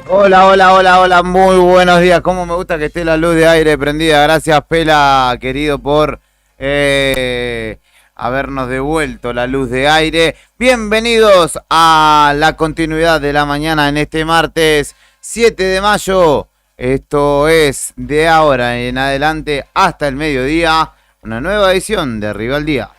Hola, hola, hola, hola, muy buenos días. Cómo me gusta que esté la luz de aire prendida. Gracias, Pela, querido, por habernos devuelto la luz de aire. Bienvenidos a la continuidad de la mañana en este martes 7 de mayo. Esto es de ahora en adelante hasta el mediodía, una nueva edición de Arriba al Día.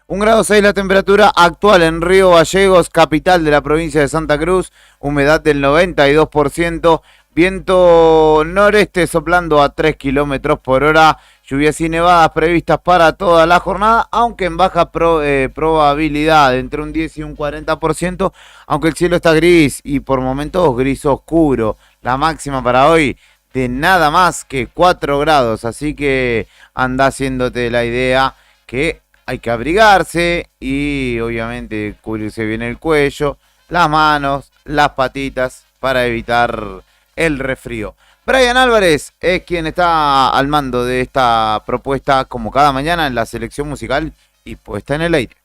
Un grado 6 la temperatura actual en Río Gallegos, capital de la provincia de Santa Cruz, humedad del 92%, viento noreste soplando a 3 kilómetros por hora, lluvias y nevadas previstas para toda la jornada, aunque en baja probabilidad, entre un 10 y un 40%, aunque el cielo está gris y por momentos gris oscuro. La máxima para hoy de nada más que 4 grados, así que anda haciéndote la idea que hay que abrigarse y obviamente cubrirse bien el cuello, las manos, las patitas para evitar el resfrío. Brian Álvarez es quien está al mando de esta propuesta como cada mañana en la selección musical y puesta en el aire.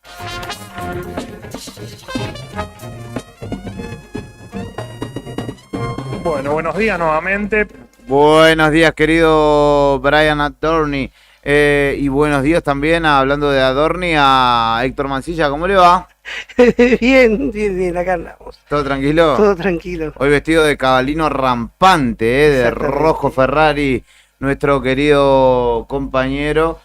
Bueno, buenos días nuevamente. Buenos días, querido Brian Adorni. Y buenos días también, hablando de Adorni, a Héctor Mancilla. ¿Cómo le va? Bien, acá andamos. ¿Todo tranquilo? Todo tranquilo. Hoy vestido de cabalino rampante, de rojo Ferrari, nuestro querido compañero.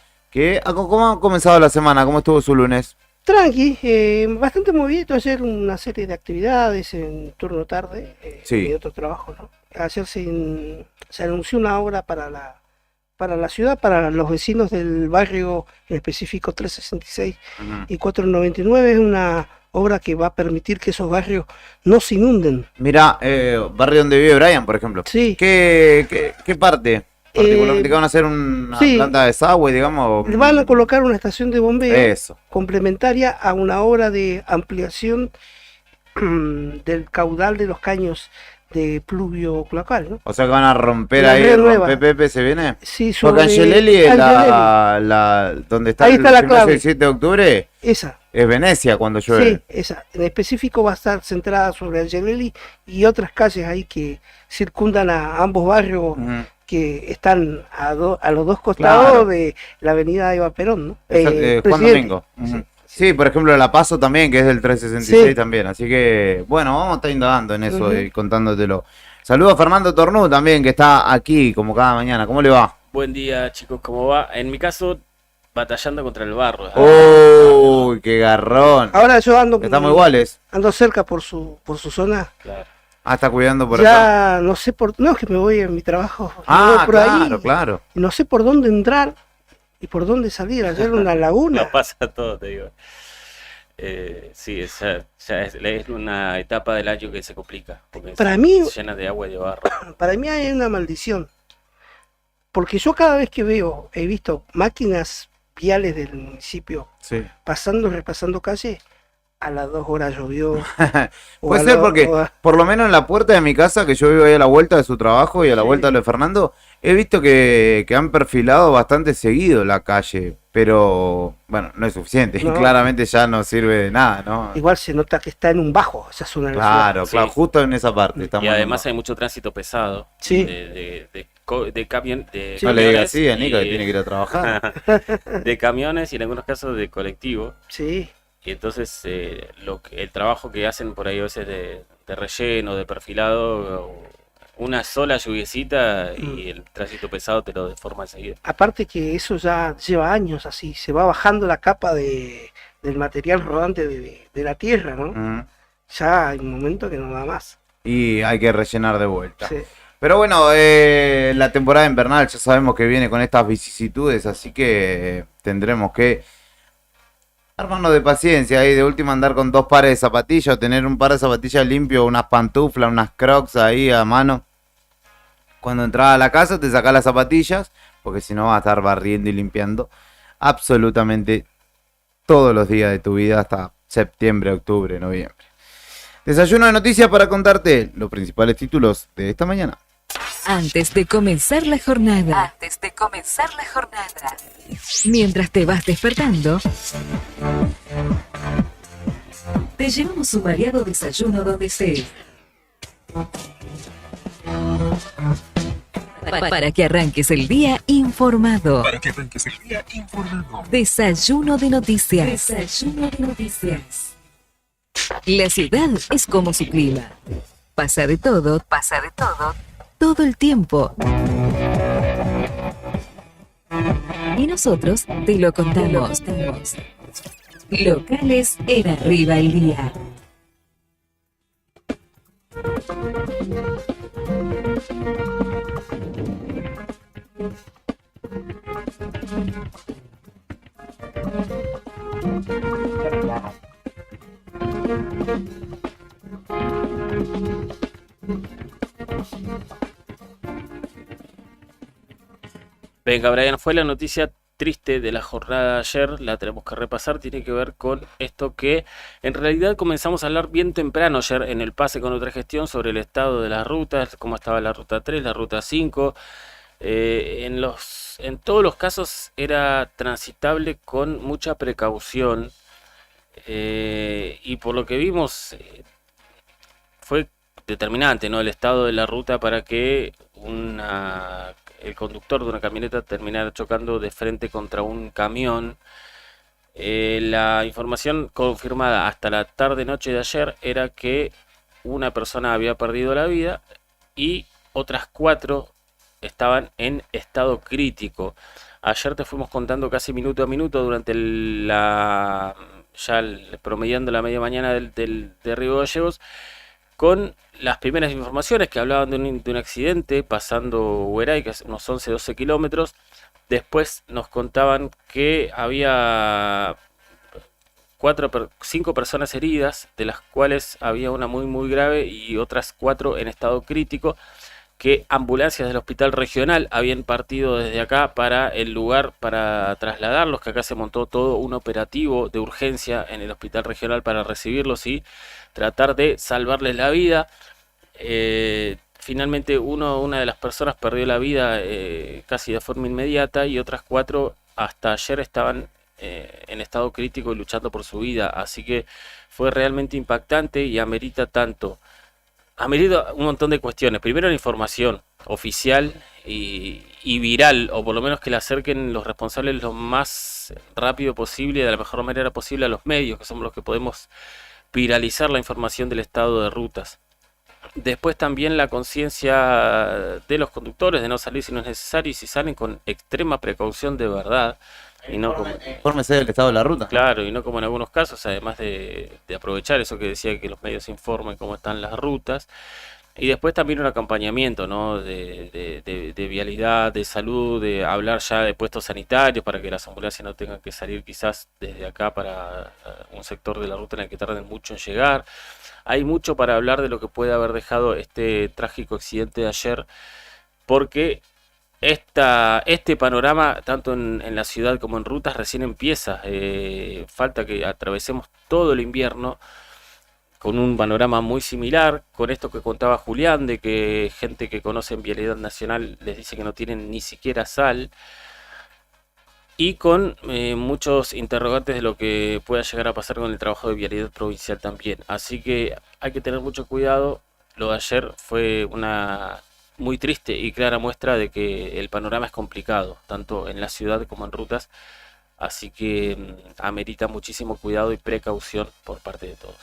¿Cómo ha comenzado la semana? ¿Cómo estuvo su lunes? Tranqui, bastante movido. Ayer una serie de actividades en turno tarde, Sí. y otro trabajo, ¿no? Ayer se anunció una obra para la ciudad, para los vecinos del barrio, en específico 366 y 499, es una obra que va a permitir que esos barrios no se inunden. Mirá, barrio donde vive Brian, por ejemplo. Sí. ¿Qué parte particularmente? ¿Que van a hacer una sí. planta de desagüe, digamos? Van a colocar una estación de bombeo Eso. complementaria a una obra de ampliación del caudal de los caños de pluvio cloacal, ¿no? O sea que van a romper La ahí, red nueva. Pepe se viene. Sí, Porque Angelelli es donde está ahí el está la gimnasio clave. del 7 de octubre, Esa, es Venecia cuando llueve. sí, esa. En específico va a estar centrada sobre Angelelli y otras calles ahí que circundan a ambos barrios Ujú. que están a los dos costados, Claro. de la avenida Eva Perón, ¿no? Juan Presidente. Domingo. Ujú. Sí, por ejemplo, La Paso también, que es del 366 Sí. también. Así que, bueno, vamos a estar indagando en eso Ujú. y contándotelo. Saludos a Fernando Tornú también, que está aquí como cada mañana. ¿Cómo le va? Buen día, chicos, ¿cómo va? En mi caso, batallando contra el barro. ¡Uy, qué garrón! Ahora yo Estamos iguales. ando cerca por su zona. Claro. Ah, está cuidando por acá. Ya no sé no es que me voy a mi trabajo, me Ah, voy por claro, ahí, claro. y no sé por dónde entrar y por dónde salir. Ayer una laguna. Nos pasa todo, te digo. Sí, ya es una etapa del año que se complica, porque Para mí- se llena de agua y de barro. Para mí hay una maldición, porque yo cada vez que he visto máquinas viales del municipio Sí. pasando, repasando calle, a las 2 horas llovió. o Puede a ser la- porque, o a- por lo menos en la puerta de mi casa, que yo vivo ahí a la vuelta de su trabajo y a la Sí. vuelta de lo de Fernando, he visto que han perfilado bastante seguido la calle, pero bueno, no es suficiente. No. Claramente ya no sirve de nada, ¿no? Igual se nota que está en un bajo esa zona de la ciudad. Claro, Sí. claro, justo en esa parte. Estamos Y además en hay mucho tránsito pesado Sí. de camiones, Sí. No le digas camiones así a Nico, que y- tiene que ir a trabajar. de camiones y en algunos casos de colectivo. Sí, Y entonces el trabajo que hacen por ahí a veces de relleno, de perfilado, Una sola lluviecita y el tránsito pesado te lo deforma enseguida. Aparte que eso ya lleva años así, se va bajando la capa del material rodante de la tierra, ¿no? Ya hay un momento que no da más. Y hay que rellenar de vuelta. Sí. Pero bueno, la temporada invernal ya sabemos que viene con estas vicisitudes, así que tendremos que armarnos de paciencia y de última andar con 2 pares de zapatillas, o tener un par de zapatillas limpio, unas pantuflas, unas crocs ahí a mano. Cuando entras a la casa te sacas las zapatillas, porque si no vas a estar barriendo y limpiando absolutamente todos los días de tu vida hasta septiembre, octubre, noviembre. Desayuno de noticias para contarte los principales títulos de esta mañana. Antes de comenzar la jornada. Mientras te vas despertando, te llevamos un variado desayuno donde estés. Para que arranques el día informado. Desayuno de noticias. La ciudad es como su clima. Pasa de todo, todo el tiempo. Y nosotros te lo contamos. Locales en Arriba el Día. Venga, Brian, fue la noticia triste de la jornada de ayer, la tenemos que repasar, tiene que ver con esto que en realidad comenzamos a hablar bien temprano ayer en el pase con otra gestión sobre el estado de las rutas, cómo estaba la ruta 3, la ruta 5. En todos los casos era transitable con mucha precaución y por lo que vimos fue determinante, ¿no? El estado de la ruta para que el conductor de una camioneta terminara chocando de frente contra un camión. La información confirmada hasta la tarde-noche de ayer era que una persona había perdido la vida y otras 4 estaban en estado crítico. Ayer te fuimos contando casi minuto a minuto durante promediando la media mañana de Río Gallegos, con las primeras informaciones que hablaban de un accidente pasando Hueray, que es unos 11-12 kilómetros. Después nos contaban que había 5 personas heridas, de las cuales había una muy muy grave y otras 4 en estado crítico, que ambulancias del hospital regional habían partido desde acá para el lugar para trasladarlos, que acá se montó todo un operativo de urgencia en el hospital regional para recibirlos y tratar de salvarles la vida. Finalmente una de las personas perdió la vida casi de forma inmediata y otras 4 hasta ayer estaban en estado crítico y luchando por su vida, así que fue realmente impactante y amerita un montón de cuestiones. Primero, la información oficial y viral, o por lo menos que la acerquen los responsables lo más rápido posible y de la mejor manera posible a los medios, que somos los que podemos viralizar la información del estado de rutas. Después también la conciencia de los conductores de no salir si no es necesario, y si salen con extrema precaución de verdad. Y no como, Infórmese del estado de la ruta. claro, y no como en algunos casos, además de aprovechar eso que decía, que los medios informen cómo están las rutas. Y después también un acompañamiento, ¿no? de vialidad, de salud, de hablar ya de puestos sanitarios para que las ambulancias no tengan que salir quizás desde acá para un sector de la ruta en el que tarden mucho en llegar. Hay mucho para hablar de lo que puede haber dejado este trágico accidente de ayer, porque este panorama, tanto en la ciudad como en rutas, recién empieza. Falta que atravesemos todo el invierno con un panorama muy similar, con esto que contaba Julián, de que gente que conoce en Vialidad Nacional les dice que no tienen ni siquiera sal, y con muchos interrogantes de lo que pueda llegar a pasar con el trabajo de Vialidad Provincial también. Así que hay que tener mucho cuidado. Lo de ayer fue una muy triste y clara muestra de que el panorama es complicado, tanto en la ciudad como en rutas. Así que amerita muchísimo cuidado y precaución por parte de todos.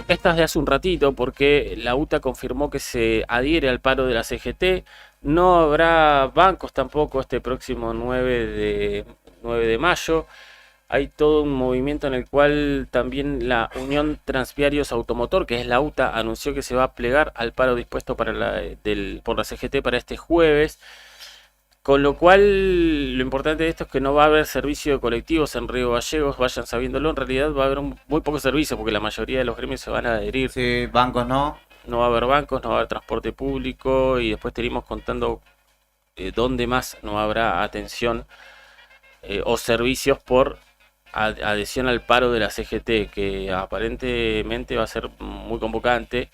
Esta es de hace un ratito porque la UTA confirmó que se adhiere al paro de la CGT. No habrá bancos tampoco este próximo 9 de mayo. Hay todo un movimiento en el cual también la Unión Transviarios Automotor, que es la UTA, anunció que se va a plegar al paro dispuesto por la CGT para este jueves. Con lo cual, lo importante de esto es que no va a haber servicio de colectivos en Río Gallegos, vayan sabiéndolo. En realidad va a haber muy pocos servicios porque la mayoría de los gremios se van a adherir. Sí, bancos no. No va a haber bancos, no va a haber transporte público y después tenemos contando dónde más no habrá atención o servicios por adhesión al paro de la CGT, que aparentemente va a ser muy convocante.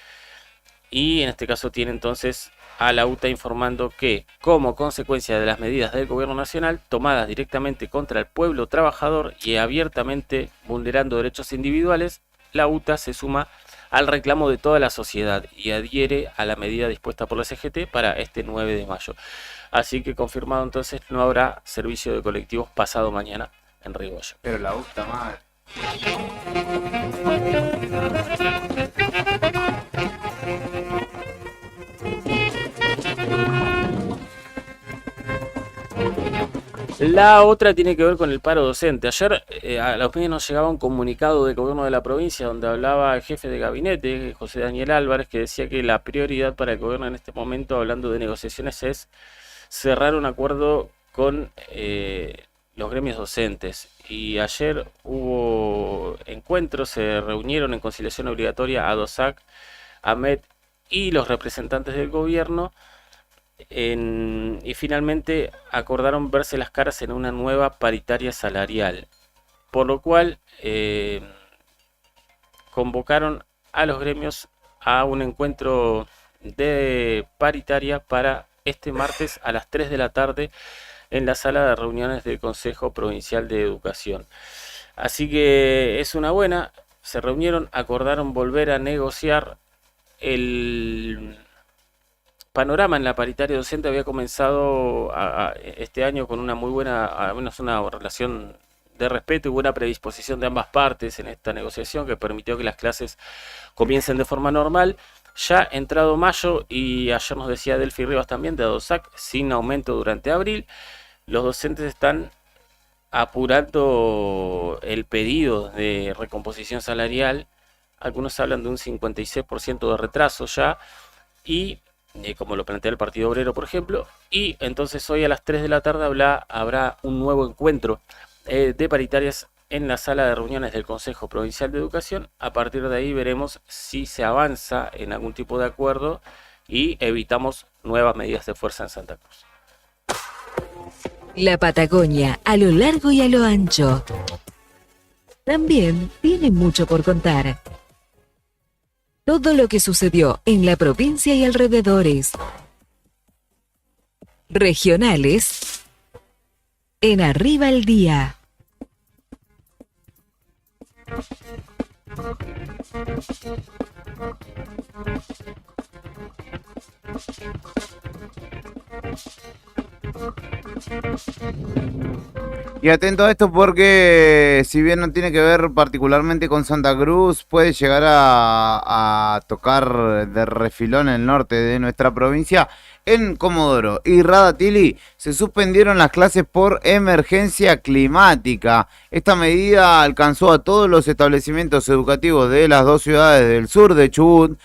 Y en este caso tiene entonces a la UTA informando que, como consecuencia de las medidas del gobierno nacional tomadas directamente contra el pueblo trabajador y abiertamente vulnerando derechos individuales, la UTA se suma al reclamo de toda la sociedad y adhiere a la medida dispuesta por la CGT para este 9 de mayo. Así que confirmado entonces, no habrá servicio de colectivos pasado mañana en Río Gallegos. Pero la UTA mal. La otra tiene que ver con el paro docente. Ayer a los medios nos llegaba un comunicado del gobierno de la provincia donde hablaba el jefe de gabinete, José Daniel Álvarez, que decía que la prioridad para el gobierno en este momento, hablando de negociaciones, es cerrar un acuerdo con los gremios docentes. Y ayer hubo encuentros, se reunieron en conciliación obligatoria a DOSAC, AMET y los representantes del gobierno. Y finalmente acordaron verse las caras en una nueva paritaria salarial, por lo cual convocaron a los gremios a un encuentro de paritaria para este martes a las 3 de la tarde en la sala de reuniones del Consejo Provincial de Educación. Así que es una buena, se reunieron, acordaron volver a negociar. El panorama en la paritaria docente había comenzado este año con una muy buena, al menos una relación de respeto y buena predisposición de ambas partes en esta negociación que permitió que las clases comiencen de forma normal. Ya entrado mayo, y ayer nos decía Delphi Rivas también de DOSAC, sin aumento durante abril, los docentes están apurando el pedido de recomposición salarial. Algunos hablan de un 56% de retraso ya, y como lo plantea el Partido Obrero, por ejemplo. Y entonces hoy a las 3 de la tarde habrá un nuevo encuentro de paritarias en la sala de reuniones del Consejo Provincial de Educación. A partir de ahí veremos si se avanza en algún tipo de acuerdo y evitamos nuevas medidas de fuerza en Santa Cruz. La Patagonia, a lo largo y a lo ancho, también tiene mucho por contar. Todo lo que sucedió en la provincia y alrededores. Regionales en Arriba el Día. Y atento a esto porque si bien no tiene que ver particularmente con Santa Cruz, puede llegar a tocar de refilón el norte de nuestra provincia. En Comodoro y Radatili se suspendieron las clases por emergencia climática. Esta medida alcanzó a todos los establecimientos educativos de las dos ciudades del sur de Chubut,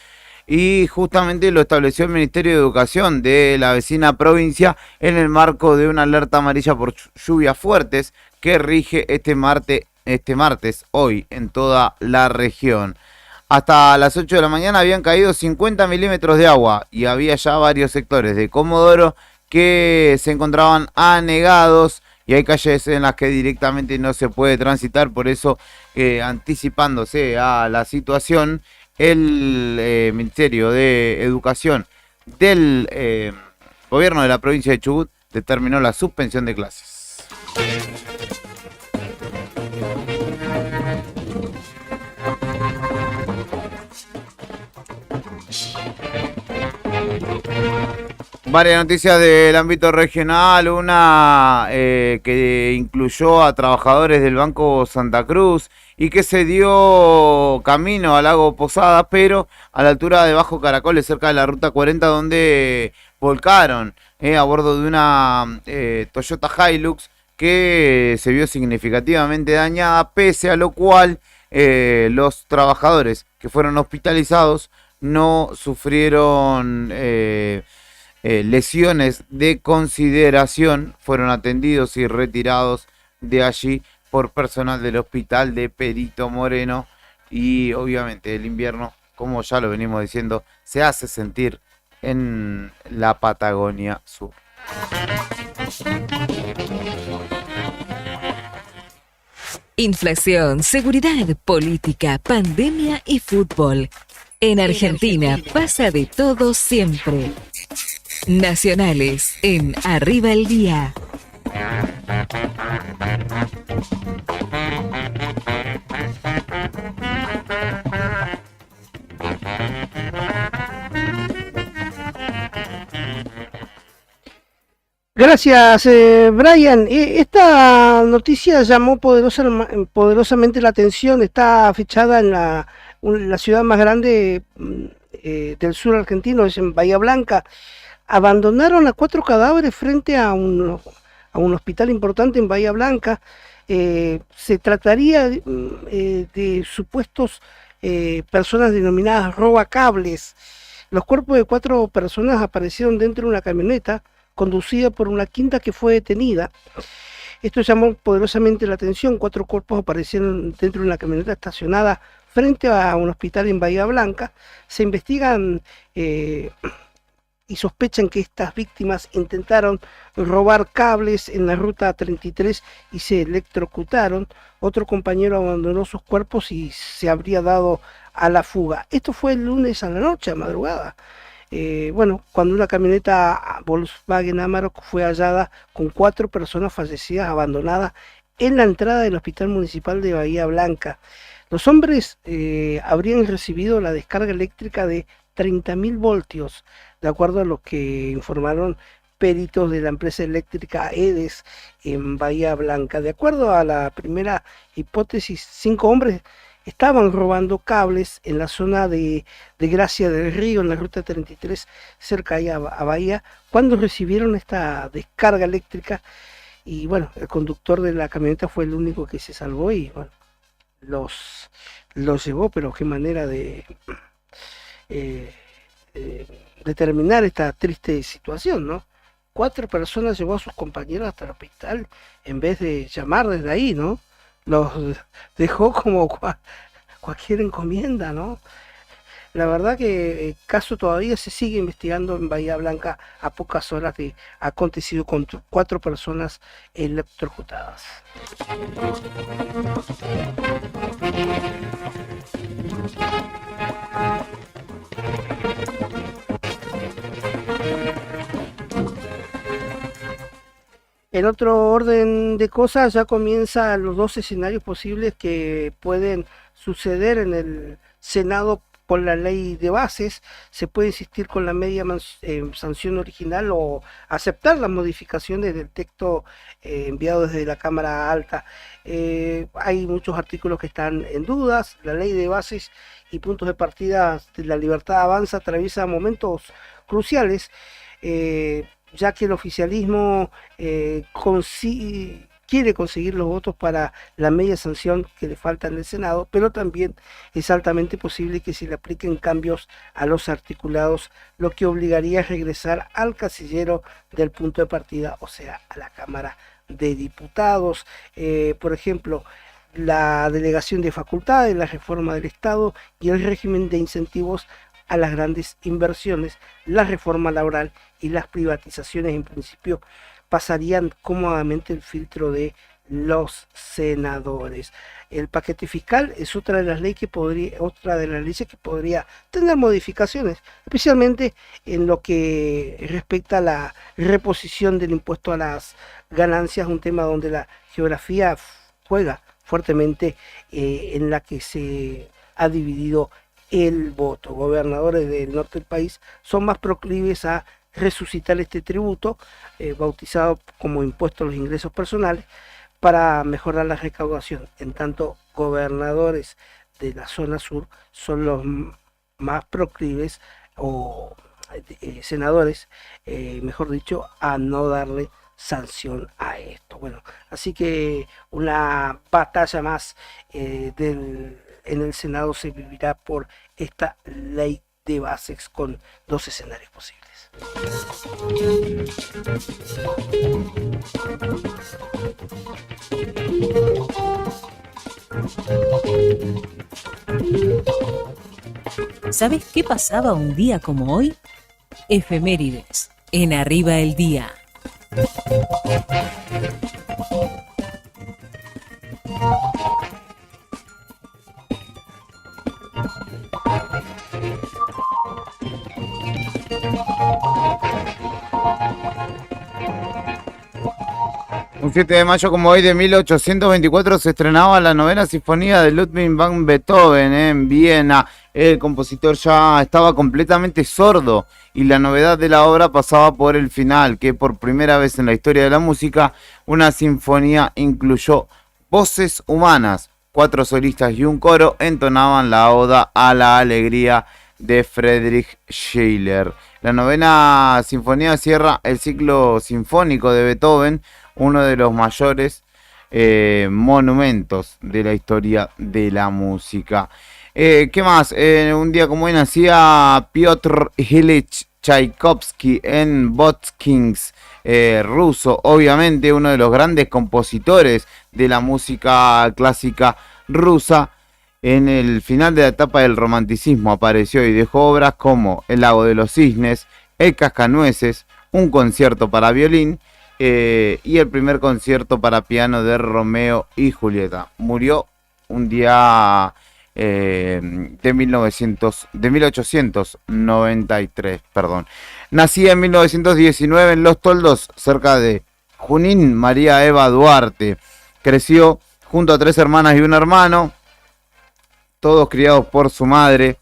y justamente lo estableció el Ministerio de Educación de la vecina provincia en el marco de una alerta amarilla por lluvias fuertes que rige este martes hoy en toda la región. Hasta las 8 de la mañana habían caído 50 milímetros de agua y había ya varios sectores de Comodoro que se encontraban anegados y hay calles en las que directamente no se puede transitar. Por eso, anticipándose a la situación, el Ministerio de Educación del gobierno de la provincia de Chubut determinó la suspensión de clases. Varias noticias del ámbito regional, una que incluyó a trabajadores del Banco Santa Cruz y que se dio camino al lago Posada, pero a la altura de Bajo Caracoles, cerca de la Ruta 40, donde volcaron a bordo de una Toyota Hilux que se vio significativamente dañada, pese a lo cual los trabajadores que fueron hospitalizados no sufrieron lesiones de consideración, fueron atendidos y retirados de allí por personal del hospital de Perito Moreno. Y obviamente el invierno, como ya lo venimos diciendo, se hace sentir en la Patagonia Sur. Inflación, seguridad, política, pandemia y fútbol. En Argentina pasa de todo siempre. Nacionales en Arriba el Día. Gracias, Brian. Esta noticia llamó poderosamente la atención. Está fechada en la ciudad más grande del sur argentino, es en Bahía Blanca. Abandonaron a 4 cadáveres frente a un hospital importante en Bahía Blanca. Se trataría de supuestos personas denominadas robacables. Los cuerpos de 4 personas aparecieron dentro de una camioneta conducida por una quinta que fue detenida. Esto llamó poderosamente la atención. 4 cuerpos aparecieron dentro de una camioneta estacionada frente a un hospital en Bahía Blanca. Se investigan y sospechan que estas víctimas intentaron robar cables en la ruta 33 y se electrocutaron. Otro compañero abandonó sus cuerpos y se habría dado a la fuga. Esto fue el lunes a la noche, a madrugada. Cuando una camioneta Volkswagen Amarok fue hallada con 4 personas fallecidas abandonadas en la entrada del Hospital Municipal de Bahía Blanca. Los hombres habrían recibido la descarga eléctrica de 30.000 voltios, de acuerdo a lo que informaron peritos de la empresa eléctrica EDES en Bahía Blanca. De acuerdo a la primera hipótesis, 5 hombres estaban robando cables en la zona de Gracia del Río, en la ruta 33, cerca a Bahía, cuando recibieron esta descarga eléctrica. Y bueno, el conductor de la camioneta fue el único que se salvó y bueno, los llevó, pero qué manera de terminar esta triste situación, ¿no? 4 personas llevó a sus compañeros hasta el hospital en vez de llamar desde ahí, ¿no? Los dejó como cualquier encomienda, ¿no? La verdad que el caso todavía se sigue investigando en Bahía Blanca a pocas horas de acontecido con 4 personas electrocutadas. En otro orden de cosas, ya comienzan los 2 escenarios posibles que pueden suceder en el Senado con la ley de bases. Se puede insistir con la media sanción original o aceptar las modificaciones del texto enviado desde la Cámara Alta. Hay muchos artículos que están en dudas. La ley de bases y puntos de partida de la Libertad Avanza atraviesa momentos cruciales, ya que el oficialismo quiere conseguir los votos para la media sanción que le falta en el Senado, pero también es altamente posible que se le apliquen cambios a los articulados, lo que obligaría a regresar al casillero del punto de partida, o sea, a la Cámara de Diputados. Por ejemplo, la delegación de facultades, la reforma del Estado y el régimen de incentivos a las grandes inversiones, la reforma laboral y las privatizaciones en principio pasarían cómodamente el filtro de los senadores. El paquete fiscal es otra de las leyes que podría tener modificaciones, especialmente en lo que respecta a la reposición del impuesto a las ganancias, un tema donde la geografía juega fuertemente, en la que se ha dividido el voto. Gobernadores del norte del país son más proclives a resucitar este tributo, bautizado como impuesto a los ingresos personales, para mejorar la recaudación. En tanto, gobernadores de la zona sur son los más proclives, o senadores, mejor dicho, a no darle sanción a esto. Bueno, así que una batalla más en el Senado se vivirá por esta ley de bases con 2 escenarios posibles. ¿Sabes qué pasaba un día como hoy? Efemérides en Arriba el Día. Un 7 de mayo como hoy de 1824 se estrenaba la novena sinfonía de Ludwig van Beethoven en Viena. El compositor ya estaba completamente sordo y la novedad de la obra pasaba por el final, que por primera vez en la historia de la música una sinfonía incluyó voces humanas. 4 solistas y un coro entonaban la oda a la alegría de Friedrich Schiller. La novena sinfonía cierra el ciclo sinfónico de Beethoven, uno de los mayores monumentos de la historia de la música. ¿Qué más? Un día como hoy nacía Piotr Ilich Tchaikovsky en Votkinsk, ruso, obviamente uno de los grandes compositores de la música clásica rusa. En el final de la etapa del romanticismo apareció y dejó obras como El lago de los cisnes, El cascanueces, un concierto para violín y el primer concierto para piano de Romeo y Julieta. Murió un día de 1893, perdón. Nacía en 1919 en Los Toldos, cerca de Junín, María Eva Duarte. Creció junto a 3 hermanas y un hermano, todos criados por su madre.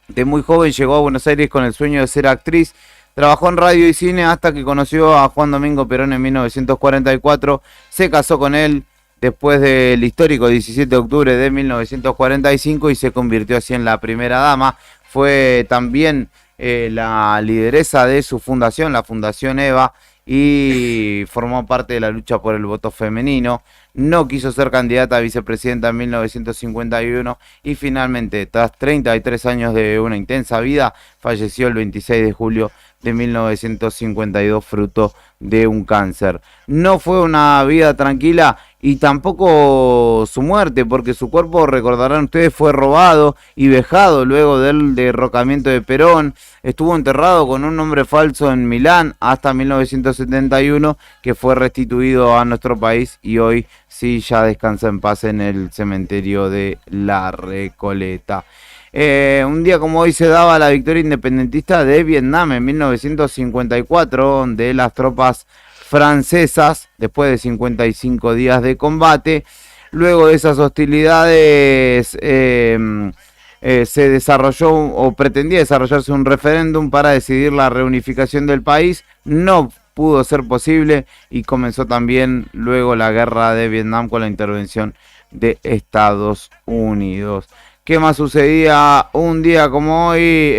De muy joven llegó a Buenos Aires con el sueño de ser actriz. Trabajó en radio y cine hasta que conoció a Juan Domingo Perón en 1944. Se casó con él después del histórico 17 de octubre de 1945 y se convirtió así en la primera dama. Fue también la lideresa de su fundación, la Fundación Eva, y formó parte de la lucha por el voto femenino. No quiso ser candidata a vicepresidenta en 1951 y finalmente, tras 33 años de una intensa vida, falleció el 26 de julio de 1952 fruto de un cáncer. No fue una vida tranquila y tampoco su muerte, porque su cuerpo, recordarán ustedes, fue robado y vejado luego del derrocamiento de Perón. Estuvo enterrado con un nombre falso en Milán hasta 1971, que fue restituido a nuestro país y hoy sí ya descansa en paz en el cementerio de La Recoleta. Un día como hoy se daba la victoria independentista de Vietnam en 1954 de las tropas francesas, después de 55 días de combate. Luego de esas hostilidades se desarrolló o pretendía desarrollarse un referéndum para decidir la reunificación del país. No pudo ser posible y comenzó también luego la guerra de Vietnam con la intervención de Estados Unidos. ¿Qué más sucedía un día como hoy?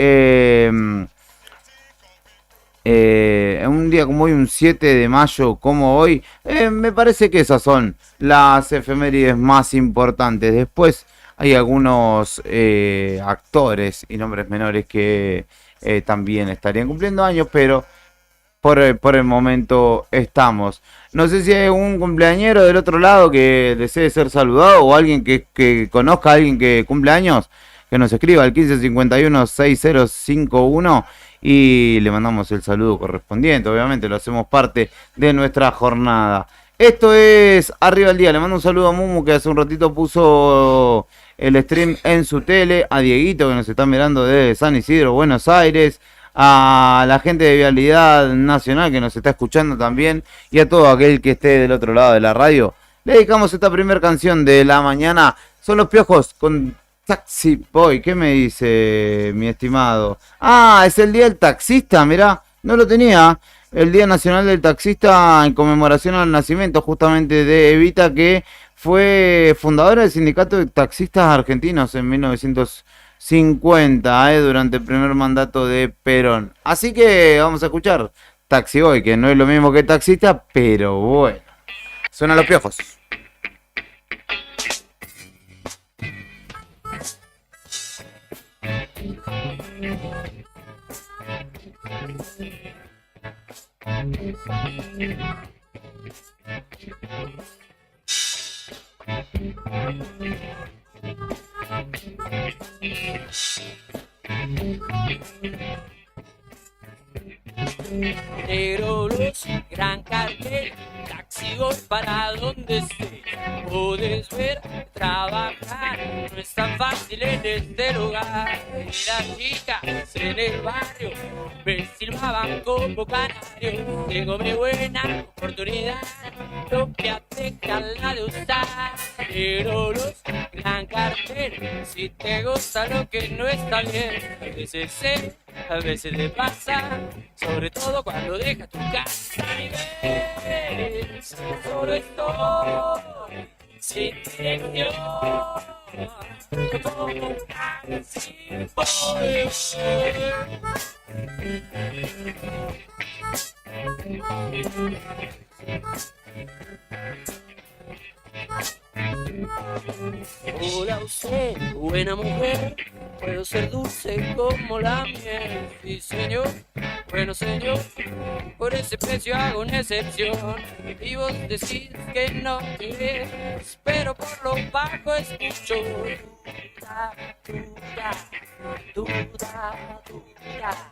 Un día como hoy, un 7 de mayo como hoy. Me parece que esas son las efemérides más importantes. Después hay algunos actores y nombres menores que también estarían cumpliendo años, pero por el momento estamos. No sé si hay un cumpleañero del otro lado que desee ser saludado o alguien que conozca a alguien que cumple años, que nos escriba al 1551-6051 y le mandamos el saludo correspondiente. Obviamente lo hacemos parte de nuestra jornada. Esto es Arriba el Día. Le mando un saludo a Mumu, que hace un ratito puso el stream en su tele, a Dieguito, que nos está mirando desde San Isidro, Buenos Aires, a la gente de Vialidad Nacional que nos está escuchando también y a todo aquel que esté del otro lado de la radio. Le dedicamos esta primera canción de la mañana. Son Los Piojos con Taxi Boy. ¿Qué me dice mi estimado? Ah, es el día del taxista, mirá. No lo tenía. El Día Nacional del Taxista en conmemoración al nacimiento justamente de Evita, que fue fundadora del Sindicato de Taxistas Argentinos en 1950, durante el primer mandato de Perón. Así que vamos a escuchar Taxi Boy, que no es lo mismo que taxista, pero bueno. Suenan los piojos. Negro luz, gran cartel, taxi voy para donde esté. Puedes ver, trabajar, no es tan fácil en este lugar. Y las chicas en el barrio me silbaban como canario. Tengo mi buena oportunidad, propia la de usar. Negro luz, gran cartel, si te gusta lo que no está bien. A veces sé, a veces te pasa, sobre todo cuando dejas tu casa y ves, solo estoy sin dirección, como un taxi boy. Hola usted, buena mujer, puedo ser dulce como la miel. Sí señor, bueno señor, por ese precio hago una excepción. Y vos decís que no querés, pero por lo bajo escucho duda, duda, duda, duda,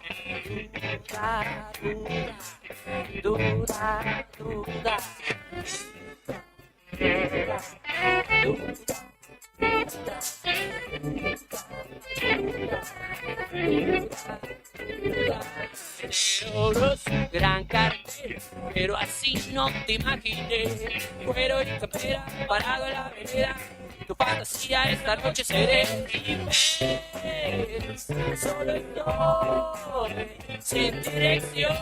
duda, duda, duda. Euros, gran cartel, pero así no te imaginé. Cuero y campera, parado en la avenida. Tu fantasía esta noche seré y ves, solo estoy sin dirección.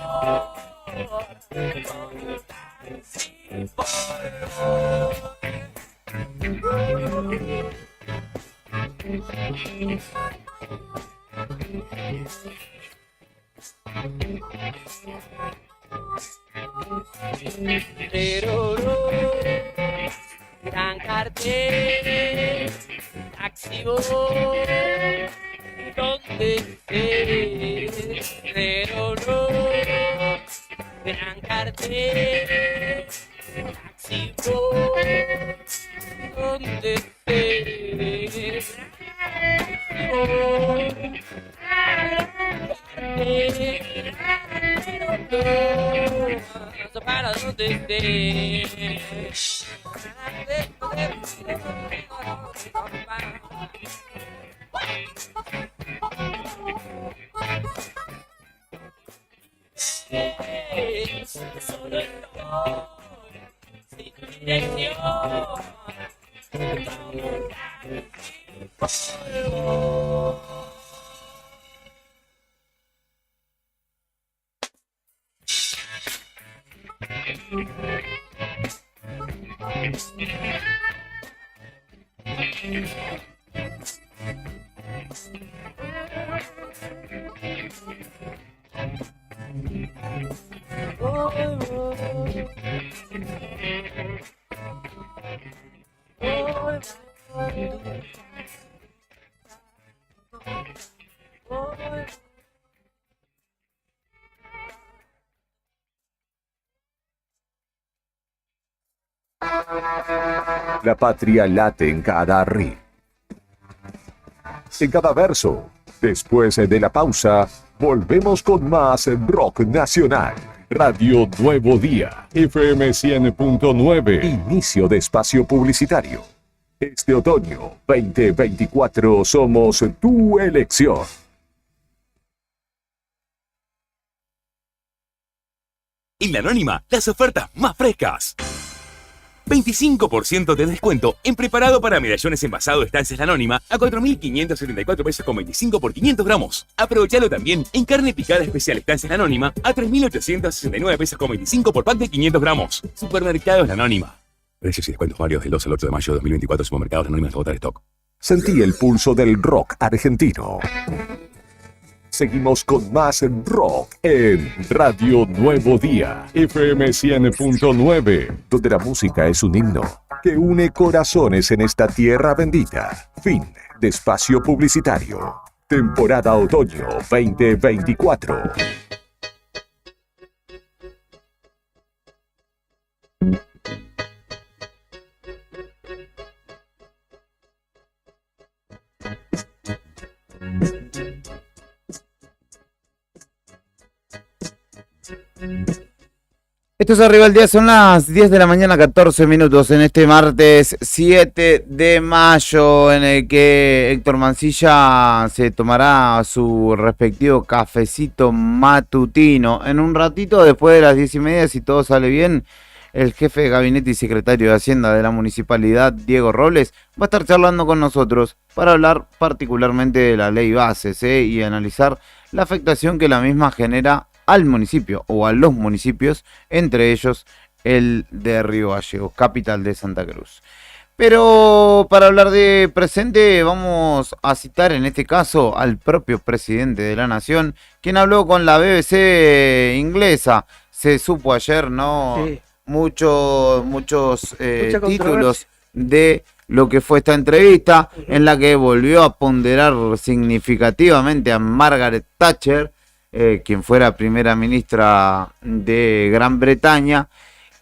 Pero gran cartel, taxi voy, donde estés. Pero gran cartel, taxi voy, donde estés. Para donde estés. Solo estoy sin dirección, como un taxi polvo. La patria late en cada ritmo, en cada verso. Después de la pausa, volvemos con más rock nacional. Radio Nuevo Día, FM 100.9. Inicio de espacio publicitario. Este otoño 2024 somos tu elección. En La Anónima, las ofertas más frescas. 25% de descuento en preparado para medallones envasado Estancias La Anónima a 4.574 pesos con 25 por 500 gramos. Aprovechalo también en carne picada especial Estancias La Anónima a 3.869 pesos con 25 por pack de 500 gramos. Supermercados La Anónima. Precios y descuentos válidos del 2 al 8 de mayo de 2024. Supermercados La Anónima hasta agotar stock. Sentí el pulso del rock argentino. Seguimos con más rock en Radio Nuevo Día, FM 100.9, donde la música es un himno que une corazones en esta tierra bendita. Fin de espacio publicitario. Temporada Otoño 2024. Esto es Arriba el Día, son las 10 de la mañana, 14 minutos, en este martes 7 de mayo, en el que Héctor Mancilla se tomará su respectivo cafecito matutino. En un ratito, después de las 10:30, si todo sale bien, el jefe de gabinete y secretario de Hacienda de la Municipalidad, Diego Robles, va a estar charlando con nosotros para hablar particularmente de la ley bases y analizar la afectación que la misma genera al municipio o a los municipios, entre ellos el de Río Gallegos, capital de Santa Cruz. Pero para hablar de presente vamos a citar en este caso al propio presidente de la Nación, quien habló con la BBC inglesa. Se supo ayer, ¿no? Sí. Muchos títulos de lo que fue esta entrevista, en la que volvió a ponderar significativamente a Margaret Thatcher, quien fuera primera ministra de Gran Bretaña,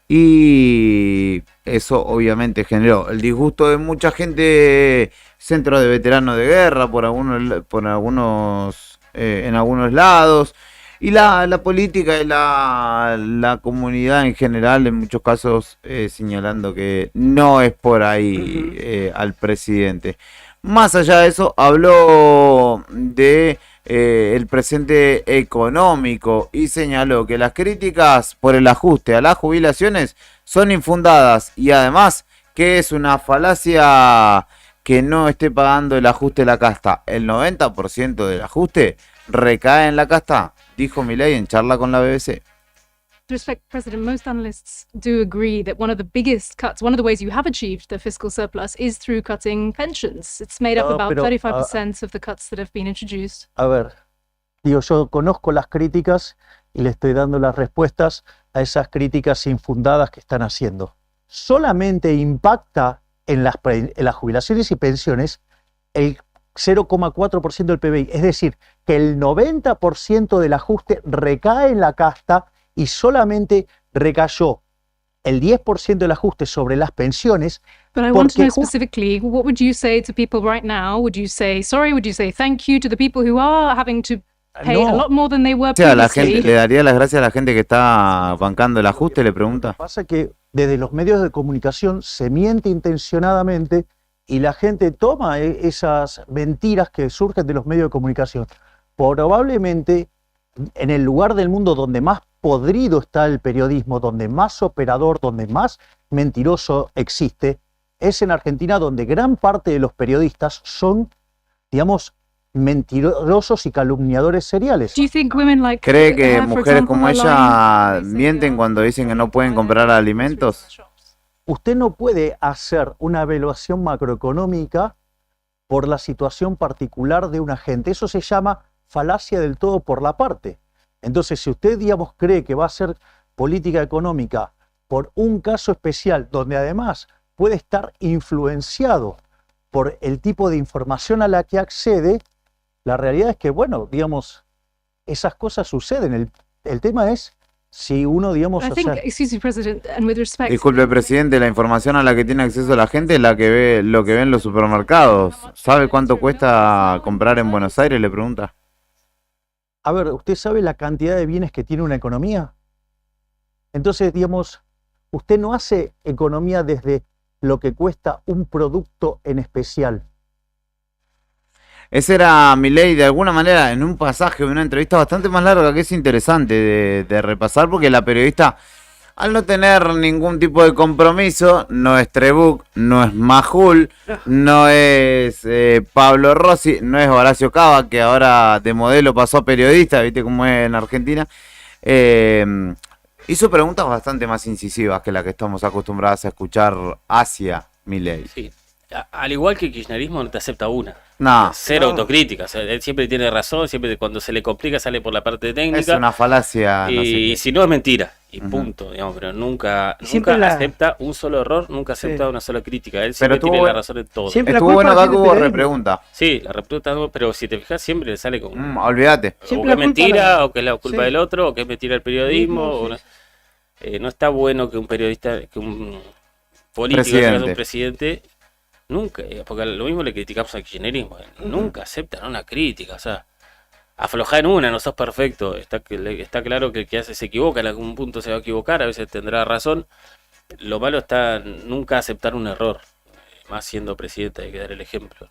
y eso obviamente generó el disgusto de mucha gente, centros de veteranos de guerra en algunos lados, y la política y la comunidad en general, en muchos casos señalando que no es por ahí al presidente. Más allá de eso, habló de el presente económico y señaló que las críticas por el ajuste a las jubilaciones son infundadas, y además que es una falacia que no esté pagando el ajuste la casta. El 90% del ajuste recae en la casta, dijo Milei en charla con la BBC. Respect, President, most analysts do agree that one of the biggest cuts, one of the ways you have achieved the fiscal surplus is through cutting pensions. It's made up about 35% of the cuts that have been introduced. A ver, digo, yo conozco las críticas y le estoy dando las respuestas a esas críticas infundadas que están haciendo. Solamente impacta en las jubilaciones y pensiones el 0,4% del PBI, es decir, que el 90% del ajuste recae en la casta y solamente recayó el 10% del ajuste sobre las pensiones. But I want to know specifically, what would you say to people right now? Would you say sorry? Would you say thank you to the people who are having to pay a lot more than they were previously? La gente, ¿le daría las gracias a la gente que está bancando el ajuste? Le pregunta. Lo que pasa es que desde los medios de comunicación se miente intencionadamente y la gente toma esas mentiras que surgen de los medios de comunicación. Probablemente en el lugar del mundo donde más podrido está el periodismo, donde más operador, donde más mentiroso existe, es en Argentina, donde gran parte de los periodistas son, digamos, mentirosos y calumniadores seriales. ¿Cree que mujeres como ella mienten cuando dicen que no pueden comprar alimentos? Usted no puede hacer una evaluación macroeconómica por la situación particular de una gente. Eso se llama falacia del todo por la parte. Entonces, si usted, digamos, cree que va a hacer política económica por un caso especial, donde además puede estar influenciado por el tipo de información a la que accede, la realidad es que, bueno, digamos, esas cosas suceden. El tema es si uno, digamos... Disculpe, presidente, la información a la que tiene acceso la gente es la que ve, lo que ve en los supermercados. ¿Sabe cuánto cuesta comprar en Buenos Aires? Le pregunta. A ver, ¿usted sabe la cantidad de bienes que tiene una economía? Entonces, digamos, usted no hace economía desde lo que cuesta un producto en especial. Ese era Milei, de alguna manera, en un pasaje, una entrevista bastante más larga, que es interesante de repasar, porque la periodista al no tener ningún tipo de compromiso, no es Trebuch, no es Majul, no es Pablo Rossi, no es Horacio Cava, que ahora de modelo pasó a periodista, viste cómo es en Argentina. Hizo preguntas bastante más incisivas que las que estamos acostumbrados a escuchar hacia Milei. Sí. Al igual que el kirchnerismo no te acepta una. No. Cero autocrítica. O sea, él siempre tiene razón, siempre cuando se le complica sale por la parte técnica. Es una falacia. Y no sé qué. si no es mentira. Y punto, digamos, pero nunca acepta un solo error, nunca acepta una sola crítica. Él siempre tiene la razón en todo. Estuvo bueno que hubo repregunta. Sí, la repregunta, pero si te fijas siempre le sale con... olvídate. O que es mentira, o que es la culpa del otro, o que es mentira el periodismo. No está bueno que un periodista, que un político, un presidente, nunca, porque lo mismo le criticamos al kirchnerismo, nunca aceptan una crítica, o sea, aflojá en una, no sos perfecto, está claro que el que hace se equivoca, en algún punto se va a equivocar, a veces tendrá razón, lo malo está nunca aceptar un error, más siendo presidente hay que dar el ejemplo.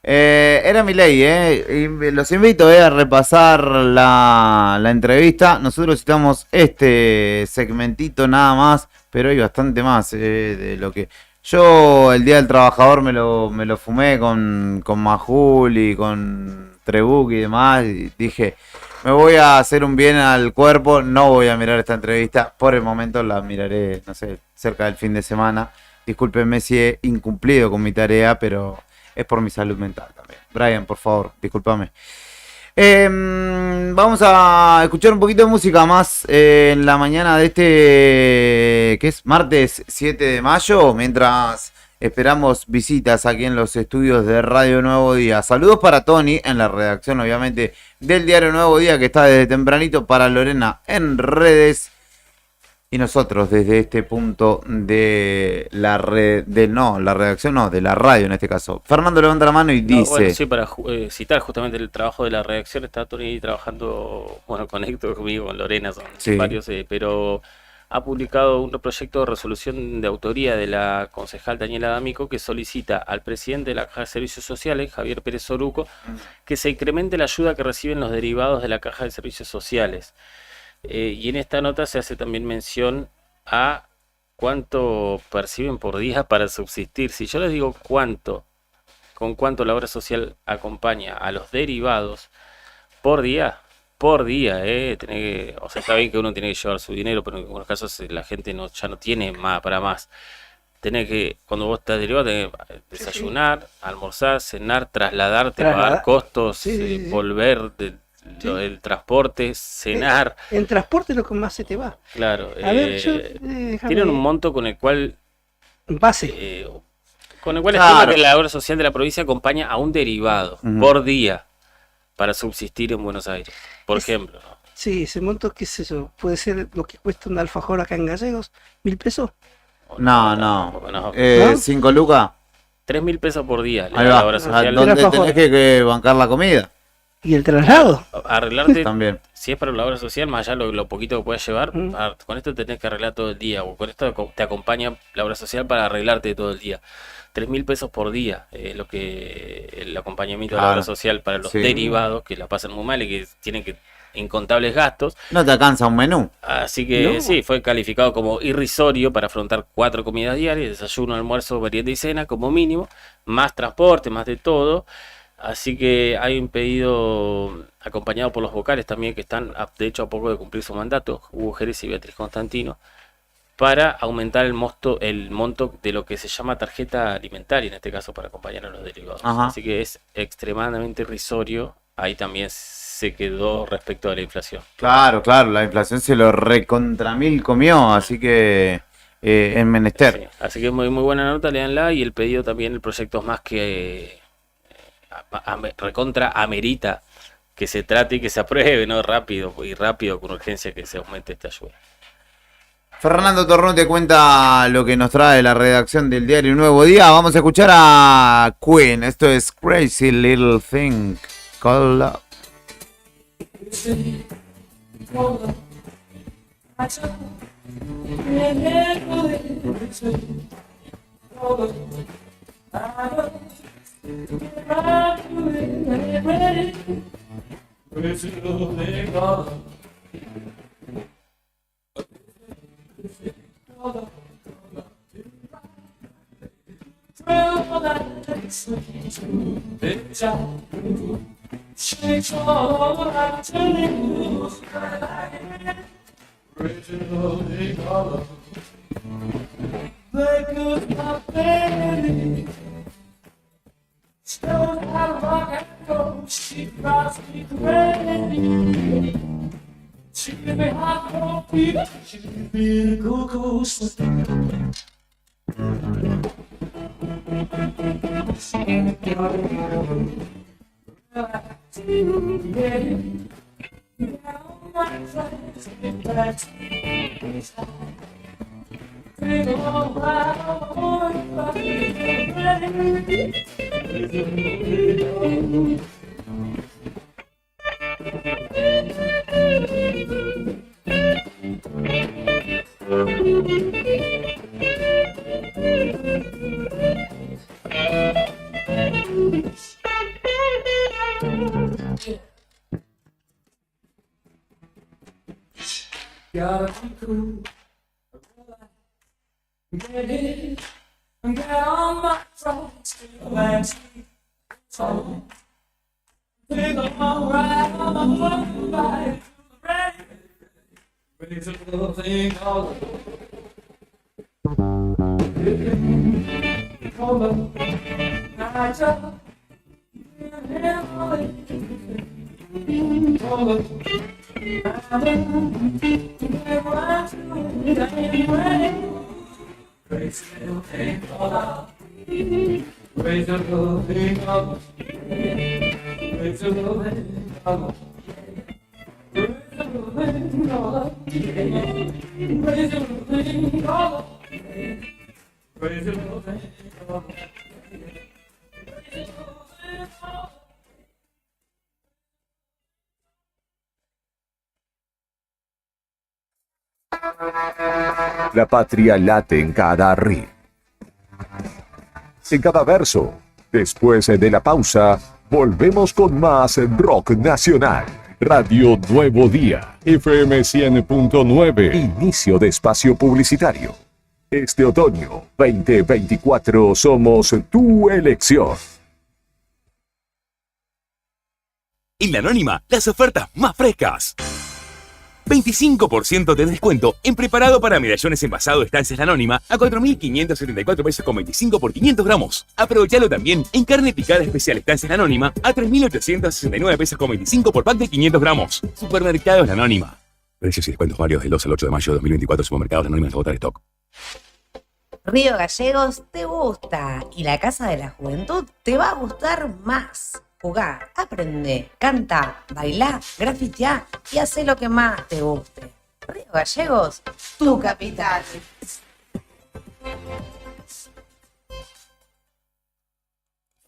Era Milei, y los invito a repasar la entrevista. Nosotros citamos este segmentito nada más, pero hay bastante más de lo que... Yo el Día del Trabajador me lo fumé con Majul y con Trebuch y demás, y dije, me voy a hacer un bien al cuerpo, no voy a mirar esta entrevista, por el momento la miraré, no sé, cerca del fin de semana. Discúlpenme si he incumplido con mi tarea, pero... es por mi salud mental también. Brian, por favor, discúlpame. Vamos a escuchar un poquito de música más en la mañana de que es martes 7 de mayo, mientras esperamos visitas aquí en los estudios de Radio Nuevo Día. Saludos para Tony en la redacción, obviamente, del diario Nuevo Día, que está desde tempranito, para Lorena en redes. Y nosotros desde este punto de la redacción de la radio en este caso. Fernando levanta la mano y dice... Bueno, sí, para citar justamente el trabajo de la redacción, está Tony trabajando, bueno, con Héctor, conmigo, con Lorena, son varios, pero ha publicado un proyecto de resolución de autoría de la concejal Daniela D'Amico que solicita al presidente de la Caja de Servicios Sociales, Javier Pérez Oruco, que se incremente la ayuda que reciben los derivados de la Caja de Servicios Sociales. Y en esta nota se hace también mención a cuánto perciben por día para subsistir. Si yo les digo con cuánto la obra social acompaña a los derivados por día, o sea, está bien que uno tiene que llevar su dinero, pero en algunos casos la gente ya no tiene más para más. Tenés que, cuando vos estás derivado, tenés que desayunar, almorzar, cenar, trasladarte, pagar costos, volver el transporte, cenar. En transporte es lo que más se te va. Claro. A ver, tienen un monto con el cual... base. Con el cual estima que la obra social de la provincia acompaña a un derivado por día para subsistir en Buenos Aires, por ejemplo. Sí, ese monto, qué sé yo, puede ser lo que cuesta un alfajor acá en Gallegos, 1.000 pesos. No. 5 lucas. 3.000 pesos por día. La obra social. ¿Dónde tenés que bancar la comida? ¿Y el traslado? Arreglarte también. Si es para la obra social, más allá lo poquito que puedas llevar, con esto tenés que arreglar todo el día, o con esto te acompaña la obra social para arreglarte todo el día. 3.000 pesos por día es lo que el acompañamiento de la obra social para los derivados, que la pasan muy mal y que tienen incontables gastos. No te alcanza un menú. Así que sí, fue calificado como irrisorio para afrontar 4 comidas diarias, desayuno, almuerzo, merienda y cena como mínimo, más transporte, más de todo. Así que hay un pedido acompañado por los vocales también, que están de hecho a poco de cumplir su mandato, Hugo Jerez y Beatriz Constantino, para aumentar el monto de lo que se llama tarjeta alimentaria, en este caso para acompañar a los derivados. Así que es extremadamente irrisorio. Ahí también se quedó respecto a la inflación. Claro, la inflación se lo recontra mil comió, así que en menester. Sí, así que es muy, muy buena nota, léanla, y el pedido también, el proyecto es más que... recontra amerita que se trate y que se apruebe, ¿no? Rápido, con urgencia, que se aumente esta ayuda. Fernando Torrón te cuenta lo que nos trae la redacción del diario Nuevo Día. Vamos a escuchar a Queen. Esto es Crazy Little Thing Called Love. Gotta be cool. Get it. Get on my tracks. Let's talk. Take a long ride on the motorbike. Ready to do the thing all over. I just La patria late en cada ritmo, en cada verso. Después de la pausa, volvemos con más rock nacional. Radio Nuevo Día, FM 100.9. Inicio de espacio publicitario. Este otoño 2024 somos tu elección. En La Anónima, las ofertas más frescas. 25% de descuento en preparado para medallones envasado Estancias La Anónima a 4.574 pesos con 25 por 500 gramos. Aprovechalo también en carne picada especial Estancias La Anónima a 3.869 pesos con 25 por pack de 500 gramos. Supermercados La Anónima. Precios y descuentos válidos del 2 al 8 de mayo de 2024. Supermercados La Anónima, agotar stock. Río Gallegos te gusta y la Casa de la Juventud te va a gustar más. Jugá, aprende, canta, bailá, grafiteá y hacé lo que más te guste. Río Gallegos, tu capital.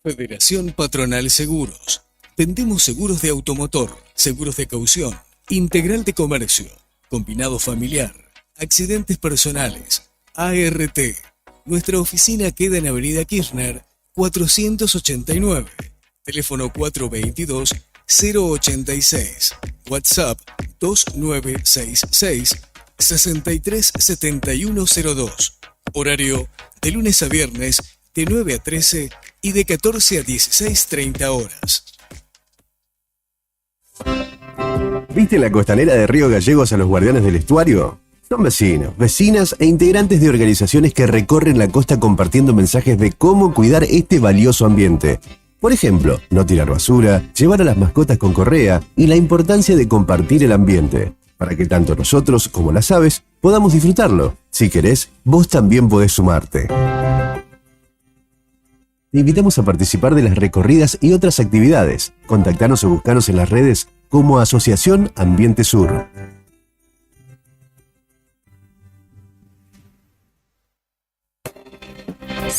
Federación Patronal Seguros. Vendemos seguros de automotor, seguros de caución, integral de comercio, combinado familiar, accidentes personales, ART. Nuestra oficina queda en Avenida Kirchner, 489. Teléfono 422-086. WhatsApp 2966-637102. Horario de lunes a viernes de 9 a 13 y de 14 a 16:30 horas. ¿Viste la costanera de Río Gallegos a los guardianes del estuario? Son vecinos, vecinas e integrantes de organizaciones que recorren la costa compartiendo mensajes de cómo cuidar este valioso ambiente. Por ejemplo, no tirar basura, llevar a las mascotas con correa y la importancia de compartir el ambiente, para que tanto nosotros como las aves podamos disfrutarlo. Si querés, vos también podés sumarte. Te invitamos a participar de las recorridas y otras actividades. Contactanos o buscanos en las redes como Asociación Ambiente Sur.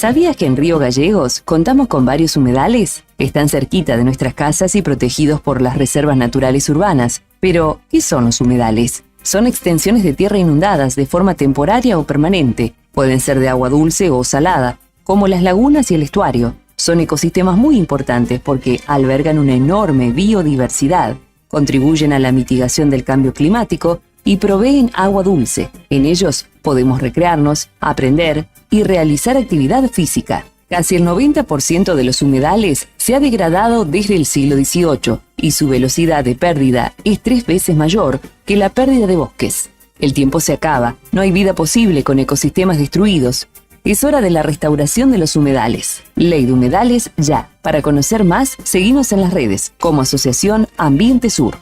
¿Sabías que en Río Gallegos contamos con varios humedales? Están cerquita de nuestras casas y protegidos por las reservas naturales urbanas. Pero, ¿qué son los humedales? Son extensiones de tierra inundadas de forma temporaria o permanente. Pueden ser de agua dulce o salada, como las lagunas y el estuario. Son ecosistemas muy importantes porque albergan una enorme biodiversidad, contribuyen a la mitigación del cambio climático y proveen agua dulce. En ellos podemos recrearnos, aprender y realizar actividad física. Casi el 90% de los humedales se ha degradado desde el siglo XVIII y su velocidad de pérdida es 3 veces mayor que la pérdida de bosques. El tiempo se acaba, no hay vida posible con ecosistemas destruidos. Es hora de la restauración de los humedales. Ley de Humedales ya. Para conocer más, seguimos en las redes como Asociación Ambiente Sur.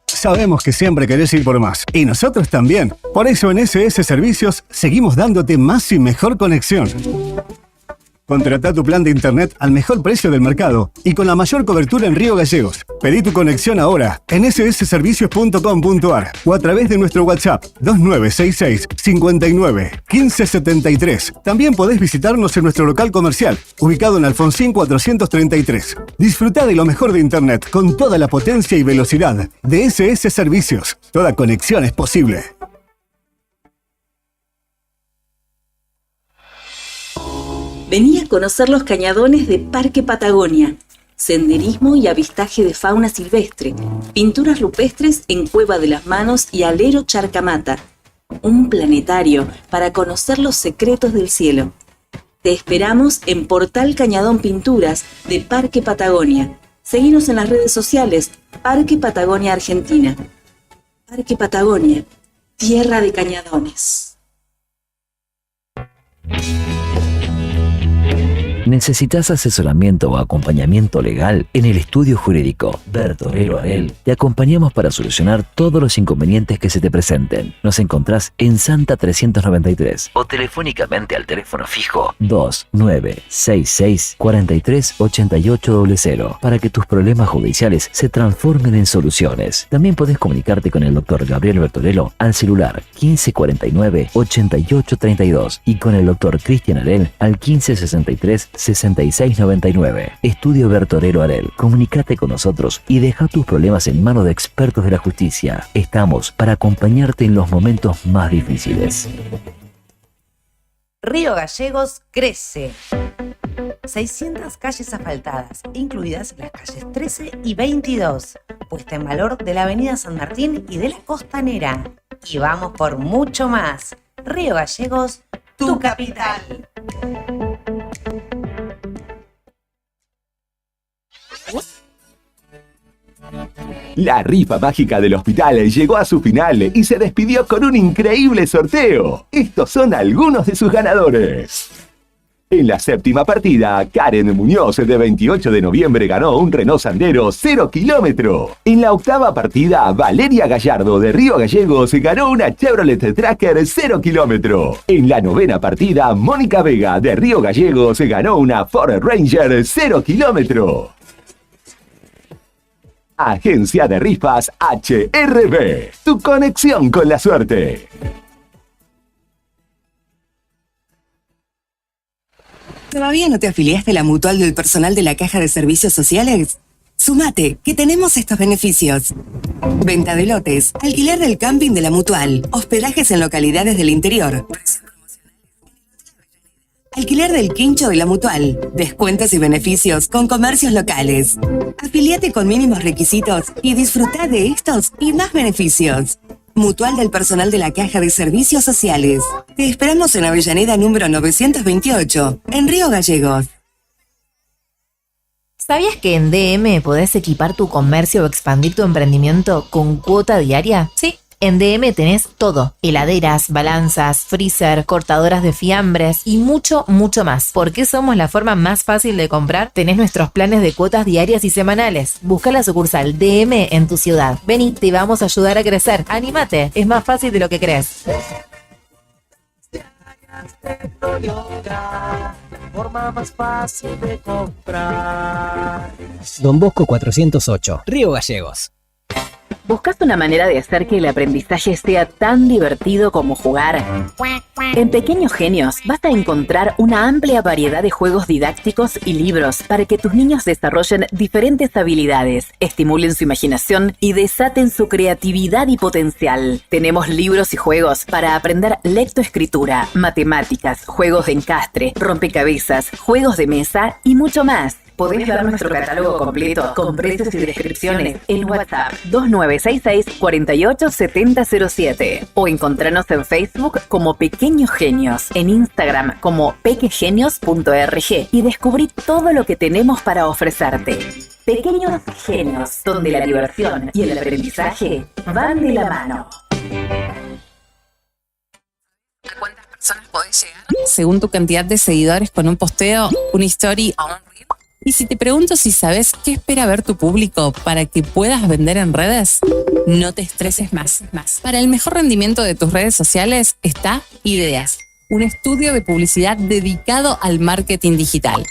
Sabemos que siempre querés ir por más, y nosotros también. Por eso en SS Servicios seguimos dándote más y mejor conexión. Contratá tu plan de internet al mejor precio del mercado y con la mayor cobertura en Río Gallegos. Pedí tu conexión ahora en ssservicios.com.ar o a través de nuestro WhatsApp 2966 59 1573. También podés visitarnos en nuestro local comercial, ubicado en Alfonsín 433. Disfrutá de lo mejor de internet con toda la potencia y velocidad de SS Servicios. Toda conexión es posible. Vení a conocer los cañadones de Parque Patagonia. Senderismo y avistaje de fauna silvestre. Pinturas rupestres en Cueva de las Manos y Alero Charcamata. Un planetario para conocer los secretos del cielo. Te esperamos en Portal Cañadón Pinturas de Parque Patagonia. Seguinos en las redes sociales Parque Patagonia Argentina. Parque Patagonia, tierra de cañadones. ¿Necesitas asesoramiento o acompañamiento legal? En el estudio jurídico Bertorero Arel te acompañamos para solucionar todos los inconvenientes que se te presenten. Nos encontrás en Santa 393 o telefónicamente al teléfono fijo 2966 43 8800 para que tus problemas judiciales se transformen en soluciones. También podés comunicarte con el Dr. Gabriel Bertorello al celular 1549 8832 y con el Dr. Cristian Arel al 1563 6699. Estudio Bertorero Arel. Comunicate con nosotros y deja tus problemas en manos de expertos de la justicia. Estamos para acompañarte en los momentos más difíciles. Río Gallegos crece. 600 calles asfaltadas, incluidas las calles 13 y 22, puesta en valor de la avenida San Martín y de la Costanera. Y vamos por mucho más. Río Gallegos, tu capital. La rifa mágica del hospital llegó a su final y se despidió con un increíble sorteo. Estos son algunos de sus ganadores. En la séptima partida, Karen Muñoz de 28 de noviembre ganó un Renault Sandero 0 kilómetro. En la octava partida, Valeria Gallardo de Río Gallegos ganó una Chevrolet Tracker 0 kilómetro. En la novena partida, Mónica Vega de Río Gallegos ganó una Ford Ranger 0 kilómetro. Agencia de Rifas HRB, tu conexión con la suerte. ¿Todavía no te afiliaste a la Mutual del Personal de la Caja de Servicios Sociales? Sumate, que tenemos estos beneficios. Venta de lotes, alquiler del camping de la Mutual, hospedajes en localidades del interior, alquiler del quincho de la Mutual, descuentos y beneficios con comercios locales. Afiliate con mínimos requisitos y disfruta de estos y más beneficios. Mutual del Personal de la Caja de Servicios Sociales. Te esperamos en Avellaneda número 928, en Río Gallegos. ¿Sabías que en DM podés equipar tu comercio o expandir tu emprendimiento con cuota diaria? Sí. En DM tenés todo, heladeras, balanzas, freezer, cortadoras de fiambres y mucho, mucho más. ¿Por qué somos la forma más fácil de comprar? Tenés nuestros planes de cuotas diarias y semanales. Busca la sucursal DM en tu ciudad. Vení, te vamos a ayudar a crecer. ¡Anímate! Es más fácil de lo que crees. La forma más fácil de comprar. Don Bosco 408, Río Gallegos. ¿Buscas una manera de hacer que el aprendizaje sea tan divertido como jugar? En Pequeños Genios vas a encontrar una amplia variedad de juegos didácticos y libros para que tus niños desarrollen diferentes habilidades, estimulen su imaginación y desaten su creatividad y potencial. Tenemos libros y juegos para aprender lectoescritura, matemáticas, juegos de encastre, rompecabezas, juegos de mesa y mucho más. Podés ver nuestro catálogo completo con precios y descripciones en WhatsApp 2966-487007 o encontrarnos en Facebook como Pequeños Genios, en Instagram como pequegenios.rg y descubrí todo lo que tenemos para ofrecerte. Pequeños Genios, donde la diversión y el aprendizaje van de la mano. ¿A cuántas personas podés llegar? Según tu cantidad de seguidores con un posteo, una story o un reel. Y si te pregunto si sabes qué espera ver tu público para que puedas vender en redes, no te estreses más. Para el mejor rendimiento de tus redes sociales está Ideas, un estudio de publicidad dedicado al marketing digital.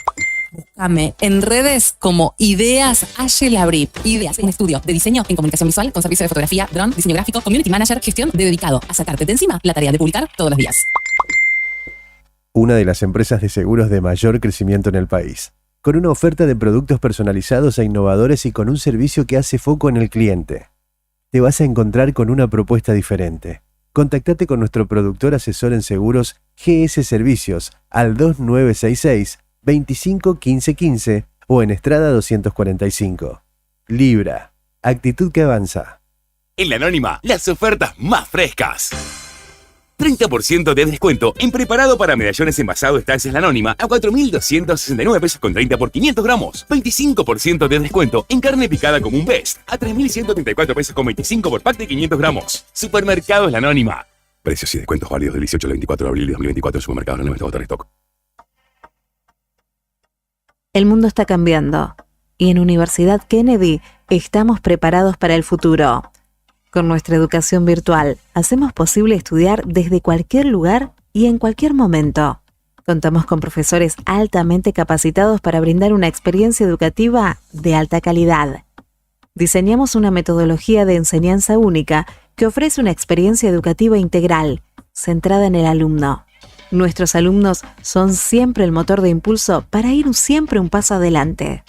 Búscame en redes como Ideas Ayelabrip. Ideas, un estudio de diseño en comunicación visual con servicio de fotografía, drone, diseño gráfico, community manager, gestión dedicado a sacarte de encima la tarea de publicar todos los días. Una de las empresas de seguros de mayor crecimiento en el país, con una oferta de productos personalizados e innovadores y con un servicio que hace foco en el cliente. Te vas a encontrar con una propuesta diferente. Contactate con nuestro productor asesor en seguros GS Servicios al 2966 25 15 15 o en Estrada 245. Libra, actitud que avanza. En La Anónima, las ofertas más frescas. 30% de descuento en preparado para medallones envasado Estancias La Anónima a 4.269 pesos con 30 por 500 gramos. 25% de descuento en carne picada común Best a 3.134 pesos con 25 por pack de 500 gramos. Supermercados La Anónima. Precios y descuentos válidos del 18 al 24 de abril de 2024 en Supermercados La Anónima. Votar stock. El mundo está cambiando y en Universidad Kennedy estamos preparados para el futuro. Con nuestra educación virtual, hacemos posible estudiar desde cualquier lugar y en cualquier momento. Contamos con profesores altamente capacitados para brindar una experiencia educativa de alta calidad. Diseñamos una metodología de enseñanza única que ofrece una experiencia educativa integral, centrada en el alumno. Nuestros alumnos son siempre el motor de impulso para ir siempre un paso adelante.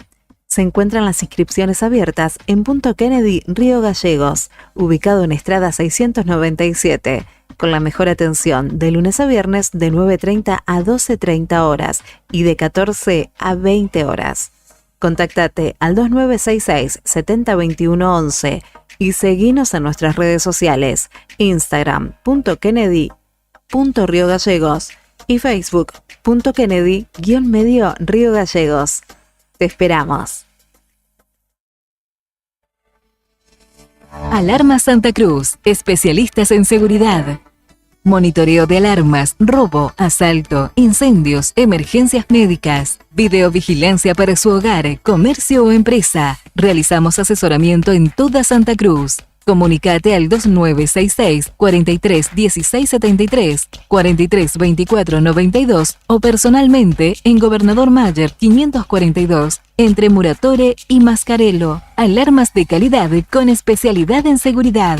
Se encuentran las inscripciones abiertas en Punto Kennedy, Río Gallegos, ubicado en Estrada 697, con la mejor atención de lunes a viernes de 9:30 a 12:30 horas y de 14 a 20 horas. Contactate al 2966 702111 y seguinos en nuestras redes sociales, Instagram, Kennedy.Río Gallegos y Facebook, Kennedy-Río Gallegos. Te esperamos. Alarma Santa Cruz, especialistas en seguridad. Monitoreo de alarmas, robo, asalto, incendios, emergencias médicas, videovigilancia para su hogar, comercio o empresa. Realizamos asesoramiento en toda Santa Cruz. Comunicate al 2966 43 16 73, 43 24 92 o personalmente en Gobernador Mayer 542, entre Muratore y Mascarello. Alarmas de calidad con especialidad en seguridad.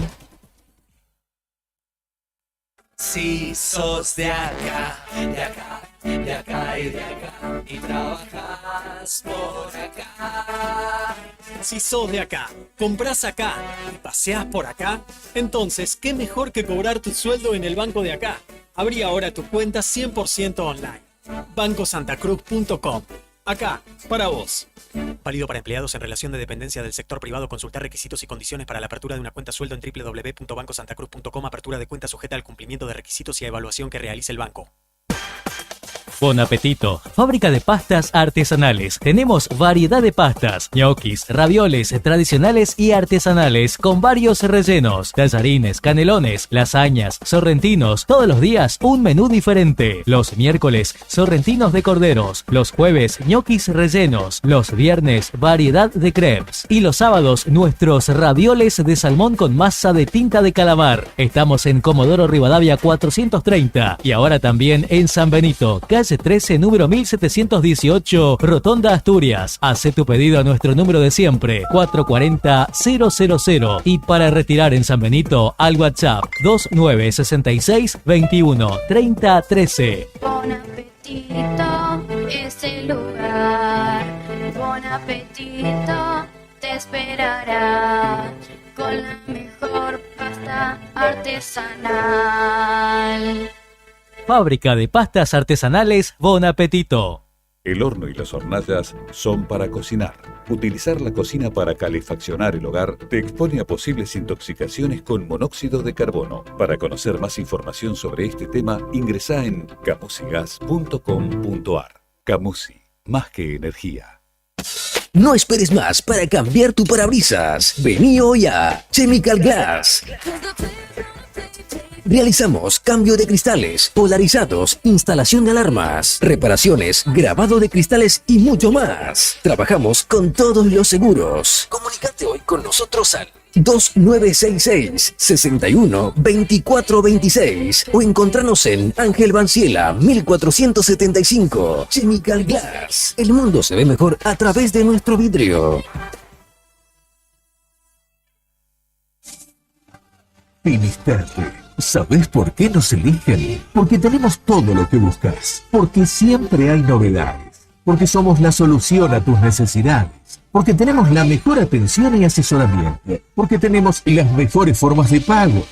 Si sos de acá, de acá, de acá y de acá, y trabajas por acá. Si sos de acá, compras acá y paseás por acá, entonces qué mejor que cobrar tu sueldo en el banco de acá. Abrí ahora tu cuenta 100% online. bancosantacruz.com. Acá, para vos. Válido para empleados en relación de dependencia del sector privado. Consultar requisitos y condiciones para la apertura de una cuenta sueldo en www.bancosantacruz.com. Apertura de cuenta sujeta al cumplimiento de requisitos y a evaluación que realice el banco. Bon Apetito, fábrica de pastas artesanales. Tenemos variedad de pastas, ñoquis, ravioles tradicionales y artesanales con varios rellenos, tallarines, canelones, lasañas, sorrentinos. Todos los días un menú diferente. Los miércoles, sorrentinos de corderos. Los jueves, ñoquis rellenos. Los viernes, variedad de crepes. Y los sábados, nuestros ravioles de salmón con masa de tinta de calamar. Estamos en Comodoro Rivadavia 430 y ahora también en San Benito, calle 13, número 1718, Rotonda Asturias. Hace tu pedido a nuestro número de siempre, 440-000. Y para retirar en San Benito, al WhatsApp 2966 21 30 13. Bon Apetito es el lugar. Bon Apetito te esperará con la mejor pasta artesanal. Fábrica de pastas artesanales Bon Apetito. El horno y las hornallas son para cocinar. Utilizar la cocina para calefaccionar el hogar te expone a posibles intoxicaciones con monóxido de carbono. Para conocer más información sobre este tema, ingresa en camusigas.com.ar. Camusi, más que energía. No esperes más para cambiar tu parabrisas. Vení hoy a Chemical Glass. Realizamos cambio de cristales, polarizados, instalación de alarmas, reparaciones, grabado de cristales y mucho más. Trabajamos con todos los seguros. Comunícate hoy con nosotros al 2966 61 24 26 o encontranos en Ángel Banciela 1475. Chemical Glass. El mundo se ve mejor a través de nuestro vidrio. Finisterre. ¿Sabés por qué nos eligen? Porque tenemos todo lo que buscas. Porque siempre hay novedades. Porque somos la solución a tus necesidades. Porque tenemos la mejor atención y asesoramiento. Porque tenemos las mejores formas de pago.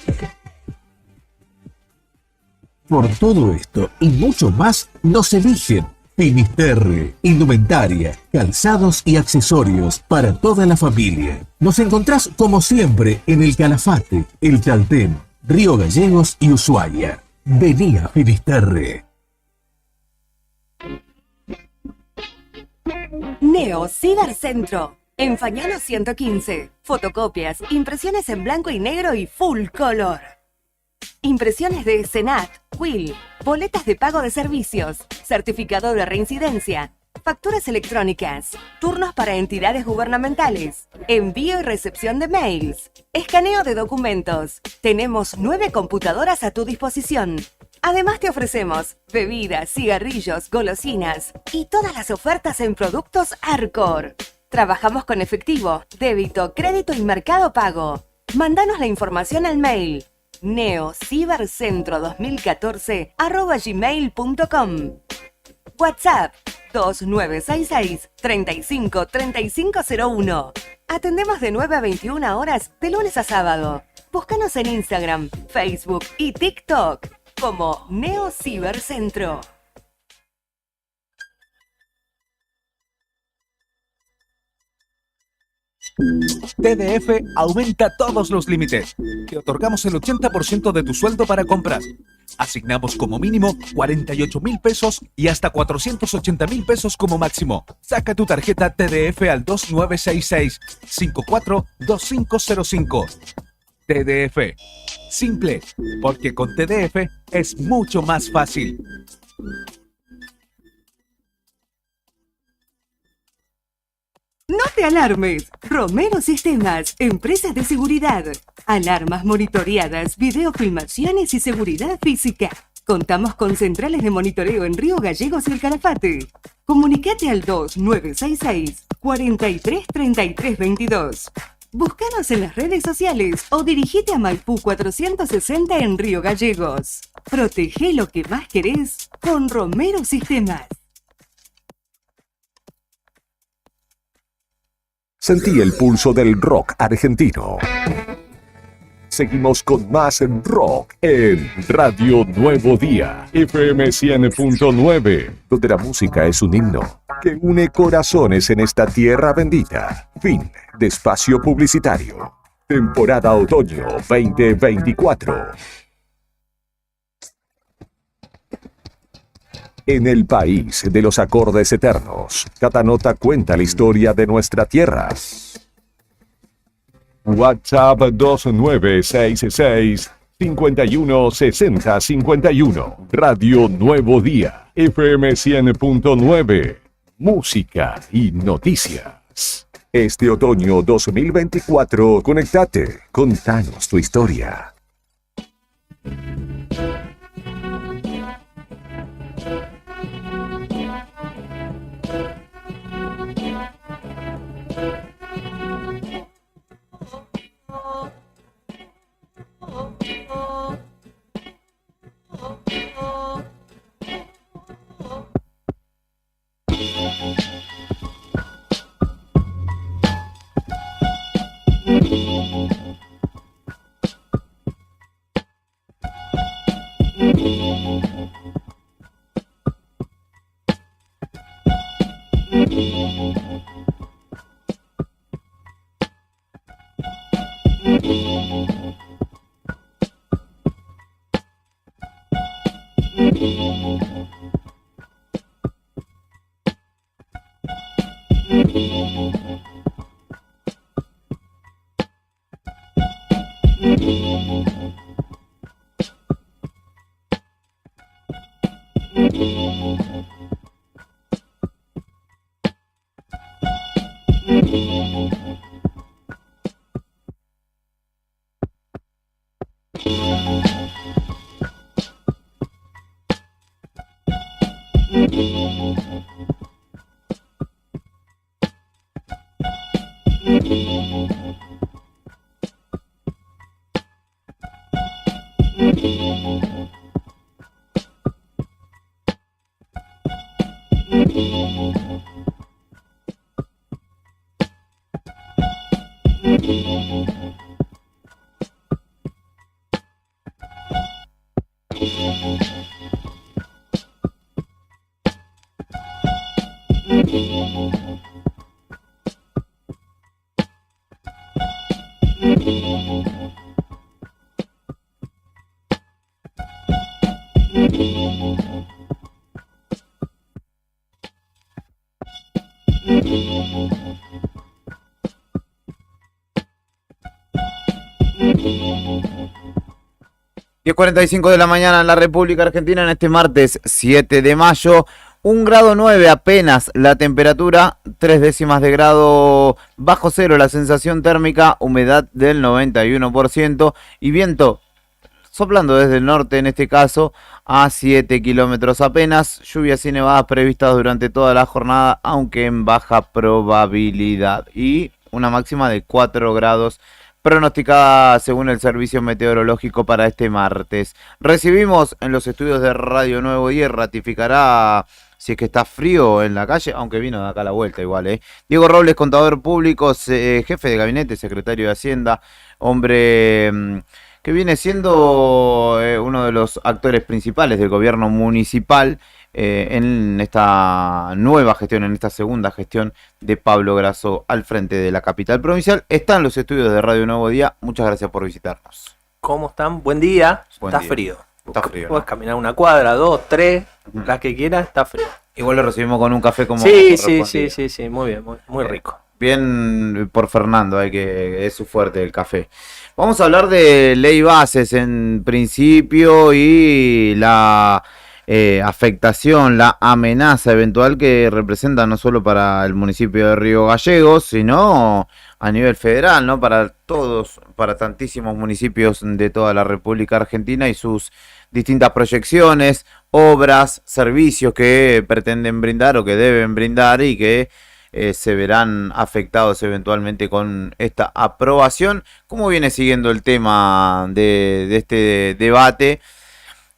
Por todo esto y mucho más, nos eligen. Finisterre, indumentaria, calzados y accesorios para toda la familia. Nos encontrás como siempre en el Calafate, el Chaltén, Río Gallegos y Ushuaia. Vení a Finisterre. Neo Cibercentro. En Fañano 115. Fotocopias, impresiones en blanco y negro y full color. Impresiones de Senat, Quill, boletas de pago de servicios, certificado de reincidencia, facturas electrónicas, turnos para entidades gubernamentales, envío y recepción de mails, escaneo de documentos. Tenemos 9 computadoras a tu disposición. Además te ofrecemos bebidas, cigarrillos, golosinas y todas las ofertas en productos Arcor. Trabajamos con efectivo, débito, crédito y mercado pago. Mándanos la información al mail neocibercentro2014@gmail.com. WhatsApp 2966 35 3501. Atendemos de 9 a 21 horas de lunes a sábado. Búscanos en Instagram, Facebook y TikTok como Neo Cibercentro. TDF aumenta todos los límites. Te otorgamos el 80% de tu sueldo para compras. Asignamos como mínimo 48.000 pesos y hasta 480.000 pesos como máximo. Saca tu tarjeta TDF al 2966 542505. TDF. Simple, porque con TDF es mucho más fácil. No te alarmes. Romero Sistemas, empresas de seguridad. Alarmas monitoreadas, videofilmaciones y seguridad física. Contamos con centrales de monitoreo en Río Gallegos y el Calafate. Comunicate al 2966 433322. Búscanos en las redes sociales o dirigite a Maipú 460 en Río Gallegos. Protege lo que más querés con Romero Sistemas. Sentí el pulso del rock argentino. Seguimos con más rock en Radio Nuevo Día, FM 100.9, donde la música es un himno que une corazones en esta tierra bendita. Fin de espacio publicitario. Temporada Otoño 2024. En el país de los acordes eternos, cada nota cuenta la historia de nuestra tierra. WhatsApp 2966 516051. Radio Nuevo Día, FM 100.9. Música y noticias. Este otoño 2024, conéctate, contanos tu historia. 10:45 de la mañana en la República Argentina en este martes 7 de mayo. 1,9 grados apenas la temperatura, 0,3 décimas de grado bajo cero la sensación térmica, humedad del 91% y viento soplando desde el norte, en este caso a 7 kilómetros apenas. Lluvias y nevadas previstas durante toda la jornada, aunque en baja probabilidad. Y una máxima de 4 grados pronosticada según el Servicio Meteorológico para este martes. Recibimos en los estudios de Radio Nuevo Día, ratificará si es que está frío en la calle, aunque vino de acá a la vuelta igual, Diego Robles, contador público, jefe de gabinete, secretario de Hacienda, hombre que viene siendo uno de los actores principales del gobierno municipal en esta nueva gestión, en esta segunda gestión de Pablo Grasso al frente de la capital provincial. Está en los estudios de Radio Nuevo Día. Muchas gracias por visitarnos. ¿Cómo están? Buen día. Está frío. Está frío. Puedes caminar una cuadra, 2, 3, las que quieras, está frío. Igual lo recibimos con un café como... Sí, muy bien, muy rico. Bien por Fernando, es su fuerte el café. Vamos a hablar de ley bases en principio y la afectación, la amenaza eventual que representa no solo para el municipio de Río Gallegos, sino a nivel federal, ¿no? Para todos, para tantísimos municipios de toda la República Argentina y sus distintas proyecciones, obras, servicios que pretenden brindar o que deben brindar y que se verán afectados eventualmente con esta aprobación. ¿Cómo viene siguiendo el tema de este debate?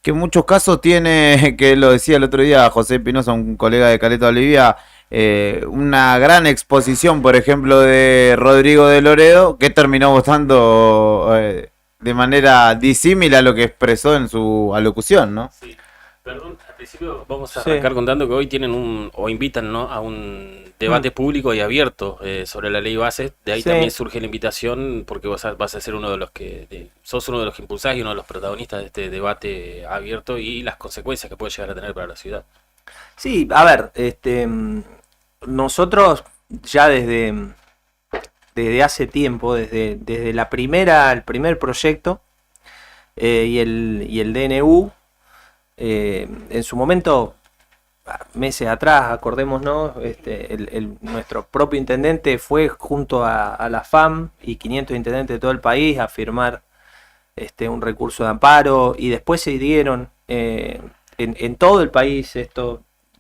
Que en muchos casos tiene, que lo decía el otro día José Espinosa, un colega de Caleta Olivia, una gran exposición, por ejemplo, de Rodrigo de Loredo, que terminó votando de manera disímil a lo que expresó en su alocución, ¿no? Sí. Perdón, al principio vamos a arrancar contando que hoy tienen invitan, ¿no?, a un debate público y abierto sobre la ley base. De ahí también surge la invitación, porque vos vas a ser uno de los que sos uno de los que impulsás y uno de los protagonistas de este debate abierto y las consecuencias que puede llegar a tener para la ciudad. Sí, a ver, nosotros ya desde hace tiempo, desde el primer proyecto y el DNU, en su momento, meses atrás, acordémonos, nuestro propio intendente fue junto a la FAM y 500 intendentes de todo el país a firmar un recurso de amparo, y después se dieron en todo el país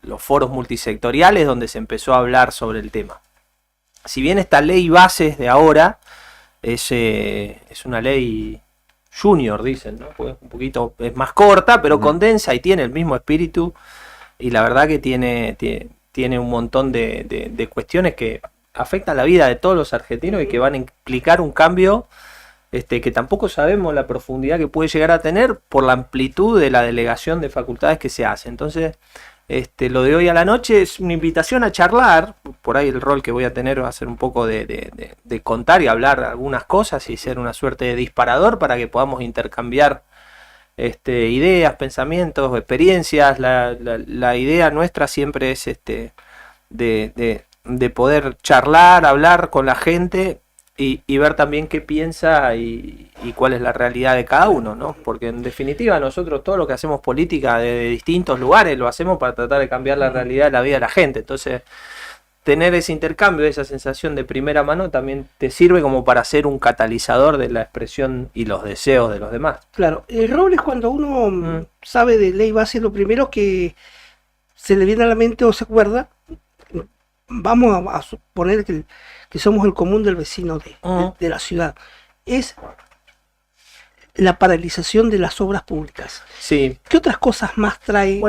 los foros multisectoriales donde se empezó a hablar sobre el tema. Si bien esta ley bases de ahora es una ley junior, dicen, ¿no? Pues un poquito es más corta, pero condensa y tiene el mismo espíritu, y la verdad que tiene un montón de cuestiones que afectan la vida de todos los argentinos y que van a implicar un cambio que tampoco sabemos la profundidad que puede llegar a tener por la amplitud de la delegación de facultades que se hace. Entonces, lo de hoy a la noche es una invitación a charlar. Por ahí el rol que voy a tener va a ser un poco de contar y hablar algunas cosas y ser una suerte de disparador para que podamos intercambiar ideas, pensamientos, experiencias. La idea nuestra siempre es de poder charlar, hablar con la gente y ver también qué piensa y cuál es la realidad de cada uno, ¿no? Porque en definitiva nosotros todo lo que hacemos política de distintos lugares lo hacemos para tratar de cambiar la realidad de la vida de la gente. Entonces, tener ese intercambio, esa sensación de primera mano también te sirve como para ser un catalizador de la expresión y los deseos de los demás. Claro, Robles, cuando uno sabe de ley base, lo primero que se le viene a la mente o se acuerda, vamos a suponer que somos el común del vecino de la ciudad, es la paralización de las obras públicas. Sí. ¿Qué otras cosas más trae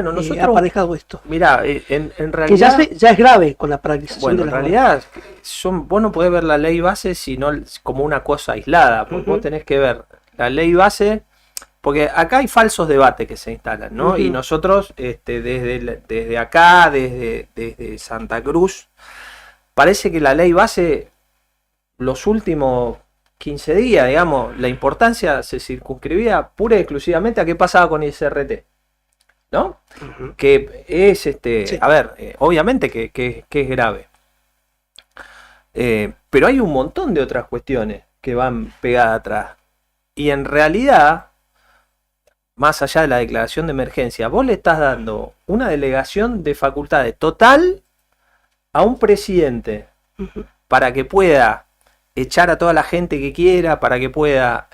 aparejado esto? Mira, en realidad... Que ya es grave con la paralización de las obras. En realidad, vos no podés ver la ley base sino como una cosa aislada, porque vos tenés que ver la ley base, porque acá hay falsos debates que se instalan, ¿no? Y nosotros, desde acá, desde Santa Cruz, parece que la ley base, los últimos 15 días, digamos, la importancia se circunscribía pura y exclusivamente a qué pasaba con el CRT, ¿no? Que es, a ver, obviamente que es grave. Pero hay un montón de otras cuestiones que van pegadas atrás. Y en realidad, más allá de la declaración de emergencia, vos le estás dando una delegación de facultades total a un presidente para que pueda echar a toda la gente que quiera, para que pueda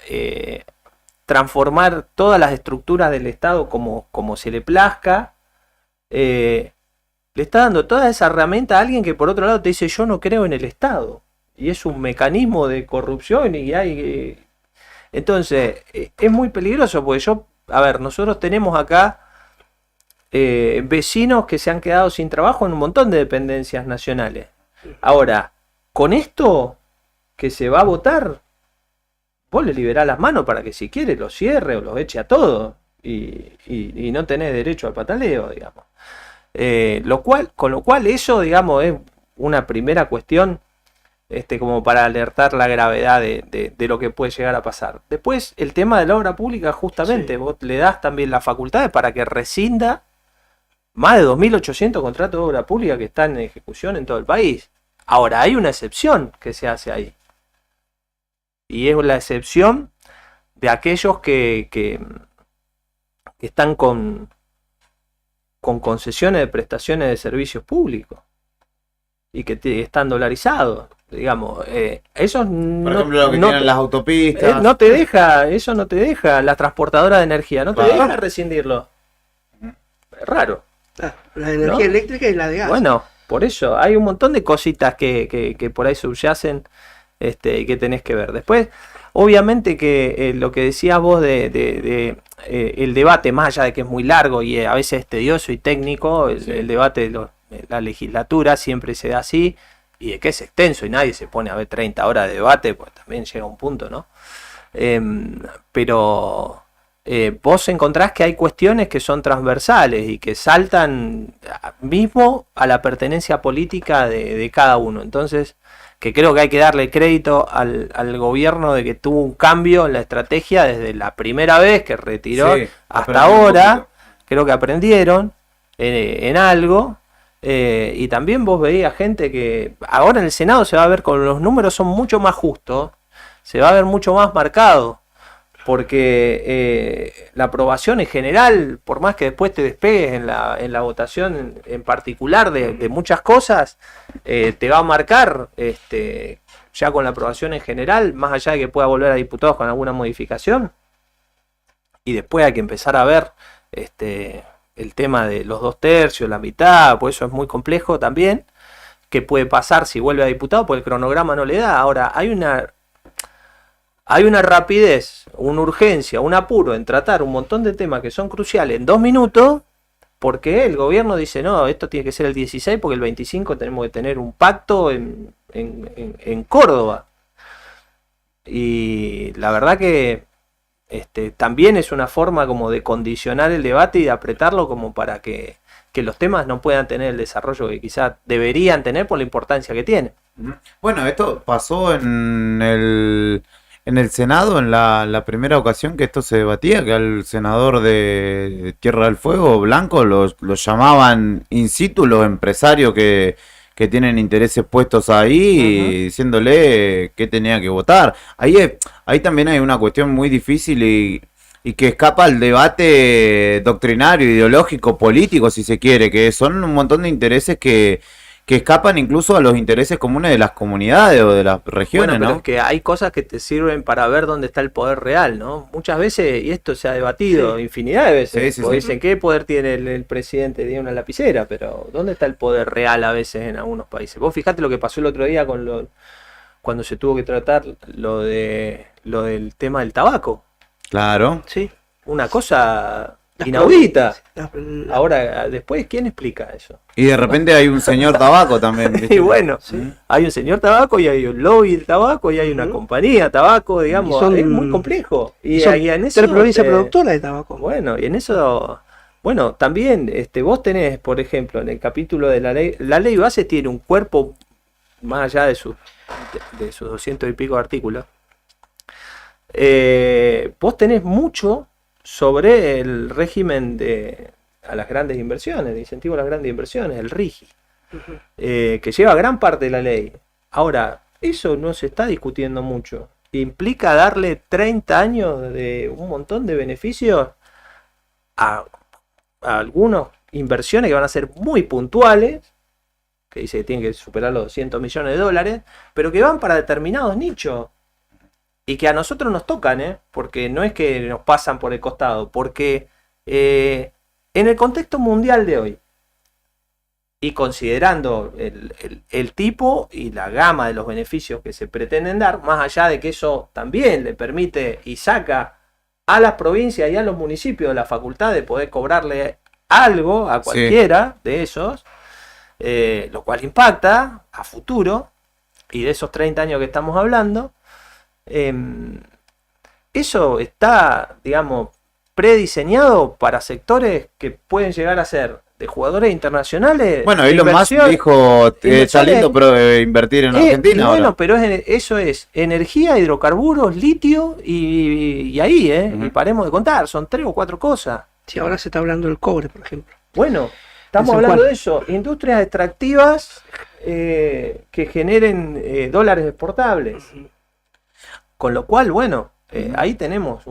transformar todas las estructuras del Estado como se le plazca. Le está dando toda esa herramienta a alguien que por otro lado te dice yo no creo en el Estado. Y es un mecanismo de corrupción y hay... Entonces, es muy peligroso porque nosotros tenemos acá vecinos que se han quedado sin trabajo en un montón de dependencias nacionales. Ahora, con esto que se va a votar, vos le liberás las manos para que si quiere los cierre o los eche a todos y no tenés derecho al pataleo, digamos. Con lo cual eso, digamos, es una primera cuestión como para alertar la gravedad de lo que puede llegar a pasar. Después, el tema de la obra pública, justamente, vos le das también las facultades para que rescinda más de 2.800 contratos de obra pública que están en ejecución en todo el país. Ahora, hay una excepción que se hace ahí. Y es la excepción de aquellos que están con concesiones de prestaciones de servicios públicos y que están dolarizados. Digamos, esos por ejemplo, lo que tienen las autopistas. Eso no te deja, la transportadora de energía, no te deja rescindirlo. Es raro. La energía eléctrica y la de gas. Bueno, por eso, hay un montón de cositas que por ahí subyacen y que tenés que ver. Después, obviamente que lo que decías vos de el debate, más allá de que es muy largo y a veces es tedioso y técnico, el debate de la legislatura siempre se da así. Y de que es extenso y nadie se pone a ver 30 horas de debate, pues también llega un punto, ¿no? Pero vos encontrás que hay cuestiones que son transversales y que saltan mismo a la pertenencia política de cada uno. Entonces, que creo que hay que darle crédito al gobierno de que tuvo un cambio en la estrategia desde la primera vez que retiró hasta ahora. Creo que aprendieron en algo. Y también vos veías gente que ahora en el Senado se va a ver con los números son mucho más justos, se va a ver mucho más marcado, porque la aprobación en general, por más que después te despegues en la votación en particular de muchas cosas, te va a marcar ya con la aprobación en general, más allá de que pueda volver a diputados con alguna modificación, y después hay que empezar a ver el tema de los 2/3, la mitad, pues eso es muy complejo también. ¿Qué puede pasar si vuelve a diputado? Pues el cronograma no le da. Ahora, hay una rapidez, una urgencia, un apuro en tratar un montón de temas que son cruciales en 2 minutos, porque el gobierno dice, no, esto tiene que ser el 16, porque el 25 tenemos que tener un pacto en Córdoba. Y la verdad que también es una forma como de condicionar el debate y de apretarlo como para que que los temas no puedan tener el desarrollo que quizás deberían tener por la importancia que tienen. Bueno, esto pasó en el Senado, en la primera ocasión que esto se debatía, que al senador de Tierra del Fuego, Blanco, los llamaban in situ, los empresarios que tienen intereses puestos ahí, diciéndole qué tenía que votar. Ahí también hay una cuestión muy difícil y que escapa al debate doctrinario, ideológico, político, si se quiere, que son un montón de intereses que escapan incluso a los intereses comunes de las comunidades o de las regiones, bueno, pero ¿no? es que hay cosas que te sirven para ver dónde está el poder real, ¿no? Muchas veces, y esto se ha debatido infinidad de veces, Sí, porque sí. dicen, ¿qué poder tiene el presidente? Tiene una lapicera, pero ¿dónde está el poder real a veces en algunos países? Vos fijate lo que pasó el otro día cuando se tuvo que tratar lo del tema del tabaco. Claro. Sí. Una cosa inaudita. Ahora, después, ¿quién explica eso? Y de repente hay un señor tabaco también, ¿viste? Y bueno, hay un señor tabaco y hay un lobby de tabaco y hay una compañía tabaco, digamos, es muy complejo. Y son ahí en eso, tres provincias productoras de tabaco. Bueno, y en eso, bueno, también vos tenés, por ejemplo, en el capítulo de la ley base tiene un cuerpo, más allá de sus 200 y pico artículos, vos tenés mucho sobre el régimen a las grandes inversiones, de incentivo a las grandes inversiones, el RIGI, que lleva gran parte de la ley. Ahora, eso no se está discutiendo mucho. Implica darle 30 años de un montón de beneficios a algunas inversiones que van a ser muy puntuales, que dice que tienen que superar los 200 millones de dólares, pero que van para determinados nichos. Y que a nosotros nos tocan, porque no es que nos pasan por el costado, porque en el contexto mundial de hoy, y considerando el tipo y la gama de los beneficios que se pretenden dar, más allá de que eso también le permite y saca a las provincias y a los municipios la facultad de poder cobrarle algo a cualquiera de esos, lo cual impacta a futuro, y de esos 30 años que estamos hablando, eso está, digamos, prediseñado para sectores que pueden llegar a ser de jugadores internacionales. Bueno, Elon Musk dijo, está lindo pero invertir en Argentina ahora. Bueno, pero eso es energía, hidrocarburos, litio y ahí, y paremos de contar, son 3 o 4 cosas. Sí, ahora se está hablando del cobre, por ejemplo. Bueno, estamos hablando de eso, industrias extractivas que generen dólares exportables. Con lo cual, bueno, ahí tenemos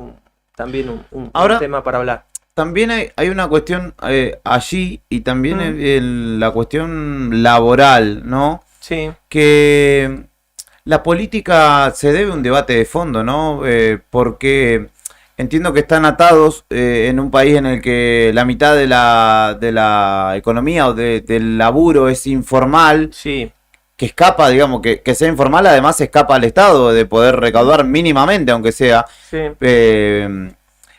también un tema para hablar. También hay una cuestión allí y también en la cuestión laboral, ¿no? Sí. Que la política se debe a un debate de fondo, ¿no? Porque entiendo que están atados en un país en el que la mitad de la economía o del laburo es informal. Sí. Que escapa, digamos, que sea informal, además escapa al Estado de poder recaudar mínimamente, aunque sea. Sí.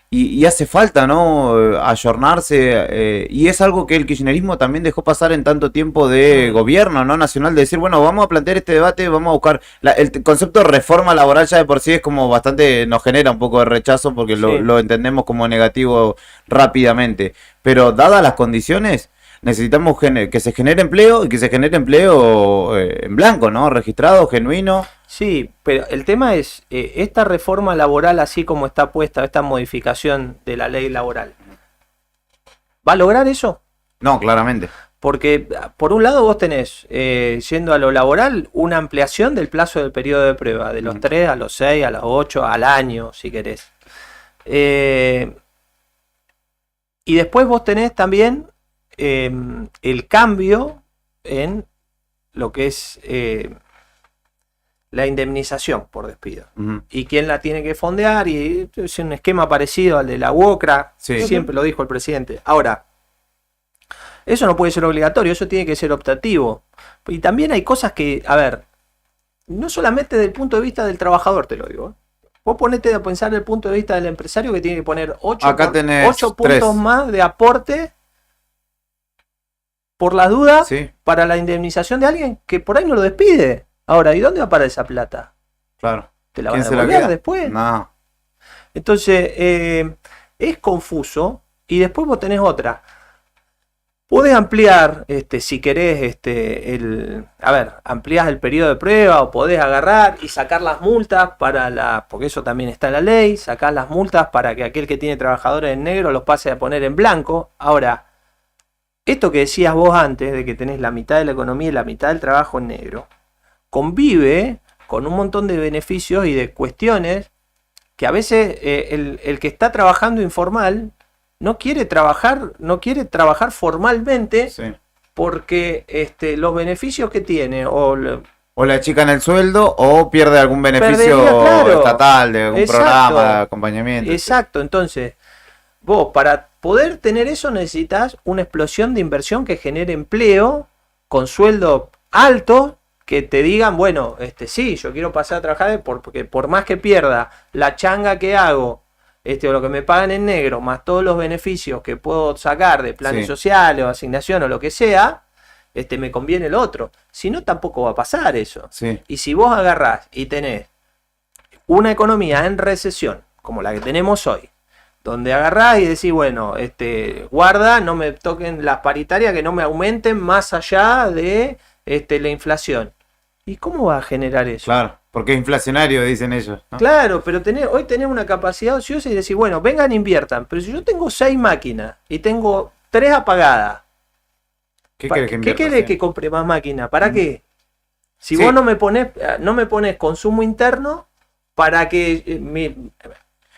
Y hace falta, ¿no? Ayornarse, y es algo que el kirchnerismo también dejó pasar en tanto tiempo de gobierno, ¿no? Nacional, de decir, bueno, vamos a plantear este debate, vamos a buscar. El concepto de reforma laboral ya de por sí es como bastante, nos genera un poco de rechazo porque lo entendemos como negativo rápidamente. Pero dadas las condiciones, necesitamos que se genere empleo y que se genere empleo en blanco, ¿no? Registrado, genuino. Sí, pero el tema es, esta reforma laboral así como está puesta, esta modificación de la ley laboral, ¿va a lograr eso? No, claramente. Porque por un lado vos tenés, yendo a lo laboral, una ampliación del plazo del periodo de prueba, de los 3 a los 6, a los 8, al año, si querés. Y después vos tenés también el cambio en lo que es la indemnización por despido. Y quién la tiene que fondear, y es un esquema parecido al de la UOCRA, siempre lo dijo el presidente. Ahora, eso no puede ser obligatorio, eso tiene que ser optativo. Y también hay cosas que, a ver, no solamente desde el punto de vista del trabajador, te lo digo. Vos ponete a pensar desde el punto de vista del empresario, que tiene que poner 8 puntos más de aporte por las dudas para la indemnización de alguien que por ahí no lo despide. Ahora, ¿y dónde va para esa plata? Claro. ¿Te la van a devolver después? No. Entonces, es confuso. Y después vos tenés otra. Podés ampliar, si querés, ampliás el periodo de prueba o podés agarrar y sacar las multas porque eso también está en la ley, sacar las multas para que aquel que tiene trabajadores en negro los pase a poner en blanco. Ahora, esto que decías vos antes, de que tenés la mitad de la economía y la mitad del trabajo en negro, convive con un montón de beneficios y de cuestiones que a veces el que está trabajando informal no quiere trabajar formalmente, porque los beneficios que tiene o le achican el sueldo o pierde algún beneficio estatal de algún programa de acompañamiento. Exacto, entonces vos para poder tener eso necesitas una explosión de inversión que genere empleo con sueldo alto, que te digan, bueno, sí, yo quiero pasar a trabajar porque por más que pierda la changa que hago, o lo que me pagan en negro, más todos los beneficios que puedo sacar de planes sociales o asignación o lo que sea, me conviene el otro. Si no, tampoco va a pasar eso. Sí. Y si vos agarrás y tenés una economía en recesión, como la que tenemos hoy, donde agarrás y decís, bueno, guarda, no me toquen las paritarias, que no me aumenten más allá de la inflación. ¿Y cómo va a generar eso? Claro, porque es inflacionario, dicen ellos, ¿no? Claro, pero hoy tenés una capacidad ociosa y decís, bueno, vengan, inviertan. Pero si yo tengo 6 máquinas y tengo 3 apagadas, ¿qué querés que invierta? ¿Qué querés que compre más máquinas? ¿Para qué? Si vos no me pones consumo interno para que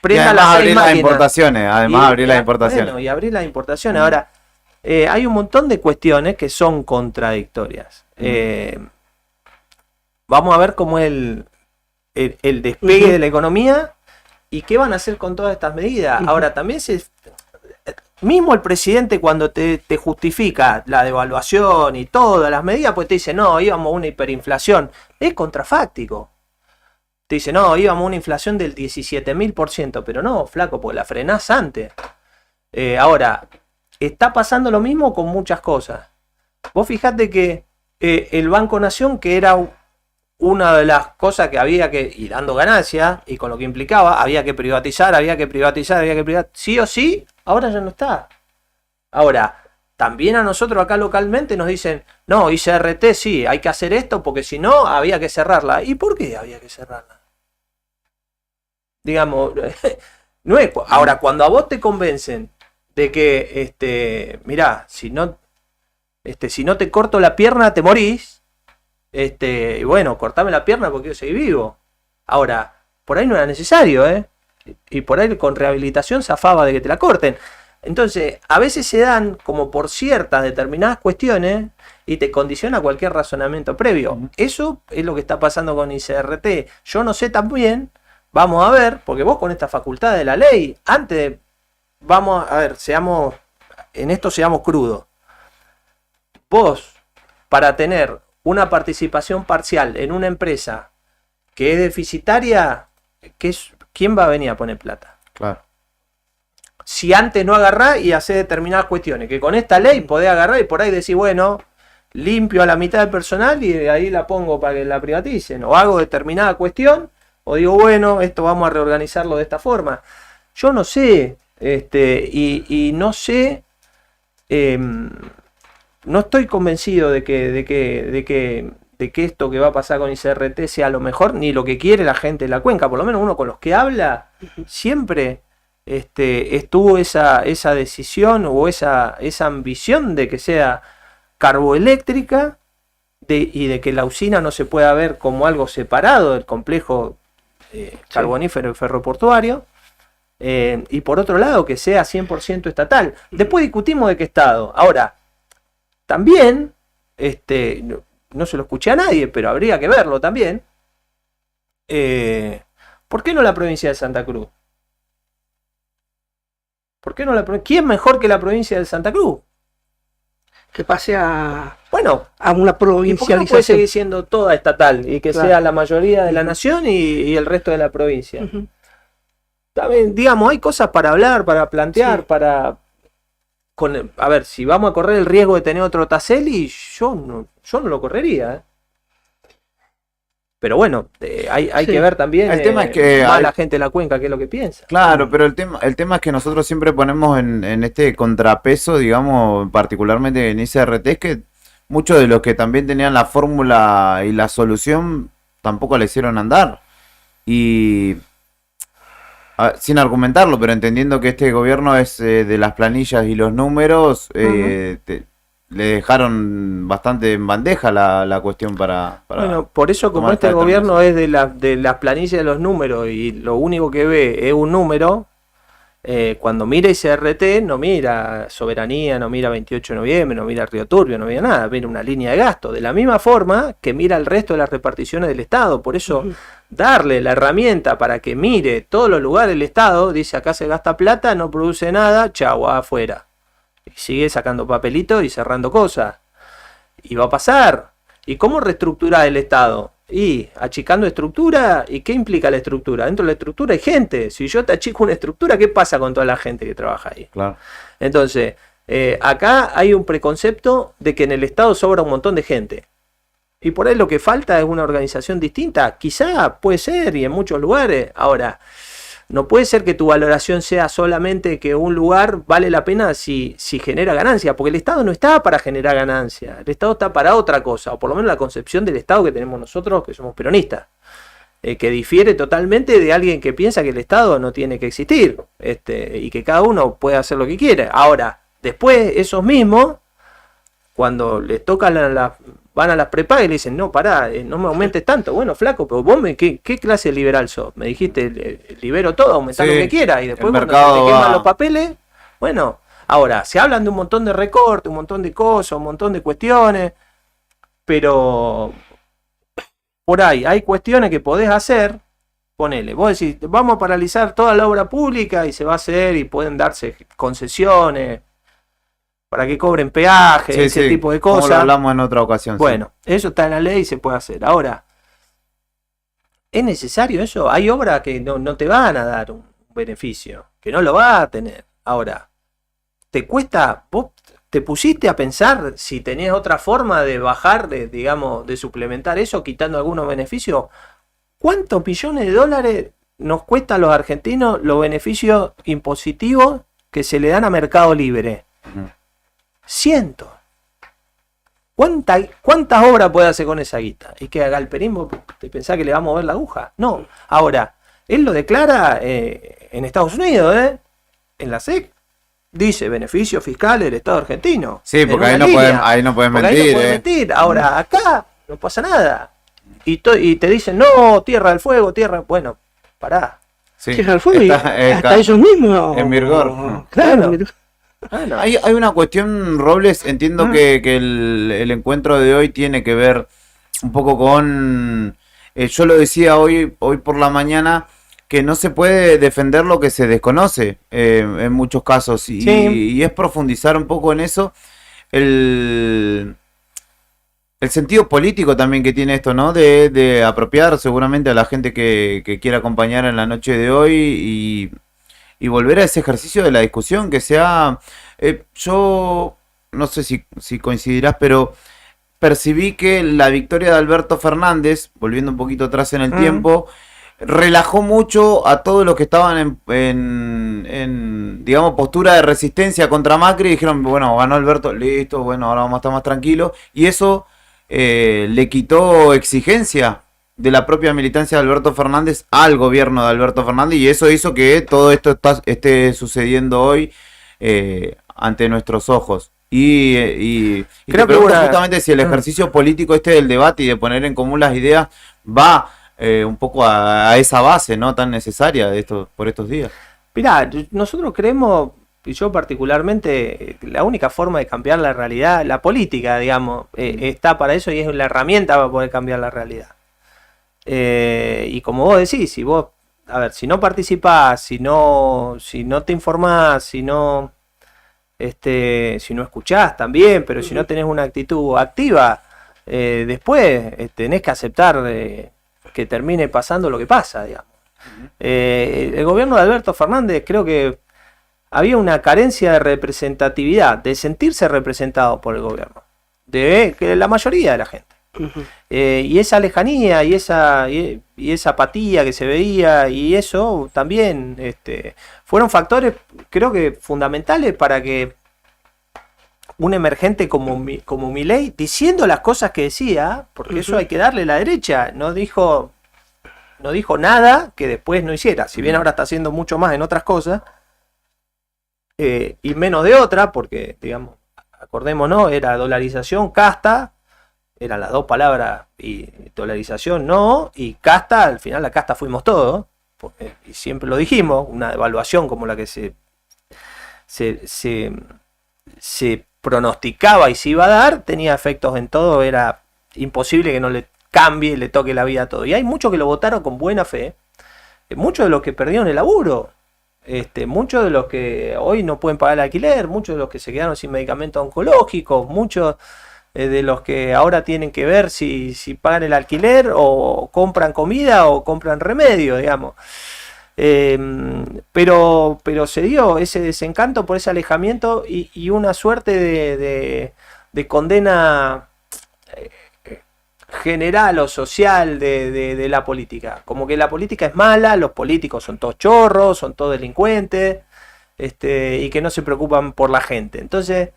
prenda las 6 máquinas. Abrir las importaciones. Bueno, y abrir las importaciones. Ahora, hay un montón de cuestiones que son contradictorias. Vamos a ver cómo es el despegue de la economía y qué van a hacer con todas estas medidas. Ahora, también mismo el presidente, cuando te justifica la devaluación y todas las medidas, pues te dice, no, íbamos a una hiperinflación. Es contrafáctico. Te dice, no, íbamos a una inflación del 17.000%, pero no, flaco, porque la frenás antes. Ahora, está pasando lo mismo con muchas cosas. Vos fijate que el Banco Nación, que era una de las cosas que había que, y dando ganancias, y con lo que implicaba, había que privatizar, sí o sí, ahora ya no está. Ahora, también a nosotros acá localmente nos dicen, no, ICRT sí, hay que hacer esto porque si no, había que cerrarla. ¿Y por qué había que cerrarla? Digamos, no es. Ahora, cuando a vos te convencen de que, mirá, si no te corto la pierna, te morís. Y bueno, cortame la pierna porque yo soy vivo. Ahora, por ahí no era necesario, y por ahí con rehabilitación zafaba de que te la corten. Entonces, a veces se dan como por ciertas determinadas cuestiones y te condiciona cualquier razonamiento previo. Eso es lo que está pasando con ICRT. Yo no sé también, vamos a ver, porque vos con esta facultad de la ley, vamos a ver, seamos crudos. Vos, para tener una participación parcial en una empresa que es deficitaria, ¿quién va a venir a poner plata? Claro. Si antes no agarrás y hacés determinadas cuestiones, que con esta ley podés agarrar y por ahí decir, bueno, limpio a la mitad del personal y de ahí la pongo para que la privaticen, o hago determinada cuestión, o digo, bueno, esto vamos a reorganizarlo de esta forma. Yo no sé, y no sé, no estoy convencido de que esto que va a pasar con ICRT sea lo mejor, ni lo que quiere la gente de la cuenca. Por lo menos uno con los que habla, siempre estuvo esa decisión o esa ambición de que sea carboeléctrica y de que la usina no se pueda ver como algo separado del complejo carbonífero y ferroportuario. Y por otro lado, que sea 100% estatal. Después discutimos de qué estado. Ahora, también, no se lo escuché a nadie, pero habría que verlo también. ¿Por qué no la provincia de Santa Cruz? ¿Por qué no ¿Quién mejor que la provincia de Santa Cruz? Que pase a una provincialización. ¿Por qué no puede seguir siendo toda estatal y que sea la mayoría de la nación y el resto de la provincia? También, digamos, hay cosas para hablar, para plantear, a ver, si vamos a correr el riesgo de tener otro Taselli, yo no lo correría. Pero bueno, hay Sí. que ver también El tema es que más hay- la gente de la cuenca qué es lo que piensa. Claro, pero el tema es que nosotros siempre ponemos en este contrapeso, digamos, particularmente en ICRT, es que muchos de los que también tenían la fórmula y la solución tampoco la hicieron andar. Y sin argumentarlo, pero entendiendo que este gobierno es de las planillas y los números, le dejaron bastante en bandeja la cuestión para Bueno, por eso como tomar este esta gobierno es de las planillas de los números y lo único que ve es un número, cuando mira ICRT no mira soberanía, no mira 28 de noviembre, no mira Río Turbio, no mira nada, mira una línea de gasto, de la misma forma que mira el resto de las reparticiones del Estado. Por eso darle la herramienta para que mire todos los lugares del Estado, dice acá se gasta plata, no produce nada, chau, afuera. Y sigue sacando papelitos y cerrando cosas. Y va a pasar. ¿Y cómo reestructurar el Estado? Y achicando estructura. ¿Y qué implica la estructura? Dentro de la estructura hay gente. Si yo te achico una estructura, ¿qué pasa con toda la gente que trabaja ahí? Claro. Entonces, acá hay un preconcepto de que en el Estado sobra un montón de gente. Y por ahí lo que falta es una organización distinta. Quizá puede ser, y en muchos lugares. Ahora, no puede ser que tu valoración sea solamente que un lugar vale la pena si genera ganancia, porque el Estado no está para generar ganancia, el Estado está para otra cosa, o por lo menos la concepción del Estado que tenemos nosotros, que somos peronistas, que difiere totalmente de alguien que piensa que el Estado no tiene que existir, y que cada uno puede hacer lo que quiere. Ahora, después esos mismos, cuando les toca van a las prepagas y le dicen, no, pará, no me aumentes tanto. Bueno, flaco, pero vos ¿qué clase de liberal sos? Me dijiste, libero todo, aumentar Sí, lo que quiera. Y después el cuando mercado se te queman va- los papeles, bueno, ahora, se hablan de un montón de recortes, un montón de cosas, un montón de cuestiones, pero por ahí hay cuestiones que podés hacer. Ponele, vos decís, vamos a paralizar toda la obra pública y se va a hacer y pueden darse concesiones para que cobren peaje, Sí, ese sí, tipo de como lo cosas. hablamos en otra ocasión. sí. Bueno, eso está en la ley y se puede hacer. Ahora, ¿es necesario eso? Hay obras que no te van a dar un beneficio, que no lo vas a tener. Ahora, ¿te cuesta? ¿Vos te pusiste a pensar si tenés otra forma de bajar, digamos, de suplementar eso, quitando algunos beneficios? ¿Cuántos millones de dólares nos cuesta a los argentinos los beneficios impositivos que se le dan a Mercado Libre? Cientos. ¿Cuántas obras puede hacer con esa guita? ¿Y que haga el perismo? ¿Te pensás que le va a mover la aguja? No. Ahora, él lo declara en Estados Unidos, en la SEC. Dice beneficio fiscal del Estado argentino. Sí, En porque una ahí no línea. puedes Porque ahí mentir. no puedes mentir. Ahora, acá no pasa nada. Y te dicen, no, Tierra del Fuego, tierra. Bueno, pará. Sí. Tierra del Fuego y hasta ellos mismos. En Mirgor. Claro. Hay una cuestión, Robles, entiendo que el encuentro de hoy tiene que ver un poco con... yo lo decía hoy por la mañana, que no se puede defender lo que se desconoce en muchos casos. Y, Sí. y es profundizar un poco en eso. El sentido político también que tiene esto, ¿no? De apropiar seguramente a la gente que quiera acompañar en la noche de hoy y volver a ese ejercicio de la discusión que sea... yo no sé si coincidirás, pero percibí que la victoria de Alberto Fernández, volviendo un poquito atrás en el tiempo, relajó mucho a todos los que estaban en digamos, postura de resistencia contra Macri y dijeron, bueno, ganó Alberto, listo, bueno, ahora vamos a estar más tranquilos. Y eso le quitó exigencia de la propia militancia de Alberto Fernández al gobierno de Alberto Fernández, y eso hizo que todo esto esté sucediendo hoy ante nuestros ojos. Y Creo te que pregunto una- justamente si el ejercicio político del debate y de poner en común las ideas va un poco a esa base, ¿no?, tan necesaria por estos días. Mirá, nosotros creemos, y yo particularmente, la única forma de cambiar la realidad, la política, digamos, está para eso y es la herramienta para poder cambiar la realidad. Y como vos decís, si vos, a ver, si no participás, si no te informás, si no escuchás también, pero si no tenés una actitud activa, después tenés que aceptar que termine pasando lo que pasa, digamos. El gobierno de Alberto Fernández, creo que había una carencia de representatividad, de sentirse representado por el gobierno, de que la mayoría de la gente. Y esa lejanía y esa apatía que se veía y eso también fueron factores, creo que fundamentales para que un emergente como Milei, diciendo las cosas que decía, porque eso hay que darle la derecha, no dijo nada que después no hiciera, si bien ahora está haciendo mucho más en otras cosas, y menos de otra, porque, digamos, acordémonos, era dolarización, casta, eran las dos palabras, y dolarización no, y casta, al final la casta fuimos todos, porque, y siempre lo dijimos, una devaluación como la que se pronosticaba y se iba a dar, tenía efectos en todo, era imposible que no le cambie y le toque la vida a todo. Y hay muchos que lo votaron con buena fe, muchos de los que perdieron el laburo, muchos de los que hoy no pueden pagar el alquiler, muchos de los que se quedaron sin medicamentos oncológicos, muchos de los que ahora tienen que ver si pagan el alquiler o compran comida o compran remedio, digamos. Pero se dio ese desencanto por ese alejamiento y una suerte de condena general o social de la política. Como que la política es mala, los políticos son todos chorros, son todos delincuentes, y que no se preocupan por la gente. Entonces,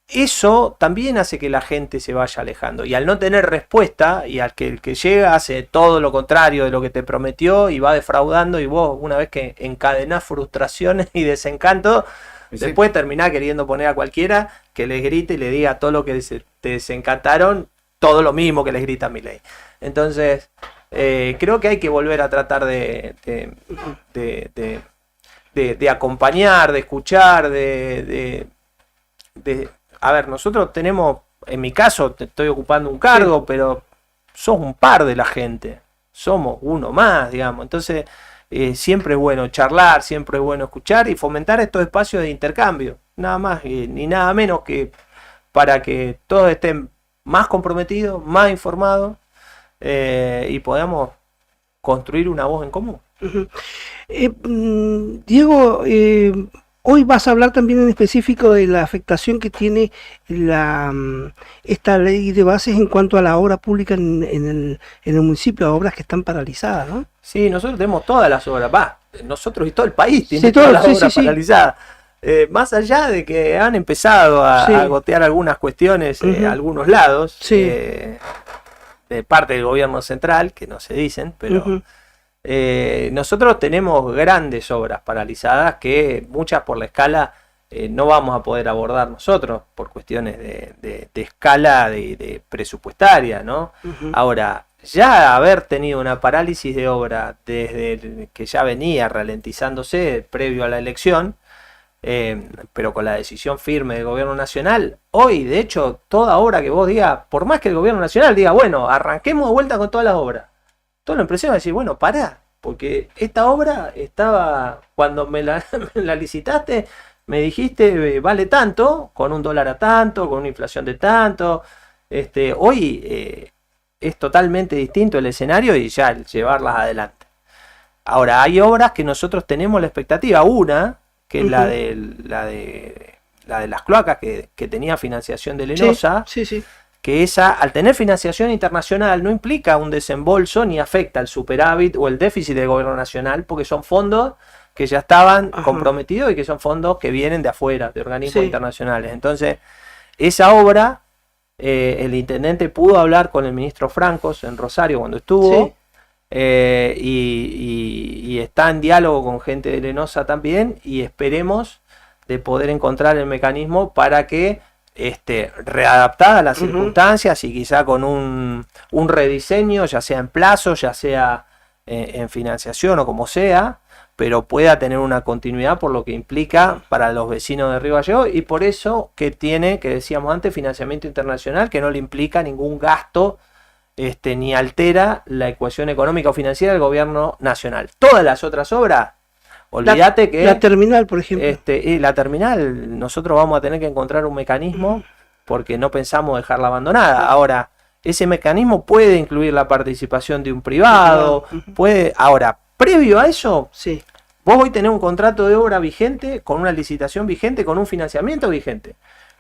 eso también hace que la gente se vaya alejando. Y al no tener respuesta, y al que el que llega hace todo lo contrario de lo que te prometió y va defraudando, y vos, una vez que encadenás frustraciones y desencanto, después terminás queriendo poner a cualquiera que les grite y le diga todo lo que te desencantaron, todo lo mismo que les grita Milei. Entonces, creo que hay que volver a tratar de acompañar, de escuchar, a ver, nosotros tenemos, en mi caso, estoy ocupando un cargo, pero sos un par de la gente, somos uno más, digamos. Entonces, siempre es bueno charlar, siempre es bueno escuchar y fomentar estos espacios de intercambio, nada más ni nada menos que para que todos estén más comprometidos, más informados, y podamos construir una voz en común. Diego, hoy vas a hablar también en específico de la afectación que tiene esta ley de bases en cuanto a la obra pública en el municipio, obras que están paralizadas, ¿no? Sí, nosotros tenemos todas las obras, nosotros y todo el país tiene todas las obras paralizadas. Más allá de que han empezado a gotear algunas cuestiones algunos lados, de parte del gobierno central, que no se dicen, pero... nosotros tenemos grandes obras paralizadas que muchas por la escala no vamos a poder abordar nosotros por cuestiones de escala de presupuestaria, ¿no? Ahora, ya haber tenido una parálisis de obra desde que ya venía ralentizándose previo a la elección, pero con la decisión firme del gobierno nacional, hoy de hecho toda obra que vos digas, por más que el gobierno nacional diga, bueno, arranquemos de vuelta con todas las obras, toda la empresa va a decir, bueno, pará, porque esta obra estaba, cuando me la licitaste, me dijiste vale tanto, con $1 a tanto, con una inflación de tanto. Hoy es totalmente distinto el escenario y ya llevarlas adelante. Ahora, hay obras que nosotros tenemos la expectativa, una, que es la de las cloacas, que tenía financiación de Lenosa. Sí. Que esa, al tener financiación internacional, no implica un desembolso ni afecta al superávit o el déficit del gobierno nacional, porque son fondos que ya estaban comprometidos y que son fondos que vienen de afuera, de organismos internacionales. Entonces, esa obra, el intendente pudo hablar con el ministro Francos en Rosario cuando estuvo, y está en diálogo con gente de Lenosa también, y esperemos de poder encontrar el mecanismo para que readaptada a las circunstancias y quizá con un rediseño, ya sea en plazo, ya sea en financiación o como sea, pero pueda tener una continuidad por lo que implica para los vecinos de Río Gallegos, y por eso que tiene, que decíamos antes, financiamiento internacional, que no le implica ningún gasto ni altera la ecuación económica o financiera del gobierno nacional. Todas las otras obras, olvídate que... La terminal, por ejemplo. La terminal, nosotros vamos a tener que encontrar un mecanismo porque no pensamos dejarla abandonada. Ahora, ese mecanismo puede incluir la participación de un privado, puede... Ahora, previo a eso, vos hoy tenés un contrato de obra vigente, con una licitación vigente, con un financiamiento vigente.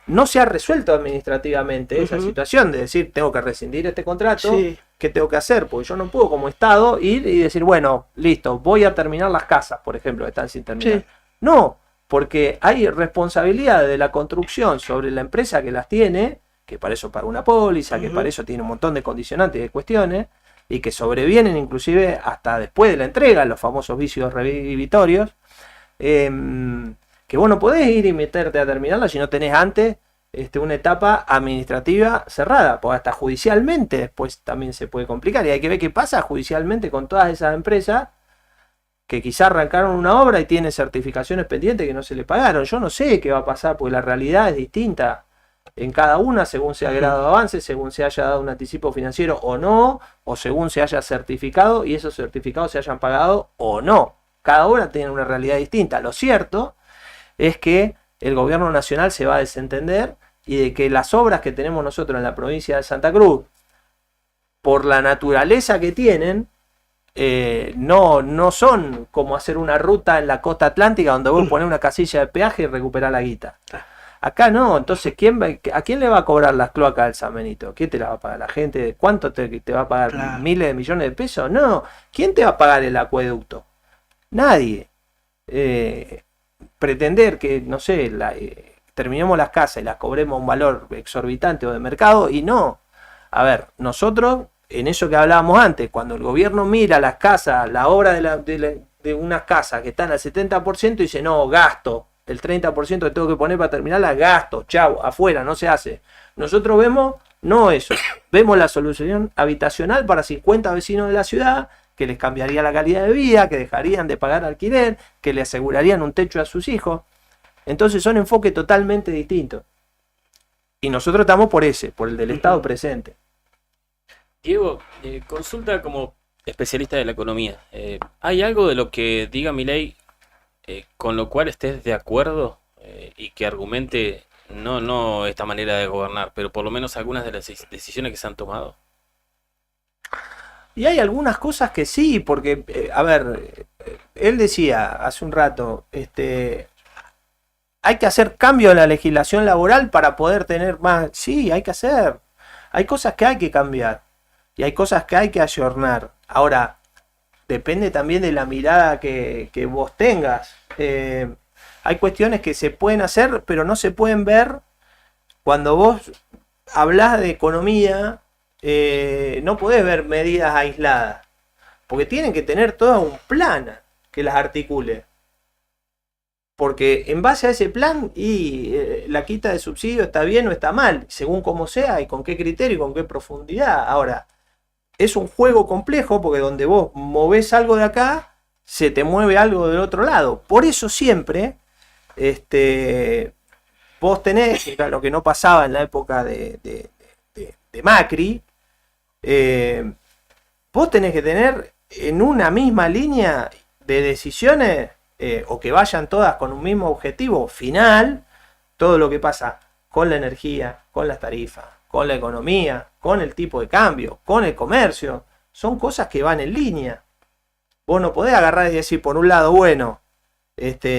no se ha resuelto administrativamente esa situación de decir, tengo que rescindir este contrato, ¿qué tengo que hacer? Porque yo no puedo como Estado ir y decir, bueno, listo, voy a terminar las casas, por ejemplo, que están sin terminar. No, porque hay responsabilidad de la construcción sobre la empresa que las tiene, que para eso paga una póliza, que para eso tiene un montón de condicionantes y de cuestiones, y que sobrevienen inclusive hasta después de la entrega, los famosos vicios revivitorios, que vos no podés ir y meterte a terminarla si no tenés antes una etapa administrativa cerrada, porque hasta judicialmente después también se puede complicar, y hay que ver qué pasa judicialmente con todas esas empresas que quizá arrancaron una obra y tienen certificaciones pendientes que no se le pagaron. Yo no sé qué va a pasar, porque la realidad es distinta en cada una, según sea grado de avance, según se haya dado un anticipo financiero o no, o según se haya certificado y esos certificados se hayan pagado o no. Cada obra tiene una realidad distinta. Lo cierto es que el gobierno nacional se va a desentender y de que las obras que tenemos nosotros en la provincia de Santa Cruz, por la naturaleza que tienen, no son como hacer una ruta en la costa atlántica donde vos ponés una casilla de peaje y recuperás la guita. Acá no, entonces ¿a quién le va a cobrar las cloacas del San Benito? ¿Quién te la va a pagar? ¿La gente? ¿Cuánto te va a pagar? ¿Miles de millones de pesos? No. ¿Quién te va a pagar el acueducto? Nadie. Pretender que, no sé, terminemos las casas y las cobremos un valor exorbitante o de mercado, y no. A ver, nosotros, en eso que hablábamos antes, cuando el gobierno mira las casas, la obra de unas casas que están al 70% y dice, no, gasto. El 30% que tengo que poner para terminarla, gasto, chau, afuera, no se hace. Nosotros vemos, no eso, vemos la solución habitacional para 50 vecinos de la ciudad, que les cambiaría la calidad de vida, que dejarían de pagar alquiler, que le asegurarían un techo a sus hijos. Entonces son enfoques totalmente distintos. Y nosotros estamos por el del Estado presente. Diego, consulta como especialista de la economía. ¿Hay algo de lo que diga Milei con lo cual estés de acuerdo y que argumente no esta manera de gobernar, pero por lo menos algunas de las decisiones que se han tomado? Y hay algunas cosas que sí, porque, a ver, él decía hace un rato, hay que hacer cambio en la legislación laboral para poder tener más. Sí, hay que hacer. Hay cosas que hay que cambiar y hay cosas que hay que ayornar. Ahora, depende también de la mirada que vos tengas. Hay cuestiones que se pueden hacer, pero no se pueden ver cuando vos hablás de economía. No podés ver medidas aisladas, porque tienen que tener todo un plan que las articule. Porque en base a ese plan, la quita de subsidio está bien o está mal, según cómo sea y con qué criterio y con qué profundidad. Ahora, es un juego complejo porque donde vos movés algo de acá, se te mueve algo del otro lado. Por eso siempre vos tenés, lo que no pasaba en la época de Macri, vos tenés que tener en una misma línea de decisiones, o que vayan todas con un mismo objetivo final, todo lo que pasa con la energía, con las tarifas, con la economía, con el tipo de cambio, con el comercio, son cosas que van en línea. Vos no podés agarrar y decir, por un lado, bueno,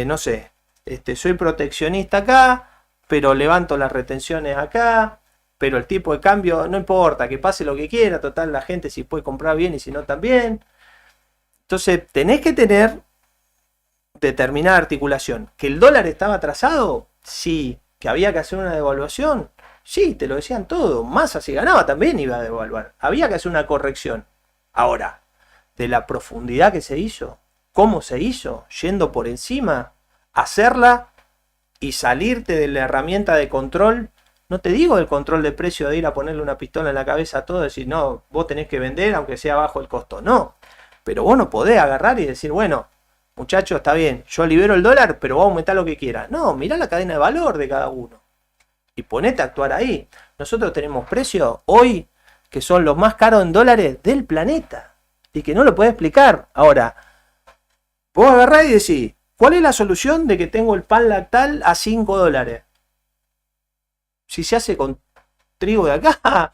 no sé, soy proteccionista acá, pero levanto las retenciones acá, pero el tipo de cambio no importa, que pase lo que quiera, total la gente si puede comprar bien y si no también. Entonces tenés que tener determinada articulación. ¿Que el dólar estaba atrasado? Sí. ¿Que había que hacer una devaluación? Sí, te lo decían todo. Massa si ganaba también iba a devaluar. Había que hacer una corrección. Ahora, de la profundidad que se hizo, cómo se hizo, yendo por encima, hacerla y salirte de la herramienta de control. No te digo el control de precio de ir a ponerle una pistola en la cabeza a todo y decir, no, vos tenés que vender aunque sea bajo el costo. No, pero vos no podés agarrar y decir, bueno, muchachos, está bien, yo libero el dólar, pero vos aumentá lo que quieras. No, mirá la cadena de valor de cada uno y ponete a actuar ahí. Nosotros tenemos precios hoy que son los más caros en dólares del planeta y que no lo podés explicar. Ahora, vos agarrás y decís, ¿cuál es la solución de que tengo el pan lactal a 5 dólares? Si se hace con trigo de acá,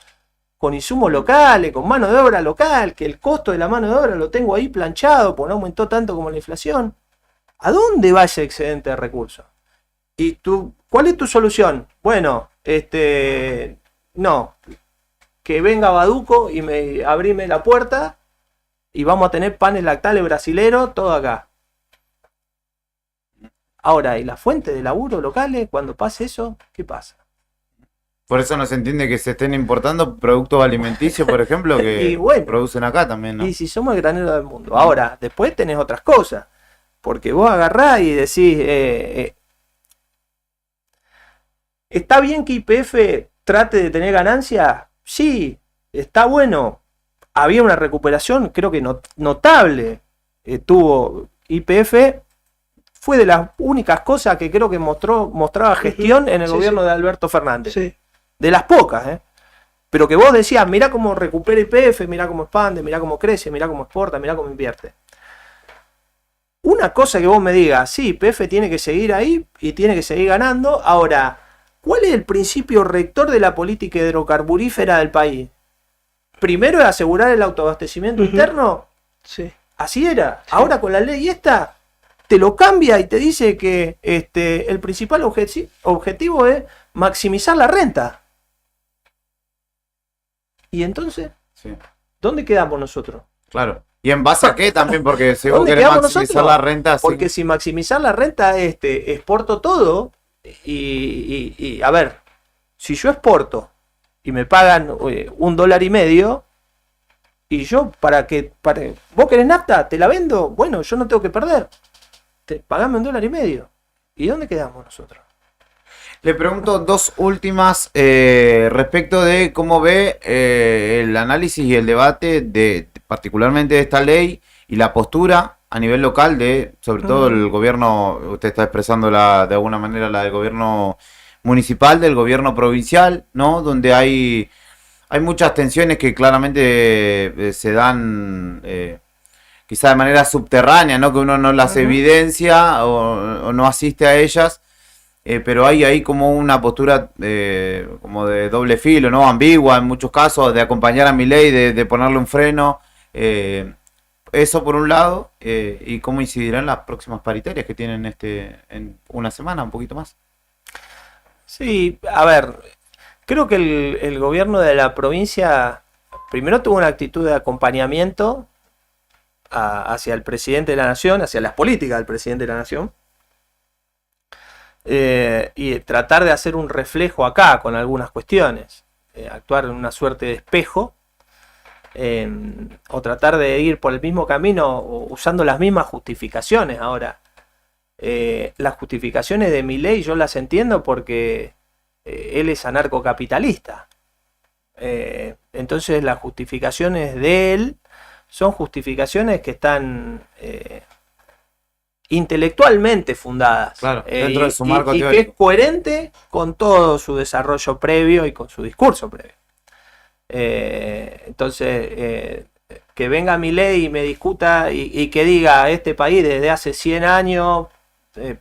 con insumos locales, con mano de obra local, que el costo de la mano de obra lo tengo ahí planchado, porque no aumentó tanto como la inflación. ¿A dónde va ese excedente de recursos? ¿Y tú, cuál es tu solución? Bueno, no, que venga Baduco y abrime la puerta y vamos a tener panes lactales brasileros, todo acá. Ahora, ¿y la fuente de laburo locales? Cuando pase eso, ¿qué pasa? Por eso no se entiende que se estén importando productos alimenticios, por ejemplo, que Y bueno, producen acá también, ¿no? Y si somos el granero del mundo. Ahora, después tenés otras cosas. Porque vos agarrás y decís, ¿está bien que YPF trate de tener ganancias? Sí, está bueno. Había una recuperación, creo que notable. Tuvo YPF. Fue de las únicas cosas que creo que mostraba gestión en el gobierno de Alberto Fernández. De las pocas, Pero que vos decías, mirá cómo recupera YPF, mirá cómo expande, mirá cómo crece, mirá cómo exporta, mirá cómo invierte. Una cosa que vos me digas, sí, YPF tiene que seguir ahí y tiene que seguir ganando. Ahora, ¿cuál es el principio rector de la política hidrocarburífera del país? Primero es asegurar el autoabastecimiento interno. Sí. Así era. Ahora con la ley esta, te lo cambia y te dice que el principal objetivo es maximizar la renta. ¿Y entonces? Sí. ¿Dónde quedamos nosotros? Claro. ¿Y en base a qué también? Porque si vos ¿Dónde querés quedamos maximizar nosotros? la renta... Porque si maximizar la renta exporto todo y a ver, si yo exporto y me pagan $1.50 y yo vos querés nafta, te la vendo, bueno, yo no tengo que perder. Pagame $1.50. ¿Y dónde quedamos nosotros? Le pregunto dos últimas respecto de cómo ve el análisis y el debate particularmente de esta ley y la postura a nivel local de, sobre todo el gobierno, usted está expresando de alguna manera la del gobierno municipal, del gobierno provincial, ¿no? Donde hay muchas tensiones que claramente se dan quizá de manera subterránea, ¿no? Que uno no las evidencia o no asiste a ellas. Pero hay ahí como una postura como de doble filo, ¿no? Ambigua en muchos casos, de acompañar a Milei, de ponerle un freno. Eso por un lado, y cómo incidirán las próximas paritarias que tienen en una semana, un poquito más. Sí, a ver, creo que el gobierno de la provincia primero tuvo una actitud de acompañamiento hacia el presidente de la nación, hacia las políticas del presidente de la nación. Y tratar de hacer un reflejo acá con algunas cuestiones, actuar en una suerte de espejo, o tratar de ir por el mismo camino usando las mismas justificaciones. Ahora, las justificaciones de Milei yo las entiendo porque él es anarcocapitalista, entonces las justificaciones de él son justificaciones que están intelectualmente fundadas, claro, dentro de su marco y teórico, que es coherente con todo su desarrollo previo y con su discurso previo. Entonces, que venga Milei y me discuta y que diga este país desde hace 100 años,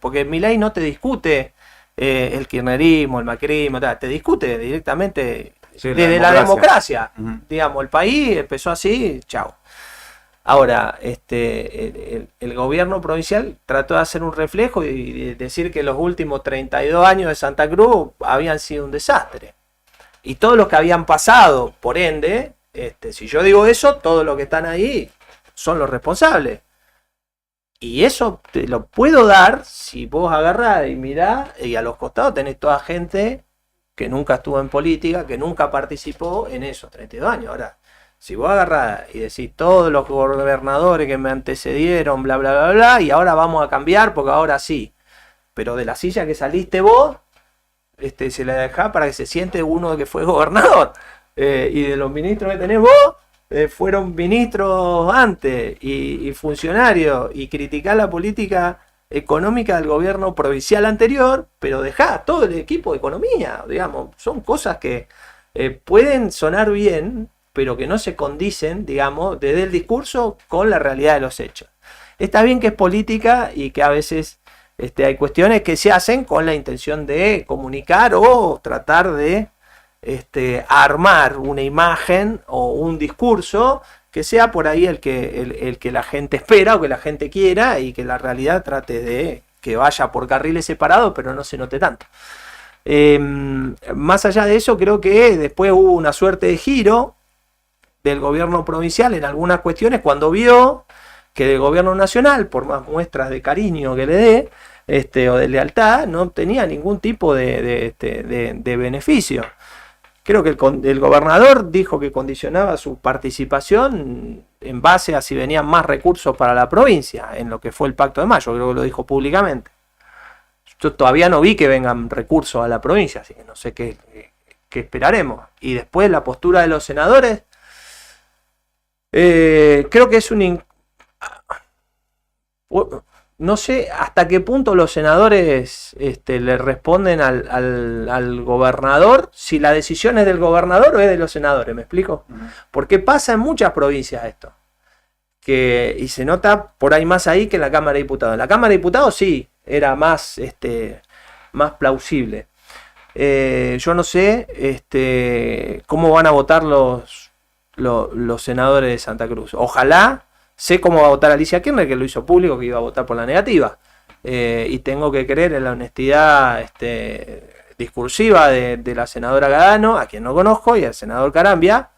porque Milei no te discute el kirchnerismo, el macrismo, te discute directamente desde la democracia. Digamos, el país empezó así, chao. Ahora, el gobierno provincial trató de hacer un reflejo y decir que los últimos 32 años de Santa Cruz habían sido un desastre. Y todos los que habían pasado, por ende, si yo digo eso, todos los que están ahí son los responsables. Y eso te lo puedo dar si vos agarrás y mirás y a los costados tenés toda gente que nunca estuvo en política, que nunca participó en esos 32 años. Ahora, si vos agarrás y decís todos los gobernadores que me antecedieron, bla, bla, bla, bla, y ahora vamos a cambiar porque ahora sí. Pero de la silla que saliste vos, se la dejás para que se siente uno que fue gobernador. Y de los ministros que tenés vos, fueron ministros antes y funcionarios, y criticar la política económica del gobierno provincial anterior, pero dejá todo el equipo de economía, digamos. Son cosas que pueden sonar bien, pero que no se condicen, digamos, desde el discurso con la realidad de los hechos. Está bien que es política y que a veces hay cuestiones que se hacen con la intención de comunicar o tratar de armar una imagen o un discurso que sea por ahí el que la gente espera o que la gente quiera, y que la realidad trate de que vaya por carriles separados, pero no se note tanto. Más allá de eso, creo que después hubo una suerte de giro del gobierno provincial en algunas cuestiones cuando vio que el gobierno nacional, por más muestras de cariño que le dé, o de lealtad, no obtenía ningún tipo de beneficio. Creo que el gobernador dijo que condicionaba su participación en base a si venían más recursos para la provincia, en lo que fue el Pacto de Mayo, creo que lo dijo públicamente. Yo todavía no vi que vengan recursos a la provincia, así que no sé qué esperaremos. Y después la postura de los senadores, creo que es no sé hasta qué punto los senadores le responden al gobernador, si la decisión es del gobernador o es de los senadores, ¿me explico? Porque pasa en muchas provincias esto, y se nota por ahí más ahí que en la Cámara de Diputados. En la Cámara de Diputados sí, era más plausible. Yo no sé cómo van a votar los senadores de Santa Cruz. Ojalá. Sé cómo va a votar Alicia Kirchner, que lo hizo público, que iba a votar por la negativa. Y tengo que creer en la honestidad discursiva de la senadora Gadano, a quien no conozco, y al senador Carambia,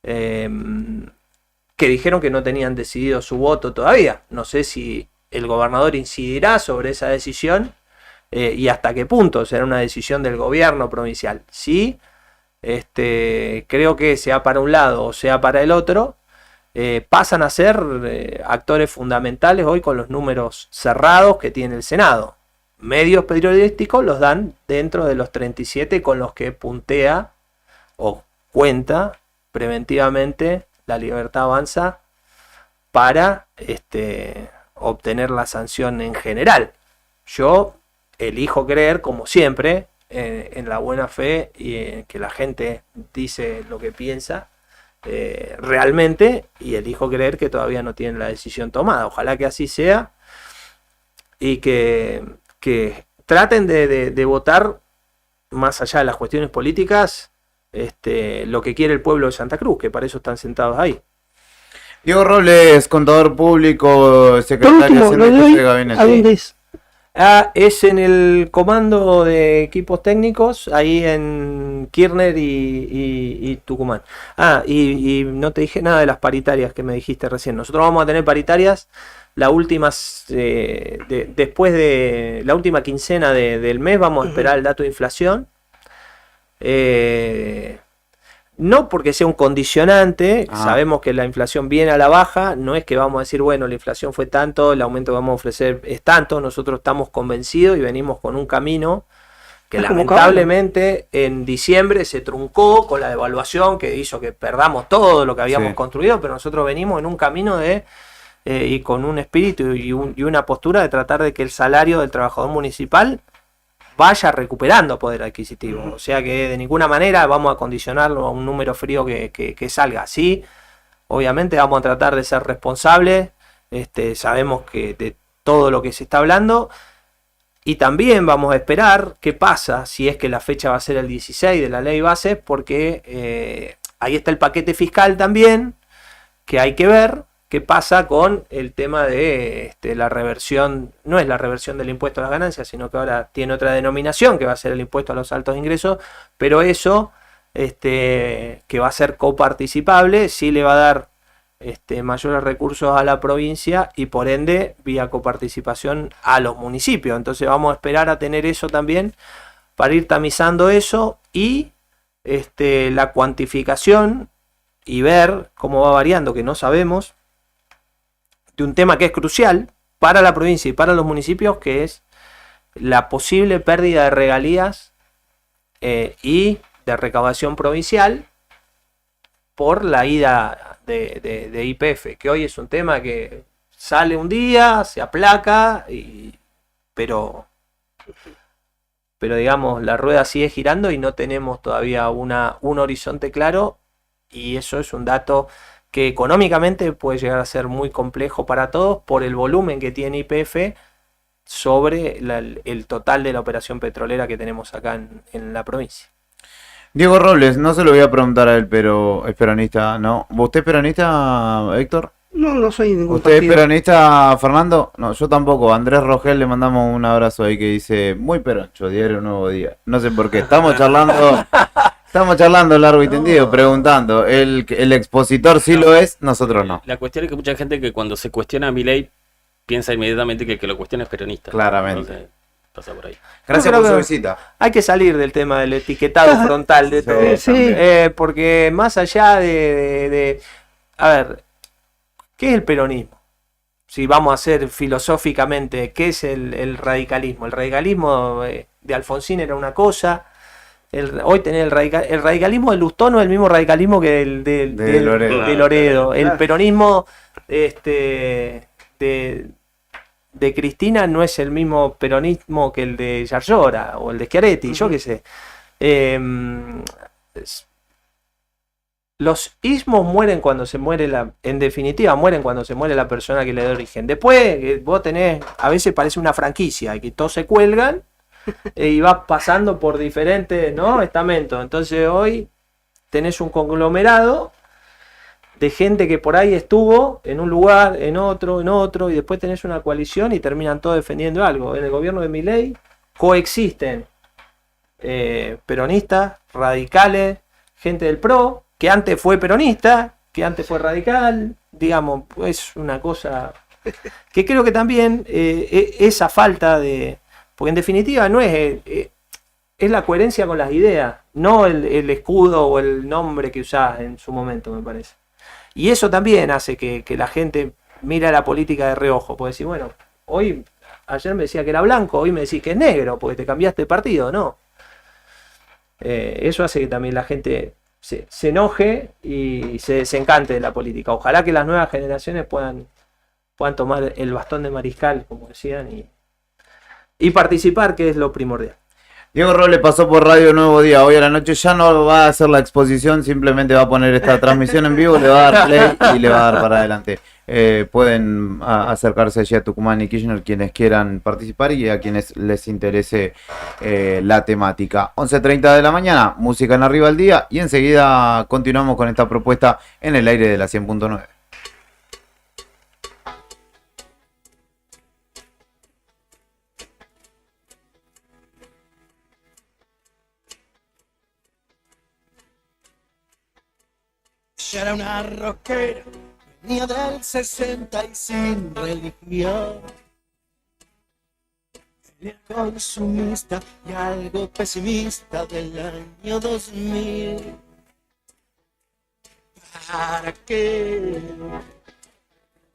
que dijeron que no tenían decidido su voto todavía. No sé si el gobernador incidirá sobre esa decisión y hasta qué punto será una decisión del gobierno provincial. Sí, creo que sea para un lado o sea para el otro, pasan a ser actores fundamentales hoy con los números cerrados que tiene el Senado. Medios periodísticos los dan dentro de los 37 con los que puntea o cuenta preventivamente La Libertad Avanza para obtener la sanción en general. Yo elijo creer, como siempre, en la buena fe y en que la gente dice lo que piensa realmente, y elijo creer que todavía no tienen la decisión tomada. Ojalá que así sea y que traten de votar más allá de las cuestiones políticas lo que quiere el pueblo de Santa Cruz, que para eso están sentados ahí. Diego Robles, contador público, secretario de gabinete. ¿A dónde es? Es en el comando de equipos técnicos, ahí en Kirchner y Tucumán. Y no te dije nada de las paritarias que me dijiste recién. Nosotros vamos a tener paritarias la última, después de la última quincena del mes. Vamos a esperar el dato de inflación. No porque sea un condicionante, sabemos que la inflación viene a la baja, no es que vamos a decir, bueno, la inflación fue tanto, el aumento que vamos a ofrecer es tanto. Nosotros estamos convencidos y venimos con un camino que lamentablemente en diciembre se truncó con la devaluación que hizo que perdamos todo lo que habíamos construido, pero nosotros venimos en un camino y con un espíritu y una postura de tratar de que el salario del trabajador municipal vaya recuperando poder adquisitivo. O sea que de ninguna manera vamos a condicionarlo a un número frío que salga. Sí, obviamente vamos a tratar de ser responsables, sabemos que de todo lo que se está hablando, y también vamos a esperar qué pasa si es que la fecha va a ser el 16 de la ley base, porque ahí está el paquete fiscal también, que hay que ver qué pasa con el tema de la reversión. No es la reversión del impuesto a las ganancias, sino que ahora tiene otra denominación, que va a ser el impuesto a los altos ingresos, pero eso, que va a ser coparticipable, sí le va a dar mayores recursos a la provincia y por ende vía coparticipación a los municipios. Entonces vamos a esperar a tener eso también para ir tamizando eso y la cuantificación y ver cómo va variando, que no sabemos, de un tema que es crucial para la provincia y para los municipios, que es la posible pérdida de regalías y de recaudación provincial por la ida de YPF, que hoy es un tema que sale un día, se aplaca, pero digamos, la rueda sigue girando y no tenemos todavía un horizonte claro, y eso es un dato que económicamente puede llegar a ser muy complejo para todos por el volumen que tiene YPF sobre el total de la operación petrolera que tenemos acá en la provincia. Diego Robles, no se lo voy a preguntar a él, pero es peronista, ¿no? ¿Usted es peronista, Héctor? No soy ningún ¿Usted es partido. peronista, Fernando? No, yo tampoco. Andrés Rogel le mandamos un abrazo ahí que dice, muy peroncho, diario Nuevo Día. No sé por qué, estamos charlando largo y tendido, preguntando. El expositor sí lo es, nosotros no. La cuestión es que mucha gente que cuando se cuestiona a Milei piensa inmediatamente que el que lo cuestiona es peronista. Claramente. Entonces, pasa por ahí. Gracias por su visita. Hay que salir del tema del etiquetado frontal de todo. Sí. Porque más allá de... A ver, ¿qué es el peronismo? Si vamos a hacer filosóficamente, ¿qué es el radicalismo? El radicalismo de Alfonsín era una cosa. Hoy tenés el radicalismo de Lustó no es el mismo radicalismo que el de Loredo. El peronismo de Cristina no es el mismo peronismo que el de Yarlora o el de Schiaretti, yo qué sé. Los ismos mueren cuando se muere en definitiva mueren cuando se muere la persona que le da origen. Después vos tenés, a veces parece una franquicia, que todos se cuelgan y vas pasando por diferentes, ¿no?, estamentos. Entonces hoy tenés un conglomerado de gente que por ahí estuvo en un lugar, en otro, y después tenés una coalición y terminan todos defendiendo algo. En el gobierno de Milei coexisten peronistas, radicales, gente del PRO, que antes fue peronista, que antes fue radical, digamos, es una cosa que creo que también esa falta de... Porque en definitiva no es la coherencia con las ideas, no el escudo o el nombre que usás en su momento, me parece. Y eso también hace que la gente mire la política de reojo, porque decir, bueno, ayer me decía que era blanco, hoy me decís que es negro, porque te cambiaste de partido, no. Eso hace que también la gente se enoje y se desencante de la política. Ojalá que las nuevas generaciones puedan tomar el bastón de mariscal, como decían, y participar, que es lo primordial. Diego Robles pasó por Radio Nuevo Día. Hoy a la noche ya no va a hacer la exposición, simplemente va a poner esta transmisión en vivo, le va a dar play y le va a dar para adelante. Pueden acercarse allí a Tucumán y Kirchner quienes quieran participar y a quienes les interese la temática. 11:30 de la mañana, música en Arriba al Día, y enseguida continuamos con esta propuesta en el aire de la 100.9. Ella era una rockera, venía del 60 y sin religión. Era consumista y algo pesimista del año 2000. ¿Para qué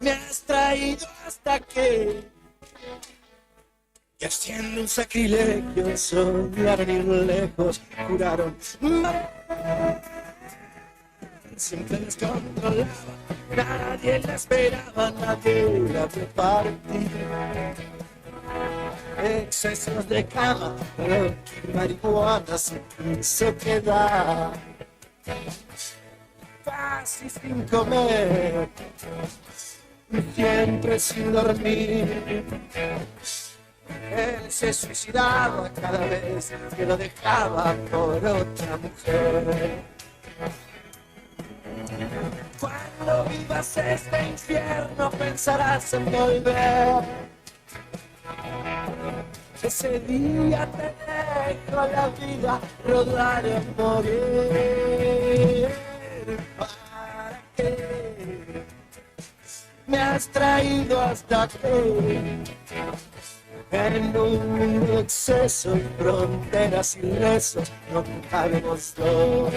me has traído hasta aquí? Y haciendo un sacrilegio, soñar venir lejos, juraron siempre descontrolaba, nadie la esperaba, nadie la prepartía. Excesos de cama, marihuana se quiso quedar, casi sin comer, siempre sin dormir. Él se suicidaba cada vez que lo dejaba por otra mujer. Cuando vivas este infierno pensarás en volver. Ese día te dejo la vida rodar y morir. ¿Para qué me has traído hasta aquí? En un mundo de exceso, fronteras y rezos, no cabemos dos.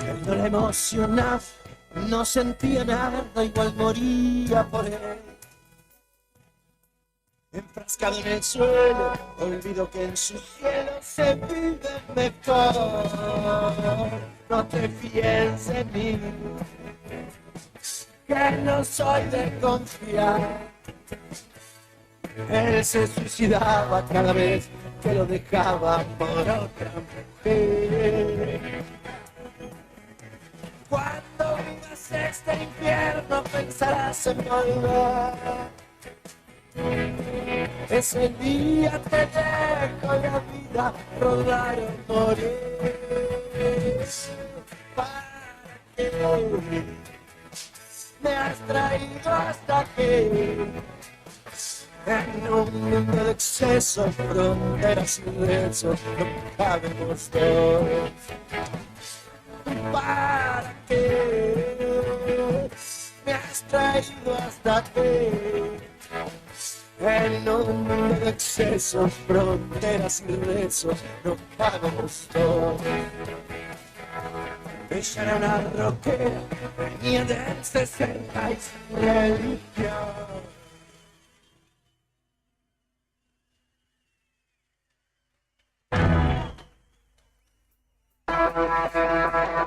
Él no le emocionaba, no sentía nada, igual moría por él. Enfrascado en el suelo, olvido que en su cielo se vive mejor. No te fíes en mí, que no soy de confiar. Él se suicidaba cada vez que lo dejaba por otra mujer. Cuando vivas este infierno pensarás en volver. Ese día te dejo la vida rodar o morir. ¿Para qué me has traído hasta aquí? En un mundo de exceso, fronteras y besos, no cabemos dos. ¿Para qué me has traído hasta aquí? En un mundo de excesos, fronteras y besos, no cabemos dos. Ella era una rockera, venía del 60 y sin religión.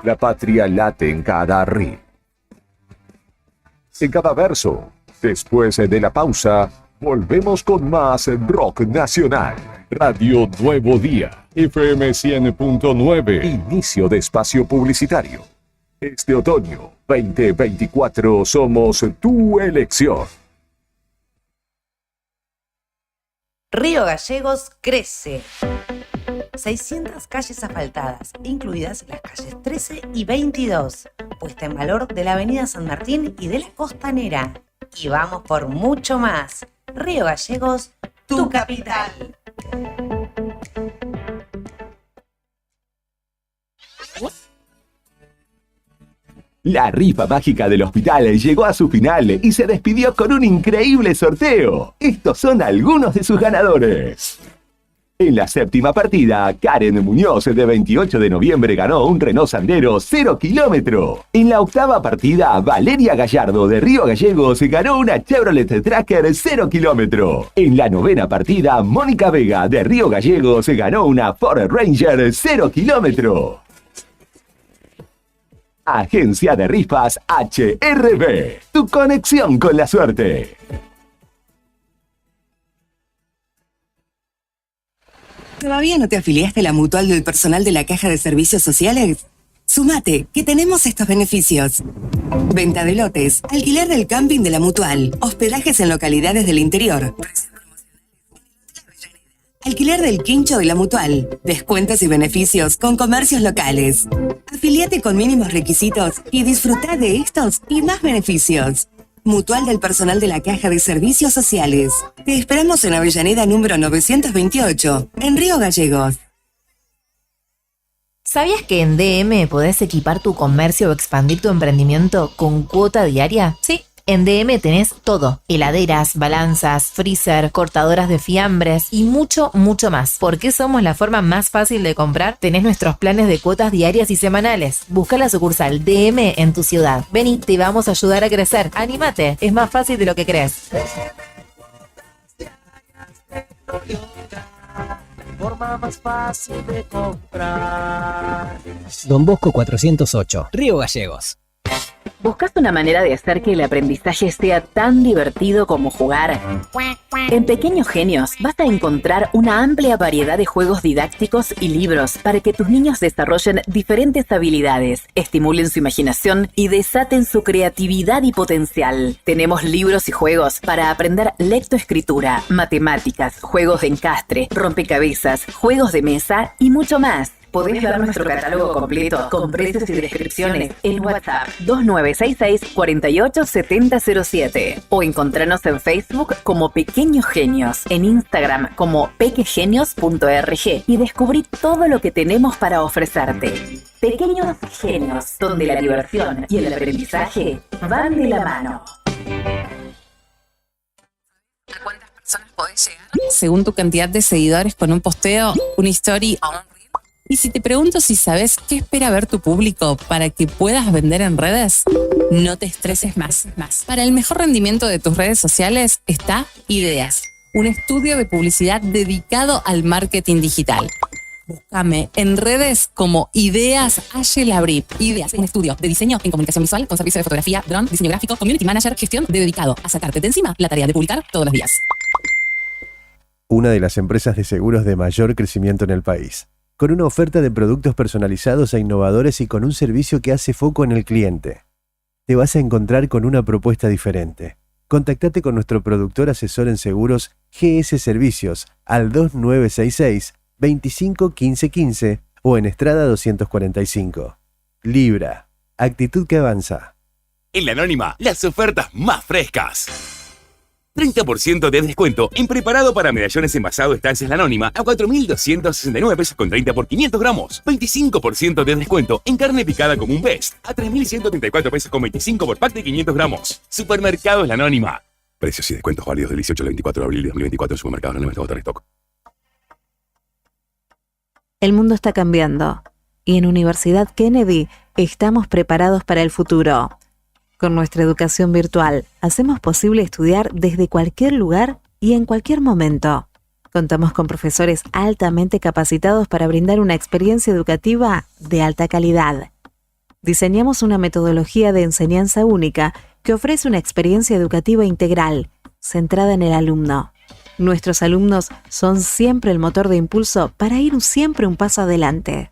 La patria late en cada ritmo, en cada verso. Después de la pausa, volvemos con más rock nacional. Radio Nuevo Día, FM 100.9. Inicio de espacio publicitario. Este otoño 2024 somos tu elección. Río Gallegos crece. 600 calles asfaltadas, incluidas las calles 13 y 22, puesta en valor de la avenida San Martín y de la Costanera. Y vamos por mucho más. Río Gallegos, tu capital. La rifa mágica del hospital llegó a su final y se despidió con un increíble sorteo. Estos son algunos de sus ganadores. En la séptima partida, Karen Muñoz, de 28 de noviembre, ganó un Renault Sandero 0 kilómetro. En la octava partida, Valeria Gallardo, de Río Gallegos, ganó una Chevrolet Tracker 0 kilómetro. En la novena partida, Mónica Vega, de Río Gallegos, ganó una Ford Ranger 0 kilómetro. Agencia de Rifas HRB, tu conexión con la suerte. ¿Todavía no te afiliaste a la Mutual del Personal de la Caja de Servicios Sociales? Sumate, que tenemos estos beneficios. Venta de lotes, alquiler del camping de la Mutual, hospedajes en localidades del interior, alquiler del quincho de la Mutual, descuentos y beneficios con comercios locales. Afiliate con mínimos requisitos y disfruta de estos y más beneficios. Mutual del Personal de la Caja de Servicios Sociales. Te esperamos en Avellaneda número 928, en Río Gallegos. ¿Sabías que en DM podés equipar tu comercio o expandir tu emprendimiento con cuota diaria? Sí. En DM tenés todo, heladeras, balanzas, freezer, cortadoras de fiambres y mucho, mucho más. ¿Por qué somos la forma más fácil de comprar? Tenés nuestros planes de cuotas diarias y semanales. Busca la sucursal DM en tu ciudad. Vení, te vamos a ayudar a crecer. ¡Anímate! Es más fácil de lo que crees. Forma más fácil de comprar. Don Bosco 408, Río Gallegos. ¿Buscas una manera de hacer que el aprendizaje sea tan divertido como jugar? En Pequeños Genios vas a encontrar una amplia variedad de juegos didácticos y libros para que tus niños desarrollen diferentes habilidades, estimulen su imaginación y desaten su creatividad y potencial. Tenemos libros y juegos para aprender lectoescritura, matemáticas, juegos de encastre, rompecabezas, juegos de mesa y mucho más. Podés ver nuestro catálogo completo con precios y descripciones en WhatsApp 2966 487007 o encontrarnos en Facebook como Pequeños Genios, en Instagram como pequegenios.rg y descubrí todo lo que tenemos para ofrecerte. Pequeños Genios, donde la diversión y el aprendizaje van de la mano. ¿A cuántas personas podés llegar? Según tu cantidad de seguidores con un posteo, una story o un reel. Y si te pregunto si sabes qué espera ver tu público para que puedas vender en redes, no te estreses más. Para el mejor rendimiento de tus redes sociales está Ideas, un estudio de publicidad dedicado al marketing digital. Búscame en redes como Ideas Labri. Ideas, un estudio de diseño en comunicación visual con servicio de fotografía, drone, diseño gráfico, community manager, gestión dedicado a sacarte de encima la tarea de publicar todos los días. una de las empresas de seguros de mayor crecimiento en el país, con una oferta de productos personalizados e innovadores y con un servicio que hace foco en el cliente. Te vas a encontrar con una propuesta diferente. Contactate con nuestro productor asesor en seguros GS Servicios al 2966 25 15 15 o en Estrada 245. Libra, actitud que avanza. En La Anónima, las ofertas más frescas. 30% de descuento en preparado para medallones envasado Estancias La Anónima a 4.269 pesos con 30 por 500 gramos. 25% de descuento en carne picada como un Best a 3.134 pesos con 25 por pack de 500 gramos. Supermercados La Anónima. Precios y descuentos válidos del 18 al 24 de abril de 2024 en Supermercados La Anónima. Stock. El mundo está cambiando y en Universidad Kennedy estamos preparados para el futuro. Con nuestra educación virtual, hacemos posible estudiar desde cualquier lugar y en cualquier momento. Contamos con profesores altamente capacitados para brindar una experiencia educativa de alta calidad. Diseñamos una metodología de enseñanza única que ofrece una experiencia educativa integral, centrada en el alumno. Nuestros alumnos son siempre el motor de impulso para ir siempre un paso adelante.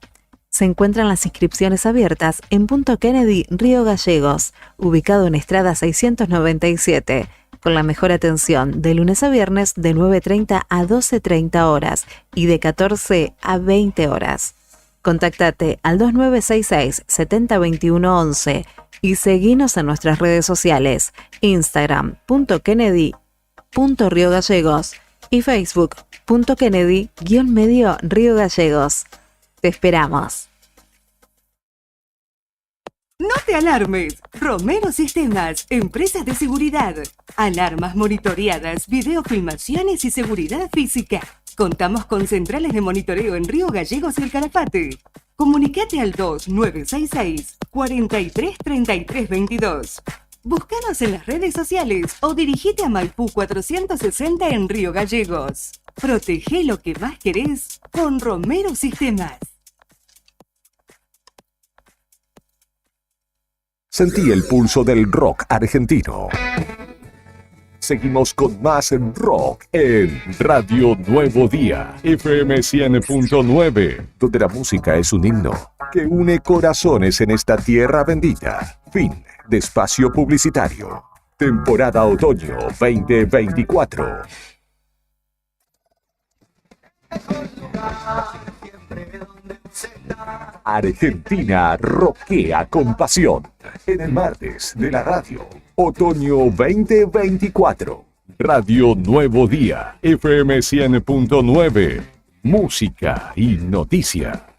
Se encuentran las inscripciones abiertas en Punto Kennedy, Río Gallegos, ubicado en Estrada 697, con la mejor atención de lunes a viernes de 9:30 a 12:30 horas y de 14 a 20 horas. Contactate al 2966 702111 y seguinos en nuestras redes sociales, Instagram, Kennedy.Río Gallegos y Facebook, Kennedy-Medio Río Gallegos. Te esperamos. No te alarmes. Romero Sistemas, empresas de seguridad. Alarmas monitoreadas, videofilmaciones y seguridad física. Contamos con centrales de monitoreo en Río Gallegos y El Calafate. Comunicate al 2966 43 33 22. Búscanos en las redes sociales o dirigite a Maipú 460 en Río Gallegos. Protege lo que más querés con Romero Sistemas. Sentí el pulso del rock argentino. Seguimos con más rock en Radio Nuevo Día, FM 100.9, donde la música es un himno que une corazones en esta tierra bendita. Fin de espacio publicitario. Temporada Otoño 2024. Argentina roquea con pasión. En el martes de la radio. Otoño 2024. Radio Nuevo Día. FM 100.9. Música y noticias.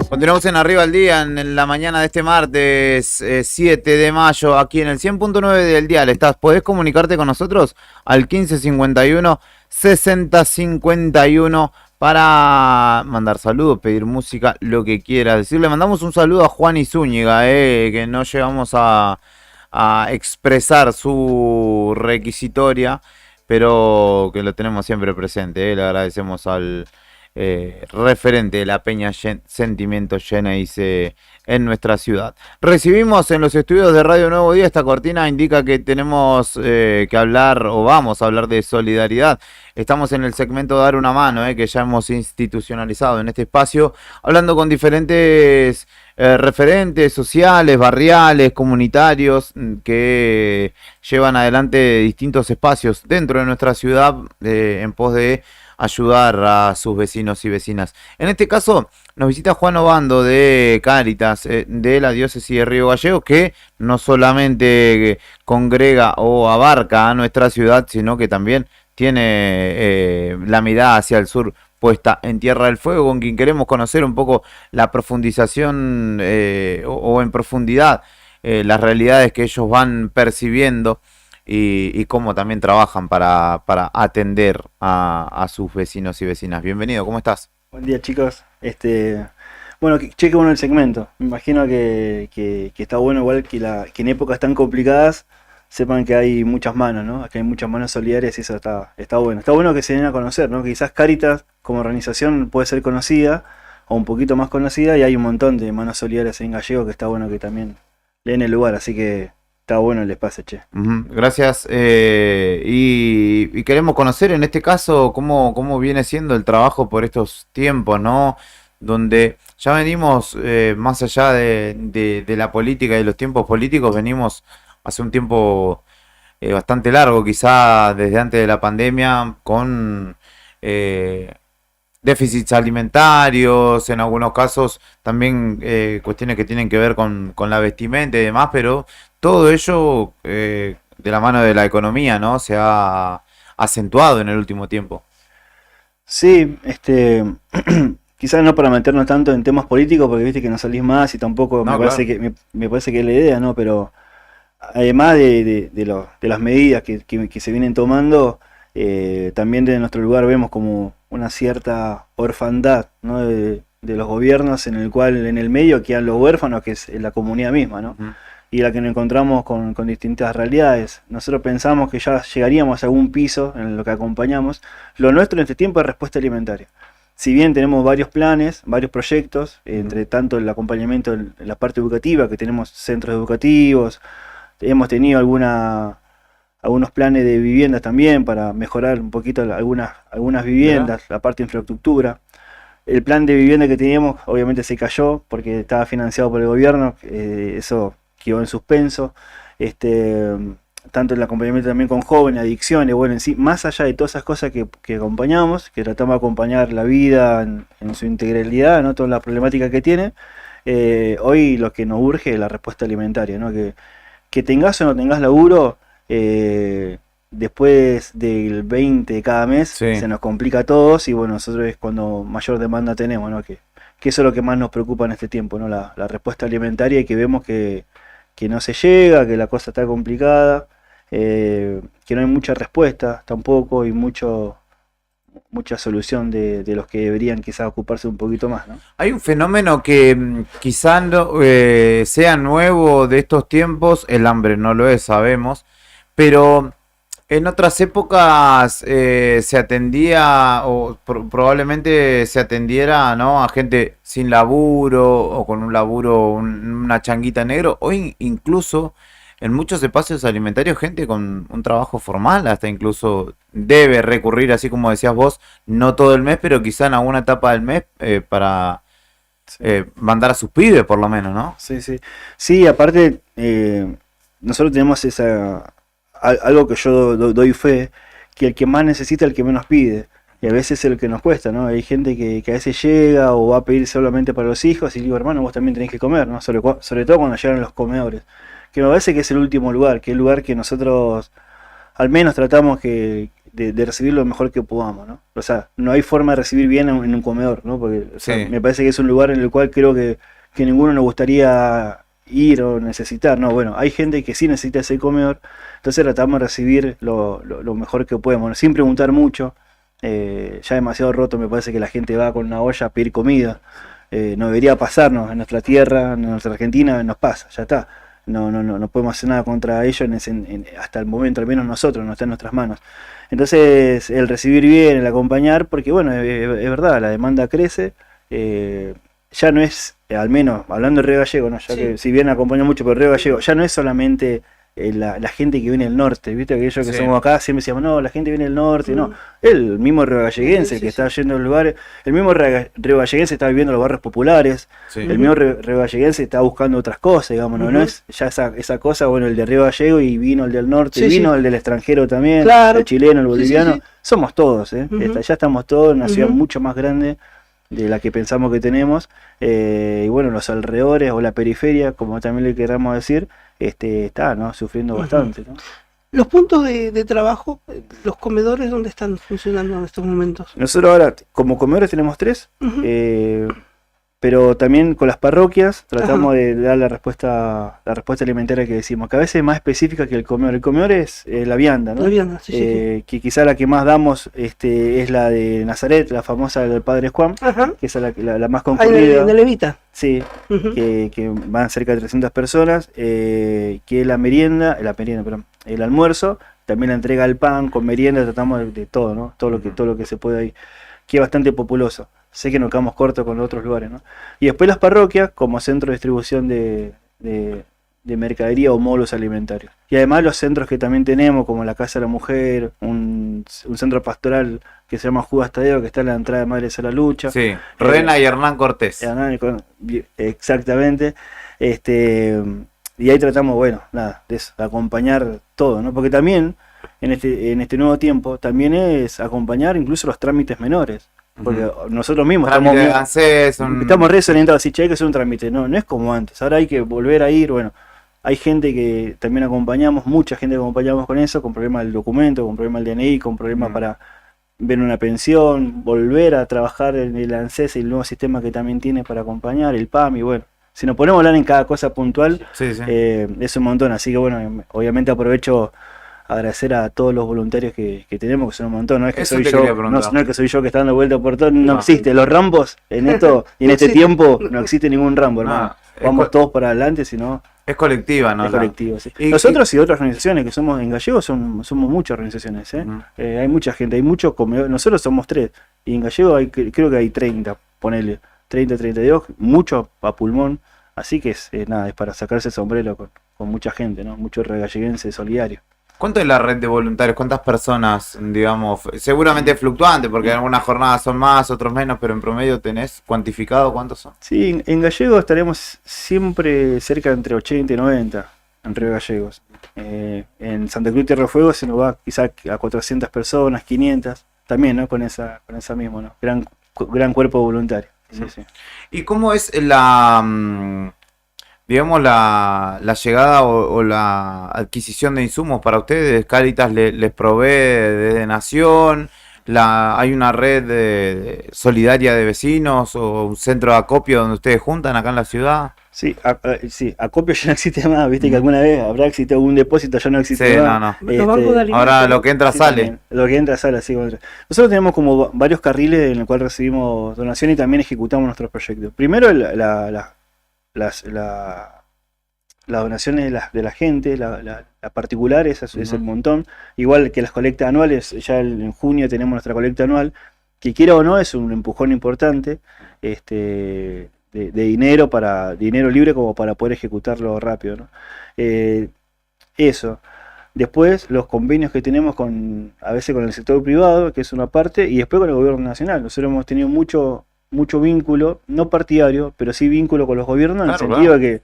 Continuamos en Arriba al Día en la mañana de este martes 7 de mayo aquí en el 100.9 del dial. Podés comunicarte con nosotros al 1551 6051 para mandar saludos, pedir música, lo que quieras decir. Le mandamos un saludo a Juan y Zúñiga, que no llegamos a expresar su requisitoria, pero que lo tenemos siempre presente. Le agradecemos al referente de la Peña Sentimiento Geneise en nuestra ciudad. Recibimos en los estudios de Radio Nuevo Día, esta cortina indica que tenemos que hablar, o vamos a hablar, de solidaridad. Estamos en el segmento Dar una Mano, que ya hemos institucionalizado en este espacio, hablando con diferentes referentes sociales, barriales, comunitarios, que llevan adelante distintos espacios dentro de nuestra ciudad en pos de ayudar a sus vecinos y vecinas. En este caso nos visita Juan Obando de Cáritas, de la diócesis de Río Gallegos, que no solamente congrega o abarca a nuestra ciudad, sino que también tiene la mirada hacia el sur puesta en Tierra del Fuego, con quien queremos conocer un poco la profundización o en profundidad las realidades que ellos van percibiendo y cómo también trabajan para atender a sus vecinos y vecinas. Bienvenido, ¿cómo estás? Buen día, chicos. Bueno, cheque bueno el segmento. Me imagino que está bueno igual que en épocas tan complicadas sepan que hay muchas manos, ¿no? Que hay muchas manos solidarias y eso está bueno. Está bueno que se den a conocer, ¿no? Que quizás Cáritas como organización puede ser conocida o un poquito más conocida, y hay un montón de manos solidarias en Gallego que está bueno que también le den el lugar, así que está bueno el espacio, che. Gracias. Y queremos conocer en este caso cómo viene siendo el trabajo por estos tiempos, ¿no? Donde ya venimos, más allá de la política y los tiempos políticos, venimos hace un tiempo bastante largo, quizá desde antes de la pandemia, con déficits alimentarios, en algunos casos también cuestiones que tienen que ver con la vestimenta y demás, pero todo ello de la mano de la economía, ¿no? Se ha acentuado en el último tiempo. Sí, quizás no para meternos tanto en temas políticos, porque viste que no salís más y tampoco No, me parece claro. me parece que es la idea, ¿no? Pero además de las medidas que se vienen tomando, también desde nuestro lugar vemos como una cierta orfandad, ¿no? de los gobiernos, en el cual en el medio quedan los huérfanos, que es la comunidad misma, ¿no? Y la que nos encontramos con distintas realidades. Nosotros pensamos que ya llegaríamos a algún piso en lo que acompañamos. Lo nuestro en este tiempo es respuesta alimentaria. Si bien tenemos varios planes, varios proyectos, entre tanto el acompañamiento en la parte educativa, que tenemos centros educativos, hemos tenido algunos planes de viviendas también para mejorar un poquito algunas viviendas, la parte de infraestructura. El plan de vivienda que teníamos obviamente se cayó porque estaba financiado por el gobierno, eso quedó en suspenso. Tanto el acompañamiento también con jóvenes, adicciones, bueno, en sí, más allá de todas esas cosas que acompañamos, que tratamos de acompañar la vida en su integralidad, ¿no? Toda la problemática que tiene, hoy lo que nos urge es la respuesta alimentaria, ¿no? Que tengas o no tengas laburo, después del 20 de cada mes, se nos complica a todos, y bueno, nosotros es cuando mayor demanda tenemos, ¿no? Que eso es lo que más nos preocupa en este tiempo, ¿no? La respuesta alimentaria, y que vemos que no se llega, que la cosa está complicada, que no hay mucha respuesta tampoco, y mucha solución de los que deberían quizás ocuparse un poquito más, ¿no? Hay un fenómeno que quizá no, sea nuevo de estos tiempos, el hambre no lo es, sabemos, pero en otras épocas se atendía, o probablemente se atendiera, ¿no?, a gente sin laburo o con un laburo, una changuita negro. Hoy incluso en muchos espacios alimentarios gente con un trabajo formal hasta incluso debe recurrir, así como decías vos, no todo el mes, pero quizá en alguna etapa del mes para mandar a sus pibes por lo menos, ¿no? Sí, aparte nosotros tenemos algo que yo doy fe, que el que más necesita es el que menos pide, y a veces es el que nos cuesta, ¿no? Hay gente que a veces llega o va a pedir solamente para los hijos, y digo, hermano, vos también tenés que comer, ¿no? Sobre todo cuando llegan los comedores, que me parece que es el último lugar, que es el lugar que nosotros al menos tratamos de recibir lo mejor que podamos, ¿no? O sea, no hay forma de recibir bien en un comedor, ¿no? Porque o sea, me parece que es un lugar en el cual creo que ninguno nos gustaría ir o necesitar, ¿no? Bueno, hay gente que sí necesita ese comedor, entonces tratamos de recibir lo mejor que podemos, ¿no? Sin preguntar mucho. Ya demasiado roto me parece que la gente va con una olla a pedir comida. No debería pasarnos en nuestra tierra, en nuestra Argentina, nos pasa, ya está. no podemos hacer nada contra ellos hasta el momento, al menos nosotros, no está en nuestras manos. Entonces, el recibir bien, el acompañar, porque bueno, es verdad, la demanda crece, ya no es, al menos hablando de Río Gallego, ¿no? Ya que si bien acompaño mucho por Río Gallego, ya no es solamente la gente que viene del norte, ¿viste? Aquellos que somos acá siempre decíamos, no, la gente viene del norte, no. El mismo Río Galleguense, el que está yendo a los lugares, el mismo Río Galleguense está viviendo en los barrios populares, el mismo Río Galleguense está buscando otras cosas, digamos, no es ya esa cosa, bueno, el de Río Gallego y vino el del norte, vino el del extranjero también, el chileno, el boliviano, somos todos, ya estamos todos en una ciudad mucho más grande de la que pensamos que tenemos, y bueno, los alrededores o la periferia, como también le queramos decir, está, ¿no? Sufriendo bastante, ¿no? Los puntos de trabajo, los comedores, ¿dónde están funcionando en estos momentos? Nosotros ahora, como comedores, tenemos 3, pero también con las parroquias tratamos de dar la respuesta alimentaria que decimos, que a veces es más específica que el comedor. El comedor es la vianda, ¿no? La vianda, sí. Que quizá la que más damos es la de Nazaret, la famosa del Padre Juan, que es la más concurrida. de Levita. Sí, que van cerca de 300 personas, que la merienda, perdón, el almuerzo, también la entrega al pan, con merienda, tratamos de todo, ¿no? Todo lo que se puede ahí, que es bastante populoso. Sé que nos quedamos cortos con los otros lugares, ¿no? Y después las parroquias como centro de distribución de mercadería o módulos alimentarios. Y además los centros que también tenemos, como la Casa de la Mujer, un centro pastoral que se llama Judas Tadeo, que está en la entrada de Madres a la Lucha. Sí, Rena y Hernán Cortés. Exactamente. Y ahí tratamos, bueno, nada, de eso, de acompañar todo, ¿no? Porque también en este nuevo tiempo también es acompañar incluso los trámites menores. Porque nosotros mismos estamos desorientados, si hay que hacer un trámite, no es como antes, ahora hay que volver a ir, bueno, hay gente que también acompañamos, mucha gente que acompañamos con eso, con problemas del documento, con problemas del DNI, con problemas para ver una pensión, volver a trabajar en el ANSES y el nuevo sistema que también tiene para acompañar, el PAM, y bueno, si nos ponemos a hablar en cada cosa puntual, es un montón, así que bueno, obviamente aprovecho agradecer a todos los voluntarios que tenemos, que son un montón. No es que soy yo, no es que soy yo que está dando vuelta por todo, no existe. Los Rambos en esto y en este tiempo no existe ningún Rambo, hermano. Vamos todos para adelante, sino es colectiva, ¿no? Es colectiva, sí. Nosotros y otras organizaciones que somos en Gallego somos muchas organizaciones, hay mucha gente, hay muchos comedores, nosotros somos 3 y en Gallego creo que hay 30, ponele 30, 32, mucho a pulmón, así que es para sacarse el sombrero con mucha gente, ¿no? Mucho regalleguense solidario. ¿Cuánto es la red de voluntarios? ¿Cuántas personas, digamos? Seguramente es fluctuante, porque algunas jornadas son más, otros menos, pero en promedio tenés cuantificado cuántos son. Sí, en Gallego estaremos siempre cerca entre 80 y 90, en Río Gallegos. En Santa Cruz Tierra del Fuego se nos va quizá a 400 personas, 500, también, ¿no? Con esa misma, ¿no? Gran cuerpo voluntario. Sí, sí. ¿Y cómo es digamos, la llegada o la adquisición de insumos para ustedes? ¿Cáritas les provee desde Nación? ¿Hay una red solidaria de vecinos o un centro de acopio donde ustedes juntan acá en la ciudad? Sí, acopio ya no existe más, viste que alguna vez habrá existido un depósito, ya no existe más. No. Ahora lo que entra sale. También, lo que entra sale, así. Nosotros tenemos como varios carriles en el cual recibimos donación y también ejecutamos nuestros proyectos. Primero las donaciones de la gente, la particular, es el montón, igual que las colectas anuales. Ya en junio tenemos nuestra colecta anual, que quiera o no es un empujón importante de dinero libre como para poder ejecutarlo rápido, ¿no? Eso. Después los convenios que tenemos a veces con el sector privado, que es una parte, y después con el gobierno nacional. Nosotros hemos tenido mucho vínculo, no partidario, pero sí vínculo con los gobiernos, en el sentido de que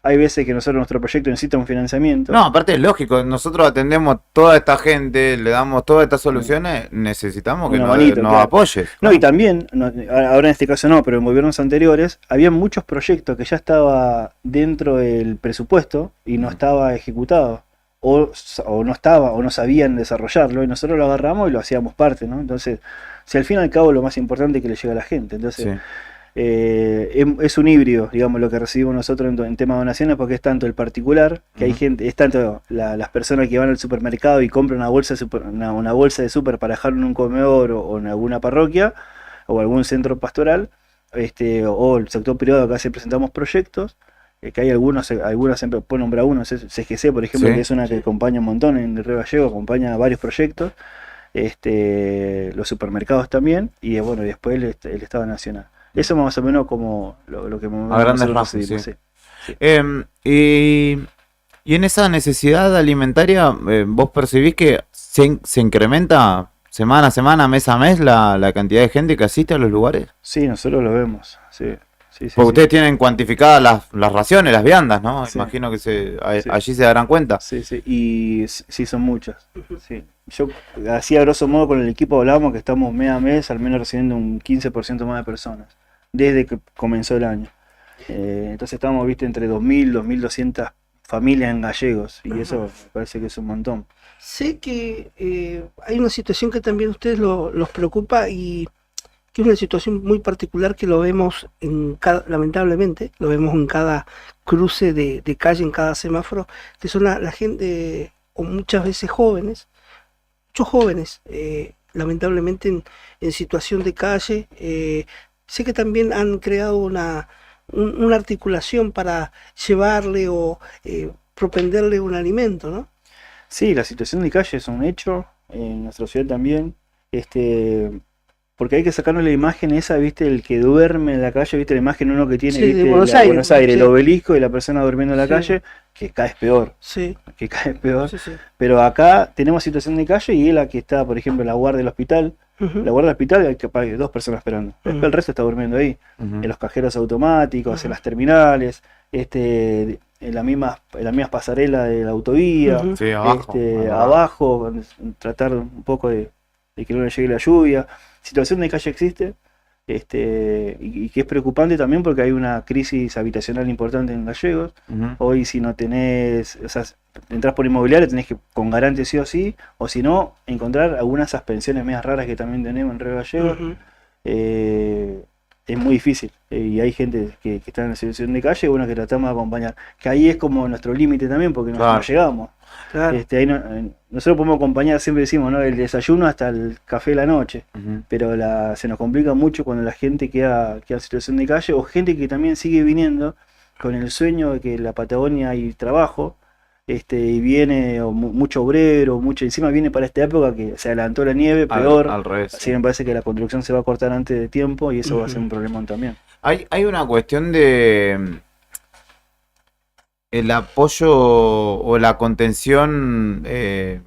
hay veces que nuestro proyecto necesita un financiamiento. No, aparte es lógico, nosotros atendemos toda esta gente, le damos todas estas soluciones, necesitamos que nos apoye. No, y también, ahora en este caso no, pero en gobiernos anteriores, había muchos proyectos que ya estaba dentro del presupuesto y no estaba ejecutado, o no estaba, o no sabían desarrollarlo, y nosotros lo agarramos y lo hacíamos parte, ¿no? Entonces, si al fin y al cabo lo más importante es que le llegue a la gente, entonces... Sí. Es un híbrido, digamos, lo que recibimos nosotros en tema de donaciones, porque es tanto el particular, que hay gente, es tanto las personas que van al supermercado y compran una bolsa de súper para dejarlo en un comedor o en alguna parroquia o algún centro pastoral, o el sector privado, acá se presentamos proyectos, que hay algunas siempre puedo nombrar uno, CGC por ejemplo, Sí. que es una que acompaña un montón en Río Gallegos, acompaña varios proyectos, los supermercados también, y bueno, y después el Estado Nacional. Eso más o menos como lo que A grandes nosotros rasgos, recibimos, sí. sí. Y en esa necesidad alimentaria, ¿vos percibís que se incrementa semana a semana, mes a mes, la cantidad de gente que asiste a los lugares? Sí, nosotros lo vemos, sí. Porque ustedes tienen cuantificadas las raciones, las viandas, ¿no? Sí. Imagino que Sí. allí se darán cuenta. Sí, y sí son muchas. Sí. Yo así a grosso modo con el equipo hablábamos que estamos mes a mes al menos recibiendo un 15% más de personas desde que comenzó el año. Entonces estamos, viste, entre 2.000, 2.200 familias en Gallegos y eso me parece que es un montón. Sé que hay una situación que también a ustedes los preocupa y que es una situación muy particular que lo vemos lamentablemente, lo vemos en cada cruce de calle, en cada semáforo, que son la gente, o muchas veces jóvenes, muchos jóvenes, lamentablemente en situación de calle. Sé que también han creado una articulación para llevarle o propenderle un alimento, ¿no? Sí, la situación de calle es un hecho, en nuestra ciudad también, porque hay que sacarnos la imagen esa, viste, el que duerme en la calle, viste, la imagen uno que tiene, Sí, de viste, Buenos Buenos Aires, sí. el obelisco y la persona durmiendo en la Sí. calle, que cae peor, Sí. que cae peor. Sí, sí. Pero acá tenemos situación de calle y es la que está, por ejemplo, en la guardia del hospital. Ujú. La guardia del hospital hay que hay 2 personas esperando. Después Ujú. el resto está durmiendo ahí. Ujú. En los cajeros automáticos, en las terminales, en las mismas pasarelas de la autovía, Ujú. Sí, abajo. abajo, tratar un poco de que no le llegue la lluvia. Situación de calle existe, y que es preocupante también porque hay una crisis habitacional importante en Gallegos. Ujú. Hoy si no tenés, o sea, entras por inmobiliario tenés que con garante sí o sí, o si no, encontrar algunas de esas pensiones medias raras que también tenemos en Río Gallegos. Ujú. Es muy difícil, y hay gente que está en la situación de calle, bueno, que tratamos de acompañar, que ahí es como nuestro límite también, porque Claro. no llegamos. Claro. Ahí nosotros podemos acompañar, siempre decimos, ¿no? El desayuno hasta el café de la noche, Ujú. pero se nos complica mucho cuando la gente queda en situación de calle, o gente que también sigue viniendo con el sueño de que en la Patagonia hay trabajo, y viene mucho obrero, encima viene para esta época que se adelantó la nieve, peor. Al revés. Así que me parece que la construcción se va a cortar antes de tiempo y eso va a ser un problemón también. Hay una cuestión de el apoyo o la contención en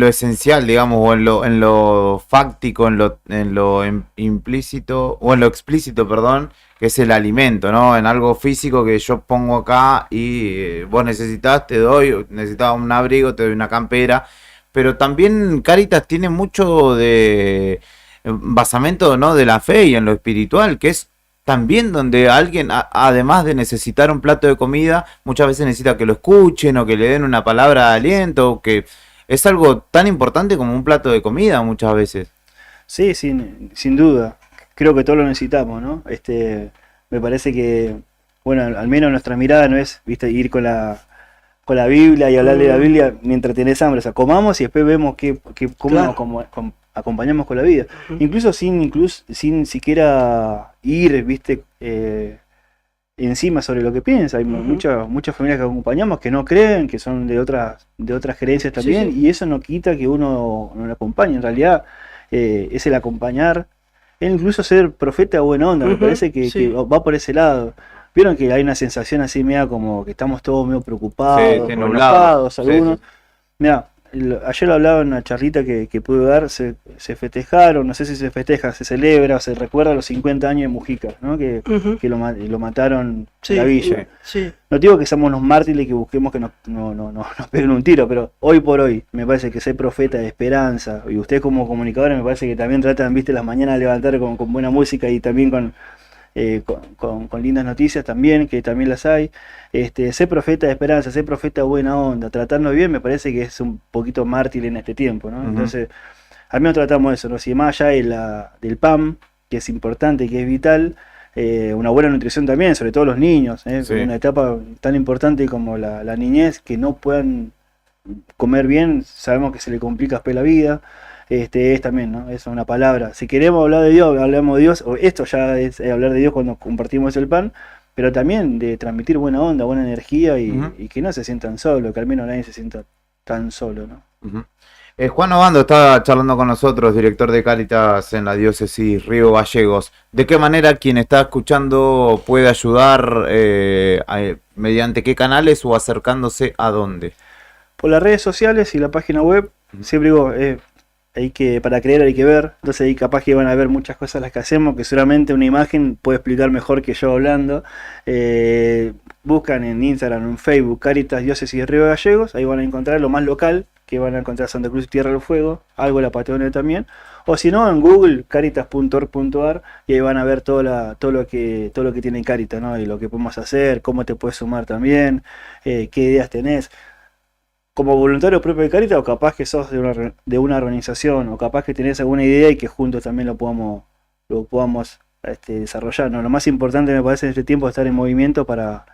lo esencial, digamos, o en lo fáctico, en lo implícito, o en lo explícito, perdón, que es el alimento, ¿no? En algo físico que yo pongo acá y vos necesitas, te doy, necesitas un abrigo, te doy una campera, pero también Cáritas tiene mucho de basamento, ¿no? De la fe y en lo espiritual, que es también donde alguien, además de necesitar un plato de comida, muchas veces necesita que lo escuchen o que le den una palabra de aliento, que es algo tan importante como un plato de comida muchas veces. Sí, sin duda. Creo que todos lo necesitamos, ¿no? Me parece que, bueno, al menos nuestra mirada no es, viste, ir con la Biblia y hablar de la Biblia mientras tenés hambre. O sea, comamos y después vemos cómo acompañamos con la vida. Incluso sin siquiera ir, viste, encima sobre lo que piensa. Hay muchas familias que acompañamos que no creen, que son de otras creencias también, sí. y eso no quita que uno no lo acompañe. En realidad es el acompañar, es incluso ser profeta de buena onda. Me Ujú, parece que va por ese lado. Vieron que hay una sensación así media como que estamos todos medio preocupados, Sí, o nublados. enojados algunos. Sí. Mira, ayer lo hablaba en una charlita que pude ver, se festejaron, no sé si se festeja, se celebra, se recuerda los 50 años de Mujica, ¿no? Que lo mataron Sí, en la villa. sí. No digo que seamos unos mártires y que busquemos que nos peguen un tiro, pero hoy por hoy me parece que ser profeta de esperanza, y ustedes como comunicadores me parece que también tratan, viste, las mañanas de levantar con buena música y también con lindas noticias también, que también las hay. Ser profeta de esperanza, ser profeta de buena onda, tratarnos bien, me parece que es un poquito mártir en este tiempo, ¿no? Ujú. Entonces, al menos tratamos eso, ¿no? Si más allá del PAM, que es importante, que es vital, una buena nutrición también, sobre todo los niños, Sí. en una etapa tan importante como la niñez, que no puedan comer bien, sabemos que se le complica después la vida. Es también, ¿no? Es una palabra. Si queremos hablar de Dios, hablamos de Dios. O esto ya es hablar de Dios cuando compartimos el pan. pero también de transmitir buena onda, buena energía y que no se sientan solos, que al menos nadie se sienta tan solo, ¿no? Juan Obando está charlando con nosotros, director de Cáritas en la diócesis Río Gallegos. ¿De qué manera quien está escuchando puede ayudar? ¿Mediante qué canales o acercándose a dónde? Por las redes sociales y la página web. Siempre digo, para creer hay que ver. Entonces ahí capaz que van a ver muchas cosas las que hacemos, que seguramente una imagen puede explicar mejor que yo hablando. Buscan en Instagram o en Facebook Cáritas Diócesis Río Gallegos, ahí van a encontrar lo más local, que van a encontrar Santa Cruz y Tierra del Fuego, algo de la Patagonia también, o si no en Google caritas.org.ar, y ahí van a ver todo lo que tiene Cáritas, ¿no? Y lo que podemos hacer, cómo te puedes sumar también, qué ideas tenés como voluntario propio de Cáritas, o capaz que sos de una organización, o capaz que tenés alguna idea y que juntos también lo podamos desarrollar, ¿no? Lo más importante me parece en este tiempo es estar en movimiento para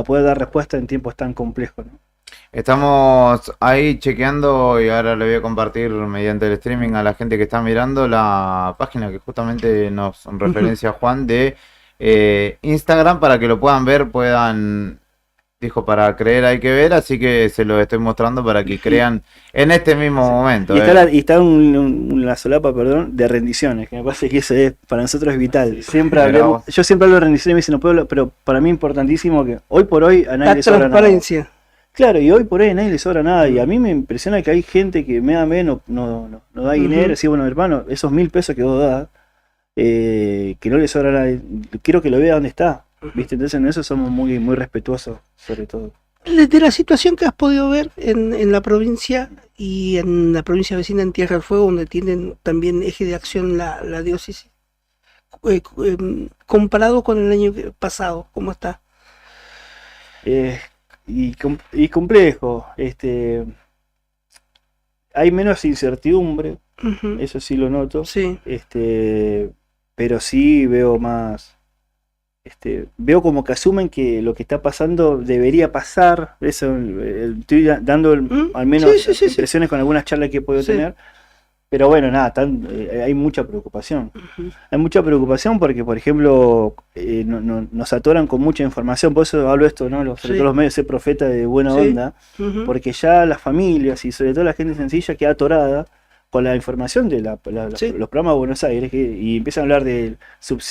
poder dar respuesta en tiempos tan complejos, ¿no? Estamos ahí chequeando y ahora le voy a compartir mediante el streaming a la gente que está mirando la página que justamente nos referencia Juan de Instagram para que lo puedan ver, dijo para creer hay que ver, así que se lo estoy mostrando para que crean en este mismo momento. Y está la solapa, de rendiciones, que me parece que eso para nosotros es vital. Yo siempre hablo de rendiciones y me dicen no puedo, pero para mí es importantísimo que hoy por hoy a nadie le sobra nada. Claro, y hoy por hoy a nadie le sobra nada, y a mí me impresiona que hay gente que me da menos, no da dinero, así bueno hermano, esos 1.000 pesos que vos das, que no le sobra nada, quiero que lo vea dónde está. ¿Viste? Entonces en eso somos muy, muy respetuosos, sobre todo. De la situación que has podido ver en la provincia y en la provincia vecina en Tierra del Fuego, donde tienen también eje de acción la diócesis, comparado con el año pasado, ¿cómo está? Y complejo. Hay menos incertidumbre, eso sí lo noto. Sí. Pero sí veo más. Veo como que asumen que lo que está pasando debería pasar. Eso estoy dando al menos impresiones con algunas charlas que he podido tener. Pero bueno, nada, hay mucha preocupación. Hay mucha preocupación porque, por ejemplo, nos atoran con mucha información. Por eso hablo esto, ¿no? Sobre todo los medios, ser profeta de buena onda. Porque ya las familias y sobre todo la gente sencilla queda atorada con la información de los programas de Buenos Aires, y empiezan a hablar de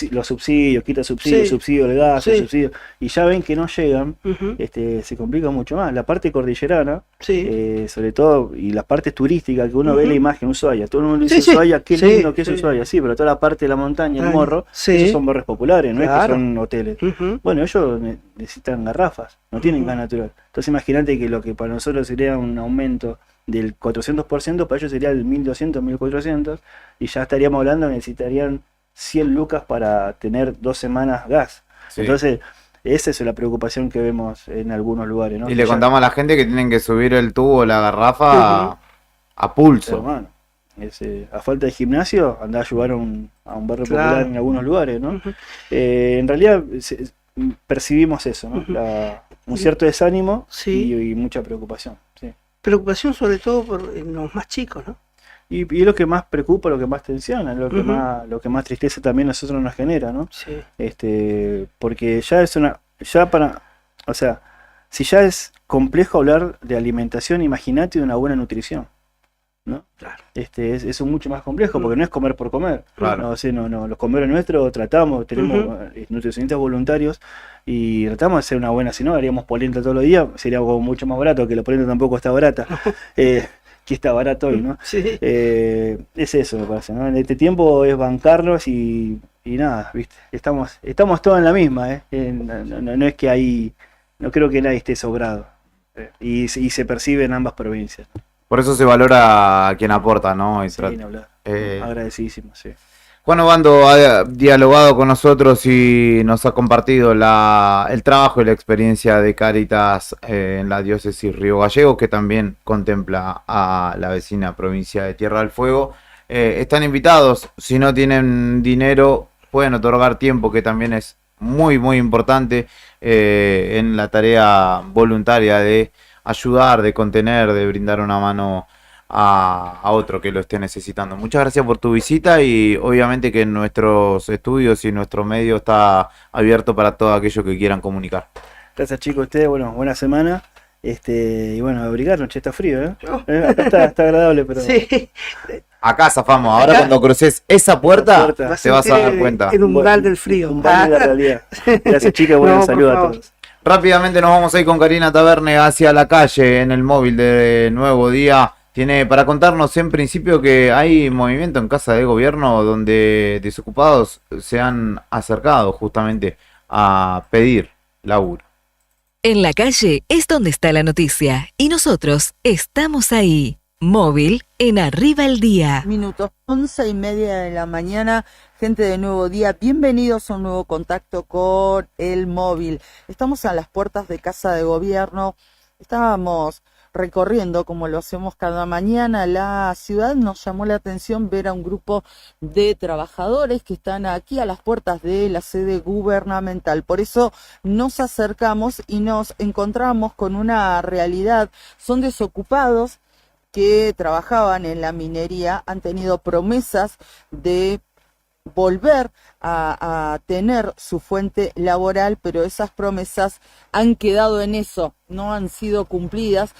los subsidios, quita subsidio del gas, subsidio, y ya ven que no llegan, se complica mucho más. La parte cordillerana, sobre todo, y las partes turísticas, que uno ve la imagen, Ushuaia, todo el mundo dice Ushuaia, qué lindo que es Ushuaia, pero toda la parte de la montaña, el morro, esos son barrios populares, no es que son hoteles. Bueno, ellos necesitan garrafas, no tienen gas natural. Entonces imagínate que lo que para nosotros sería un aumento del 400%, para ellos sería el 1200, 1400, y ya estaríamos hablando, necesitarían 100 lucas para tener 2 semanas gas. Entonces, esa es la preocupación que vemos en algunos lugares, ¿no? Y le contamos a la gente que tienen que subir el tubo, la garrafa a pulso. Hermano, a falta de gimnasio, andá a ayudar a un barrio popular en algunos lugares, ¿no? En realidad percibimos eso, ¿no? Un cierto desánimo y mucha preocupación. Preocupación sobre todo por los más chicos, ¿no? Y es lo que más preocupa, lo que más tensiona, lo que más tristeza también a nosotros nos genera, ¿no? Porque ya es si ya es complejo hablar de alimentación, imagínate de una buena nutrición, ¿no? Claro. Es mucho más complejo, porque no es comer por comer. Claro. No, los comeros nuestros tenemos nutricionistas voluntarios y tratamos de hacer una buena, si no haríamos polenta todos los días, sería algo mucho más barato, que la polenta tampoco está barata. Que está barato hoy, ¿no? Es eso, me parece, ¿no? En este tiempo es bancarlos y nada, ¿viste? Estamos todos en la misma, no es que hay, no creo que nadie esté sobrado, y se percibe en ambas provincias. Por eso se valora a quien aporta, ¿no? Agradecidísimo, sí. Juan Obando ha dialogado con nosotros y nos ha compartido el trabajo y la experiencia de Cáritas en la diócesis Río Gallegos, que también contempla a la vecina provincia de Tierra del Fuego. Están invitados, si no tienen dinero, pueden otorgar tiempo, que también es muy, muy importante en la tarea voluntaria de ayudar, de contener, de brindar una mano a otro que lo esté necesitando. Muchas gracias por tu visita y obviamente que nuestros estudios y nuestro medio está abierto para todos aquellos que quieran comunicar. Gracias chicos a ustedes, bueno, buena semana. Y bueno, abrigarnos, che, está frío, Acá está agradable, pero... Sí. Acá zafamos, ahora cuando cruces esa puerta te vas a dar cuenta. El umbral del frío. Umbral de la realidad. Gracias chicas, buen saludo a todos. Rápidamente nos vamos a ir con Karina Taverne hacia la calle en el móvil de Nuevo Día. Tiene para contarnos en principio que hay movimiento en Casa de Gobierno donde desocupados se han acercado justamente a pedir laburo. En la calle es donde está la noticia y nosotros estamos ahí. Móvil en Arriba el Día. Minutos, 11:30 de la mañana, gente de Nuevo Día, bienvenidos a un nuevo contacto con el móvil. Estamos a las puertas de Casa de Gobierno, estábamos recorriendo, como lo hacemos cada mañana, la ciudad. Nos llamó la atención ver a un grupo de trabajadores que están aquí a las puertas de la sede gubernamental. Por eso nos acercamos y nos encontramos con una realidad. Son desocupados que trabajaban en la minería, han tenido promesas de volver a tener su fuente laboral, pero esas promesas han quedado en eso, no han sido cumplidas.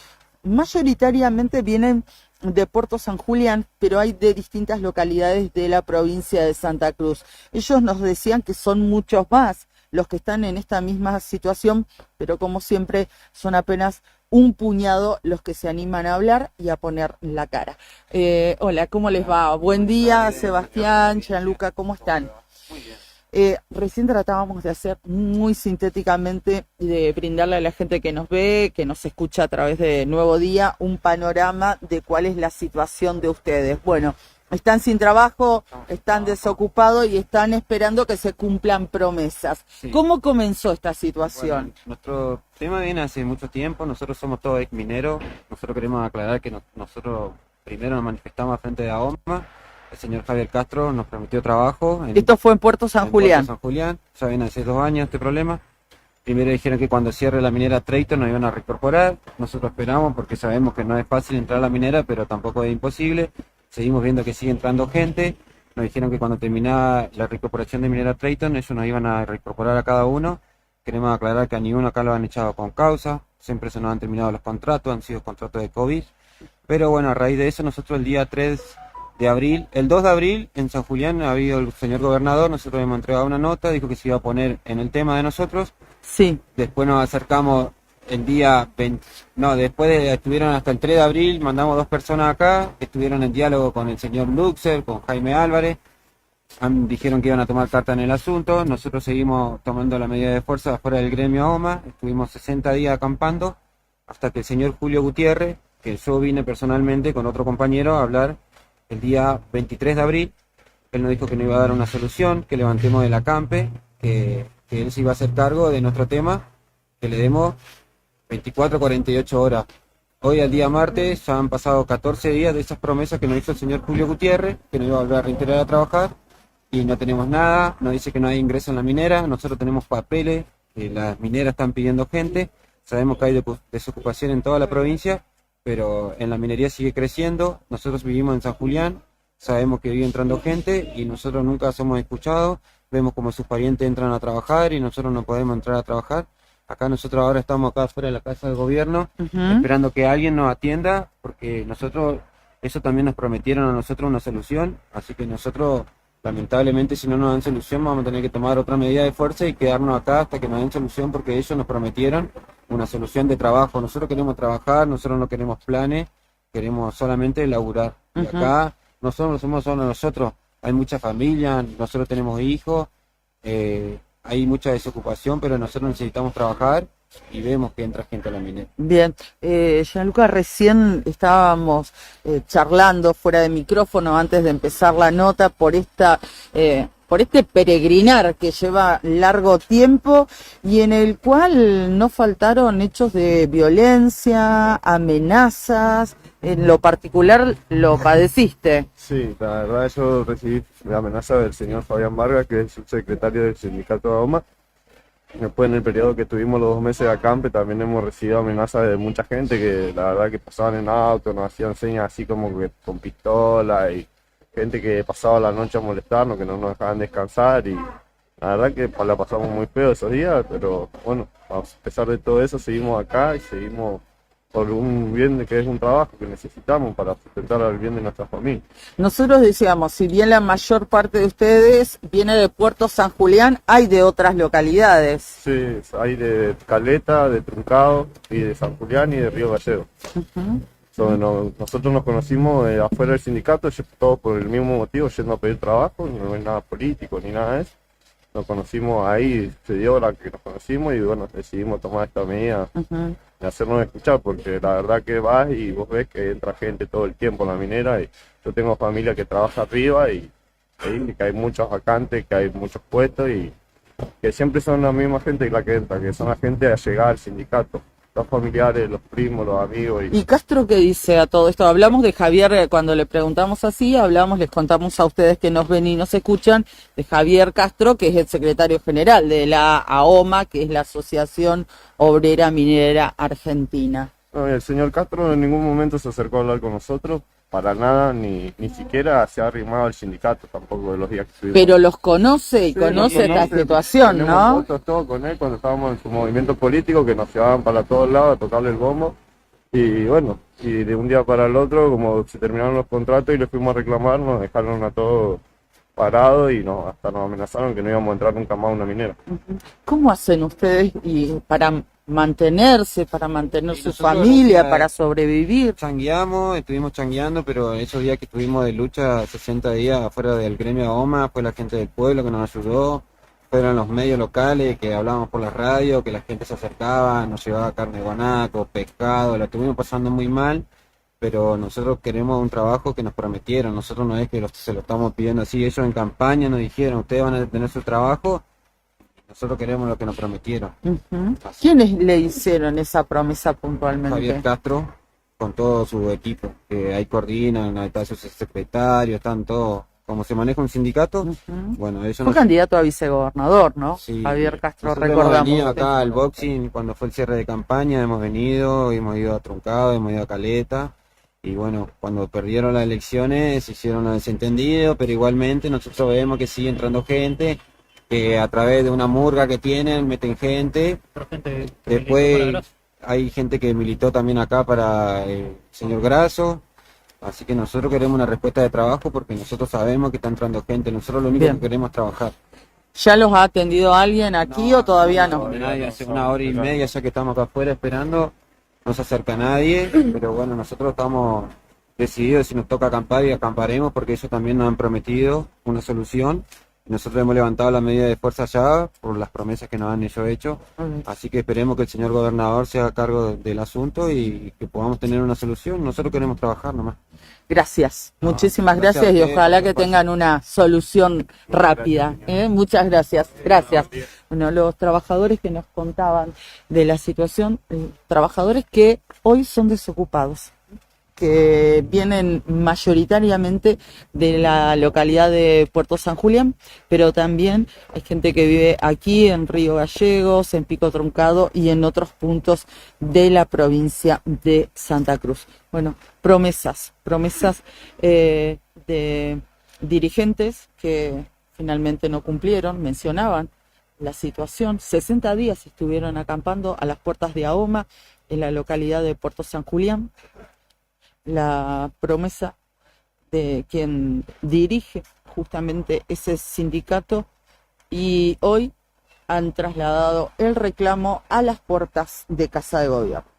Mayoritariamente vienen de Puerto San Julián, pero hay de distintas localidades de la provincia de Santa Cruz. Ellos nos decían que son muchos más los que están en esta misma situación, pero como siempre son apenas un puñado los que se animan a hablar y a poner la cara. Hola, ¿cómo les va? Buen día, Sebastián, Gianluca, ¿cómo están? Muy bien. Recién tratábamos de hacer muy sintéticamente y de brindarle a la gente que nos ve, que nos escucha a través de Nuevo Día, un panorama de cuál es la situación de ustedes. Bueno, están sin trabajo, están desocupados y están esperando que se cumplan promesas. Sí. ¿Cómo comenzó esta situación? Bueno, nuestro tema viene hace mucho tiempo, nosotros somos todos ex mineros, nosotros queremos aclarar que nosotros primero nos manifestamos frente de AOMA. El señor Javier Castro nos prometió trabajo. Esto fue en Puerto San Julián. Puerto San Julián, ya viene hace 2 años este problema. Primero dijeron que cuando cierre la minera Trayton nos iban a reincorporar. Nosotros esperamos porque sabemos que no es fácil entrar a la minera, pero tampoco es imposible. Seguimos viendo que sigue entrando gente. Nos dijeron que cuando terminaba la reincorporación de minera Trayton, ellos nos iban a reincorporar a cada uno. Queremos aclarar que a ninguno acá lo han echado con causa. Siempre se nos han terminado los contratos, han sido contratos de COVID. Pero bueno, a raíz de eso nosotros el día 3 de abril, el 2 de abril en San Julián ha habido el señor gobernador, nosotros hemos entregado una nota, dijo que se iba a poner en el tema de nosotros. Sí. Después nos acercamos el día 20, estuvieron hasta el 3 de abril, mandamos 2 personas acá, estuvieron en diálogo con el señor Luxer, con Jaime Álvarez, dijeron que iban a tomar carta en el asunto, nosotros seguimos tomando la medida de fuerza afuera del gremio AOMA, estuvimos 60 días acampando, hasta que el señor Julio Gutiérrez, que yo vine personalmente con otro compañero a hablar el día 23 de abril, él nos dijo que nos iba a dar una solución, que levantemos el acampe, que él se iba a hacer cargo de nuestro tema, que le demos 24 48 horas. Hoy al día martes ya han pasado 14 días de esas promesas que nos hizo el señor Julio Gutiérrez, que nos iba a volver a reintegrar a trabajar, y no tenemos nada, nos dice que no hay ingreso en la minera, nosotros tenemos papeles, que las mineras están pidiendo gente, sabemos que hay desocupación en toda la provincia, pero en la minería sigue creciendo. Nosotros vivimos en San Julián, sabemos que vive entrando gente y nosotros nunca somos escuchados, vemos como sus parientes entran a trabajar y nosotros no podemos entrar a trabajar. Acá nosotros ahora estamos acá afuera de la Casa del Gobierno, esperando que alguien nos atienda, porque nosotros, eso también nos prometieron a nosotros una solución, así que nosotros lamentablemente si no nos dan solución vamos a tener que tomar otra medida de fuerza y quedarnos acá hasta que nos den solución, porque ellos nos prometieron una solución de trabajo. Nosotros queremos trabajar, nosotros no queremos planes, queremos solamente laburar. Y acá no somos solo nosotros, hay mucha familia, nosotros tenemos hijos, hay mucha desocupación, pero nosotros necesitamos trabajar y vemos que entra gente a la minera. Bien, Gianluca, recién estábamos charlando fuera de micrófono antes de empezar la nota por este peregrinar que lleva largo tiempo y en el cual no faltaron hechos de violencia, amenazas. En lo particular lo padeciste. Sí, la verdad yo recibí la amenaza del señor Fabián Vargas, que es el subsecretario del sindicato de AOMA, Después en el periodo que estuvimos los 2 meses de acampe también hemos recibido amenazas de mucha gente que la verdad que pasaban en auto, nos hacían señas así como que con pistola y gente que pasaba la noche a molestarnos, que no nos dejaban descansar y la verdad que la pasamos muy feo esos días, pero bueno, a pesar de todo eso seguimos acá y seguimos por un bien que es un trabajo que necesitamos para sustentar al bien de nuestra familia. Nosotros decíamos, si bien la mayor parte de ustedes viene de Puerto San Julián, hay de otras localidades. Sí, hay de Caleta, de Truncado y de San Julián y de Río Gallegos. Nosotros nos conocimos afuera del sindicato, todos por el mismo motivo, yendo a pedir trabajo, no es nada político ni nada de eso. Nos conocimos ahí, se dio la que nos conocimos y bueno, decidimos tomar esta medida de hacernos escuchar, porque la verdad que vas y vos ves que entra gente todo el tiempo en la minera y yo tengo familia que trabaja arriba y que hay muchos vacantes, que hay muchos puestos y que siempre son la misma gente la que entra, que son la gente allegada al sindicato. Los familiares, los primos, los amigos. ¿Y Castro qué dice a todo esto? Hablamos de Javier, cuando le preguntamos así, les contamos a ustedes que nos ven y nos escuchan, de Javier Castro, que es el secretario general de la AOMA, que es la Asociación Obrera Minera Argentina. No, el señor Castro en ningún momento se acercó a hablar con nosotros, para nada, ni siquiera se ha arrimado al sindicato tampoco de los días que estuvimos. Pero los conoce y conoce esta situación, ¿no? Tenemos fotos todo con él cuando estábamos en su movimiento político, que nos llevaban para todos lados a tocarle el bombo. Y bueno, y de un día para el otro, como se terminaron los contratos y le fuimos a reclamar, nos dejaron a todos parados y hasta nos amenazaron que no íbamos a entrar nunca más a una minera. ¿Cómo hacen ustedes para mantenerse, para mantener su familia, para sobrevivir? Estuvimos changueando, pero esos días que estuvimos de lucha, 60 días afuera del gremio AOMA, fue la gente del pueblo que nos ayudó, fueron los medios locales que hablábamos por la radio, que la gente se acercaba, nos llevaba carne de guanaco, pescado, la estuvimos pasando muy mal, pero nosotros queremos un trabajo que nos prometieron, nosotros no es que se lo estamos pidiendo así, ellos en campaña nos dijeron, ustedes van a tener su trabajo, nosotros queremos lo que nos prometieron. ¿Quiénes le hicieron esa promesa puntualmente? Javier Castro, con todo su equipo, que ahí coordinan, ahí está sus secretarios, están todos, como se maneja un sindicato, bueno, ellos fue candidato a vicegobernador, ¿no? Sí, Javier Castro, recordamos. Hemos venido acá al boxing cuando fue el cierre de campaña, hemos ido a Truncado, hemos ido a Caleta, y bueno, cuando perdieron las elecciones se hicieron los desentendidos, pero igualmente nosotros vemos que sigue entrando gente, que a través de una murga que tienen, meten gente. Después hay gente que militó también acá para el señor Grasso. Así que nosotros queremos una respuesta de trabajo porque nosotros sabemos que está entrando gente. Nosotros lo único que queremos es trabajar. ¿Ya los ha atendido alguien aquí o todavía no? Nadie, hace 1 hora y media ya que estamos acá afuera esperando. No se acerca nadie, pero bueno, nosotros estamos decididos, si nos toca acampar y acamparemos porque ellos también nos han prometido una solución. Nosotros hemos levantado la medida de fuerza ya por las promesas que nos han hecho. Así que esperemos que el señor gobernador se haga cargo del asunto y que podamos tener una solución. Nosotros queremos trabajar nomás. Gracias, muchísimas gracias y ojalá que tengan una solución rápida. Muchas gracias, gracias. Bueno, los trabajadores que nos contaban de la situación, trabajadores que hoy son desocupados, que vienen mayoritariamente de la localidad de Puerto San Julián, pero también hay gente que vive aquí en Río Gallegos, en Pico Truncado y en otros puntos de la provincia de Santa Cruz. Bueno, promesas de dirigentes que finalmente no cumplieron, mencionaban la situación. 60 días estuvieron acampando a las puertas de AOMA en la localidad de Puerto San Julián. La promesa de quien dirige justamente ese sindicato y hoy han trasladado el reclamo a las puertas de Casa de Gobierno.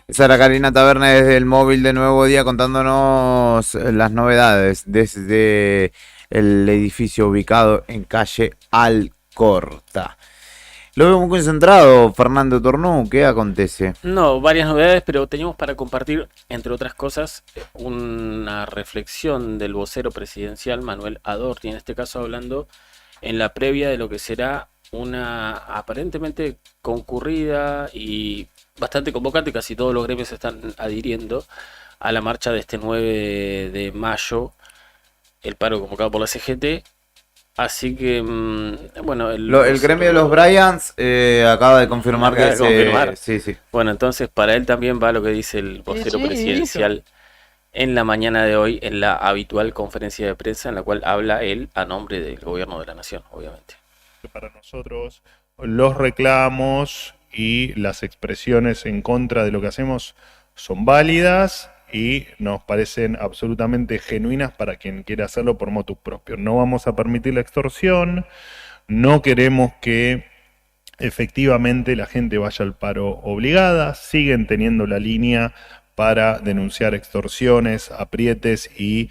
Esa era Karina Taberna desde el móvil de Nuevo Día contándonos las novedades desde el edificio ubicado en calle Alcorta. Lo vemos concentrado, Fernando Tornú, ¿qué acontece? No, varias novedades, pero teníamos para compartir, entre otras cosas, una reflexión del vocero presidencial, Manuel Adorni, en este caso hablando en la previa de lo que será una aparentemente concurrida y bastante convocante, casi todos los gremios se están adhiriendo a la marcha de este 9 de mayo, el paro convocado por la CGT. Así que, bueno... El gremio de los Bryans acaba de confirmar que Sí. Bueno, entonces para él también va lo que dice el vocero presidencial en la mañana de hoy, en la habitual conferencia de prensa, en la cual habla él a nombre del gobierno de la nación, obviamente. Para nosotros, los reclamos y las expresiones en contra de lo que hacemos son válidas y nos parecen absolutamente genuinas para quien quiera hacerlo por motus propio. No vamos a permitir la extorsión, no queremos que efectivamente la gente vaya al paro obligada, siguen teniendo la línea para denunciar extorsiones, aprietes y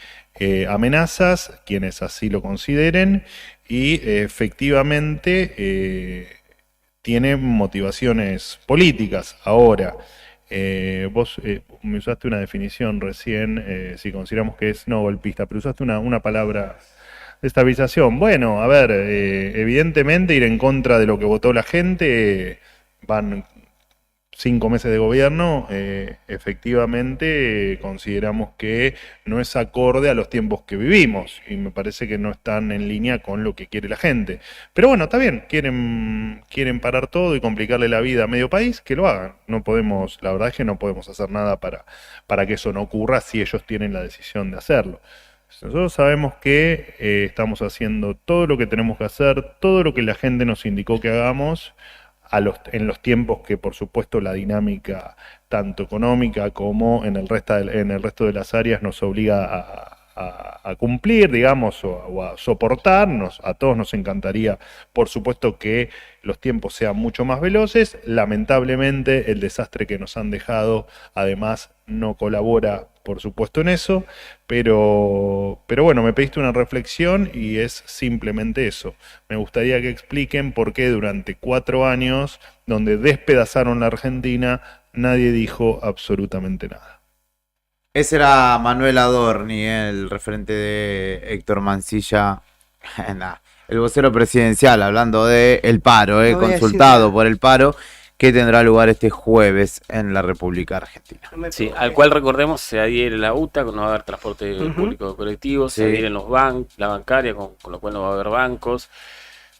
amenazas, quienes así lo consideren, y efectivamente tiene motivaciones políticas. Ahora, vos me usaste una definición recién, si consideramos que es no golpista, pero usaste una palabra de estabilización. Bueno, a ver, evidentemente ir en contra de lo que votó la gente, van 5 meses de gobierno, efectivamente consideramos que no es acorde a los tiempos que vivimos y me parece que no están en línea con lo que quiere la gente. Pero bueno, está bien, quieren parar todo y complicarle la vida a medio país, que lo hagan. No podemos, la verdad es que no podemos hacer nada para que eso no ocurra si ellos tienen la decisión de hacerlo. Nosotros sabemos que estamos haciendo todo lo que tenemos que hacer, todo lo que la gente nos indicó que hagamos, en los tiempos que por supuesto la dinámica tanto económica como en el resto de las áreas nos obliga a cumplir, digamos, o a soportarnos. A todos nos encantaría, por supuesto, que los tiempos sean mucho más veloces. Lamentablemente el desastre que nos han dejado además no colabora, por supuesto, en eso, pero bueno, me pediste una reflexión y es simplemente eso. Me gustaría que expliquen por qué durante 4 años, donde despedazaron la Argentina, nadie dijo absolutamente nada. Ese era Manuel Adorni, el referente de Héctor Mancilla, el vocero presidencial, hablando de el paro, consultado por el paro, que tendrá lugar este jueves en la República Argentina. Sí, al cual recordemos se adhiere la UTA, no va a haber transporte público colectivo, se adhieren la bancaria, con lo cual no va a haber bancos,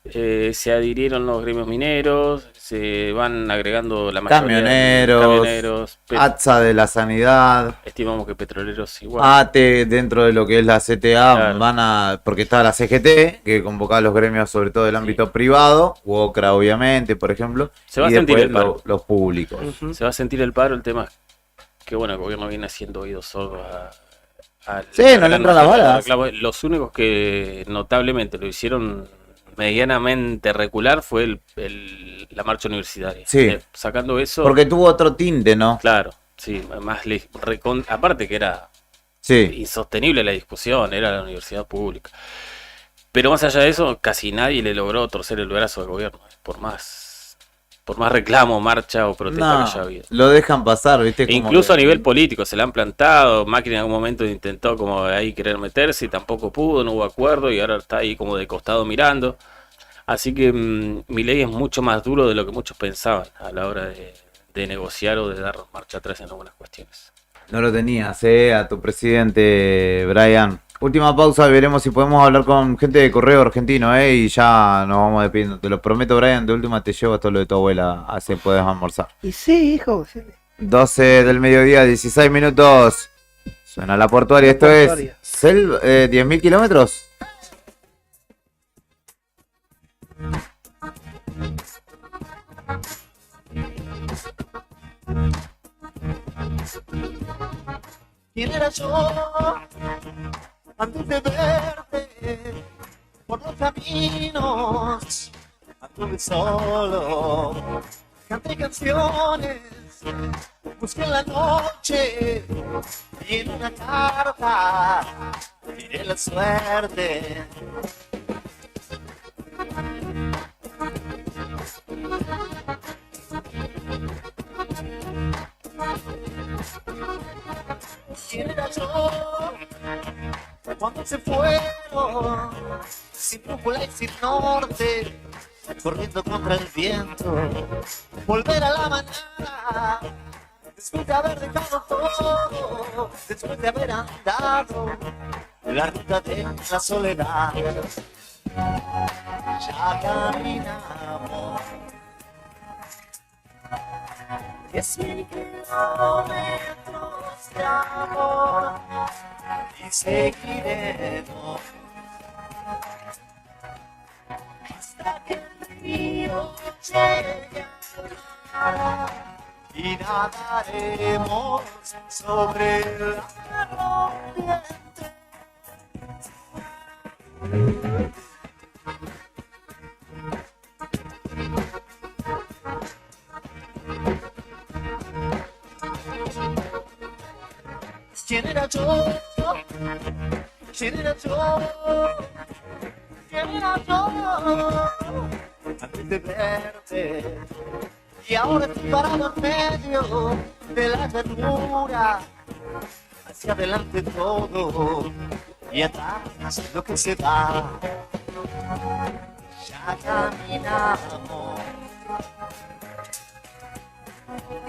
se adhirieron los gremios mineros, se van agregando la mayoría camioneros, ATSA de la sanidad, estimamos que petroleros igual, ATE dentro de lo que es la CTA, claro. Porque está la CGT, que convocaba a los gremios sobre todo del ámbito privado, UOCRA obviamente, por ejemplo, se va a sentir el paro. Los públicos. Se va a sentir el paro, el tema es que bueno, el gobierno viene haciendo oídos sordos no le entran las balas. Los únicos que notablemente lo hicieron medianamente regular fue la marcha universitaria. Sí. Sacando eso... Porque tuvo otro tinte, ¿no? Claro, sí. Aparte que era insostenible la discusión, era la universidad pública. Pero más allá de eso, casi nadie le logró torcer el brazo al gobierno. Por más reclamo, marcha o protesta que haya habido. Lo dejan pasar, ¿viste? Incluso a nivel político se le han plantado. Macri en algún momento intentó como ahí querer meterse y tampoco pudo, no hubo acuerdo y ahora está ahí como de costado mirando. Así que Milei es mucho más duro de lo que muchos pensaban a la hora de negociar o de dar marcha atrás en algunas cuestiones. No lo tenías, a tu presidente, Brian. Última pausa, veremos si podemos hablar con gente de Correo Argentino, y ya nos vamos despidiendo. Te lo prometo, Brian, de última te llevo hasta lo de tu abuela, así puedes almorzar. Y sí, hijo. Sí. 12 del mediodía, 16 minutos. Suena la portuaria, esto es 10.000 kilómetros. ¿Quién era yo antes de verte por los caminos? Anduve solo, canté canciones, busqué en la noche y en una carta miré la suerte. ¿Quién era yo cuando se fueron sin brújula y sin norte, corriendo contra el viento? Volver a la manada después de haber dejado todo, después de haber andado la ruta de la soledad, ya caminamos 10.000 kilómetros de amor y seguiremos hasta que el río llegue al mar y nadaremos sobre la corriente. ¿Quién era yo? ¿Quién era yo? ¿Quién era yo? Antes de verte. Y ahora estoy parado en medio de la llanura. Hacia adelante todo y atrás lo que se va. Ya caminamos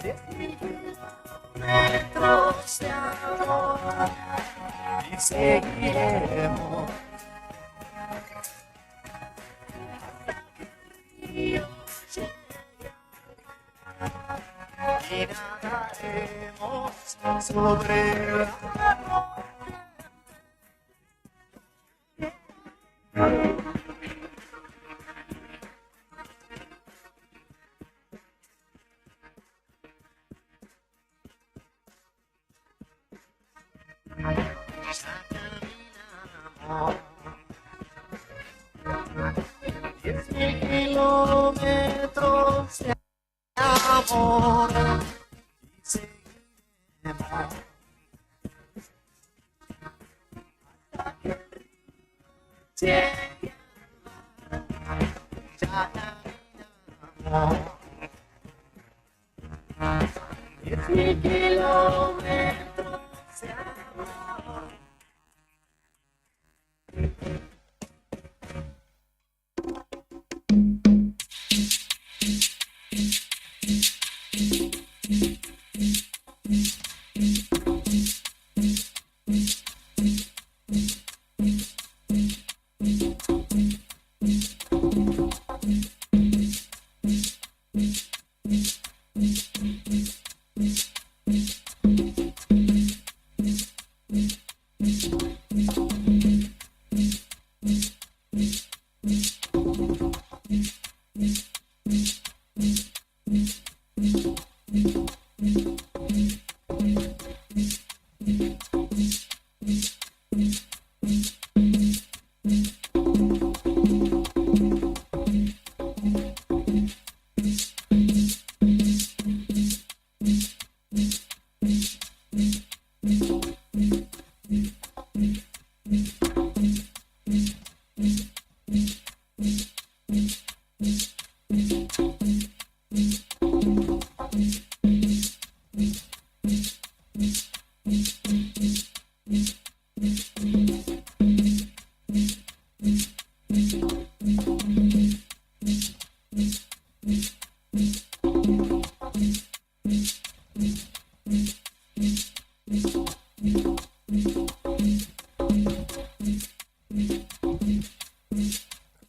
10.000 kilómetros de amor y seguiremos hasta que el río llegue y nadaremos sobre la caminamos 10.000 kilómetros de amor y seguiremos hasta que el río llegue. Ya caminamos 10.000 kilómetros de amor.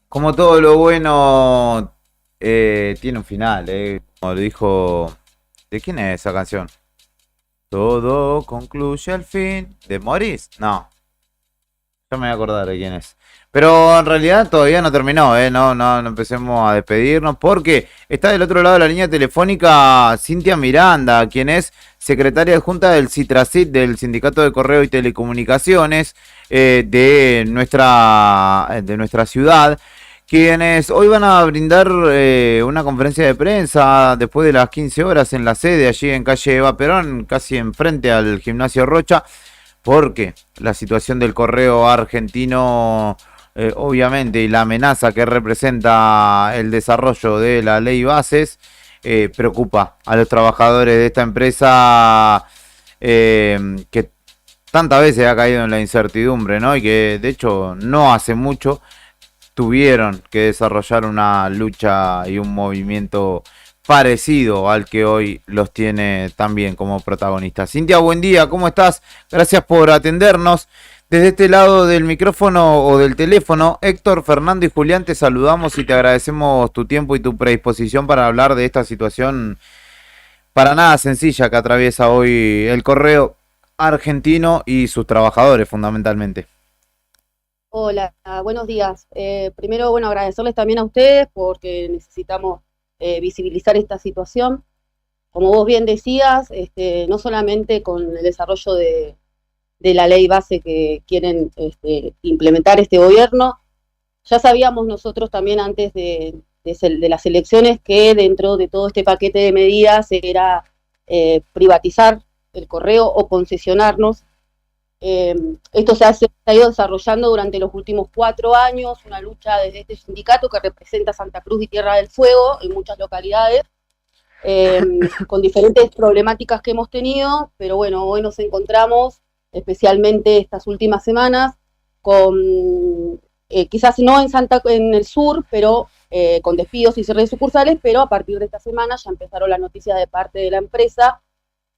Como todo lo bueno tiene un final, como lo dijo... ¿De quién es esa canción? Todo concluye al fin. ¿De Morris? No. Yo me voy a acordar de quién es. Pero en realidad todavía no terminó, no empecemos a despedirnos porque está del otro lado de la línea telefónica Cintia Miranda, quien es secretaria adjunta del CITRACIT, del Sindicato de Correo y Telecomunicaciones de nuestra ciudad, quienes hoy van a brindar una conferencia de prensa después de las 15 horas en la sede, allí en calle Eva Perón, casi enfrente al Gimnasio Rocha, porque la situación del correo argentino, obviamente, y la amenaza que representa el desarrollo de la ley Bases, preocupa a los trabajadores de esta empresa que tantas veces ha caído en la incertidumbre, ¿no? Y que de hecho no hace mucho tuvieron que desarrollar una lucha y un movimiento parecido al que hoy los tiene también como protagonistas. Cintia, buen día, ¿cómo estás? Gracias por atendernos. Desde este lado del micrófono o del teléfono, Héctor, Fernando y Julián, te saludamos y te agradecemos tu tiempo y tu predisposición para hablar de esta situación para nada sencilla que atraviesa hoy el correo argentino y sus trabajadores fundamentalmente. Hola, buenos días. Primero, bueno, agradecerles también a ustedes porque necesitamos visibilizar esta situación. Como vos bien decías, no solamente con el desarrollo de la ley base que quieren implementar este gobierno, ya sabíamos nosotros también antes de las elecciones que dentro de todo este paquete de medidas era privatizar el correo o concesionarnos. Esto se ha ido desarrollando durante los últimos 4 años, una lucha desde este sindicato que representa Santa Cruz y Tierra del Fuego en muchas localidades, con diferentes problemáticas que hemos tenido, pero bueno, hoy nos encontramos, especialmente estas últimas semanas, con quizás no en el sur, pero con despidos y cierre de sucursales, pero a partir de esta semana ya empezaron las noticias de parte de la empresa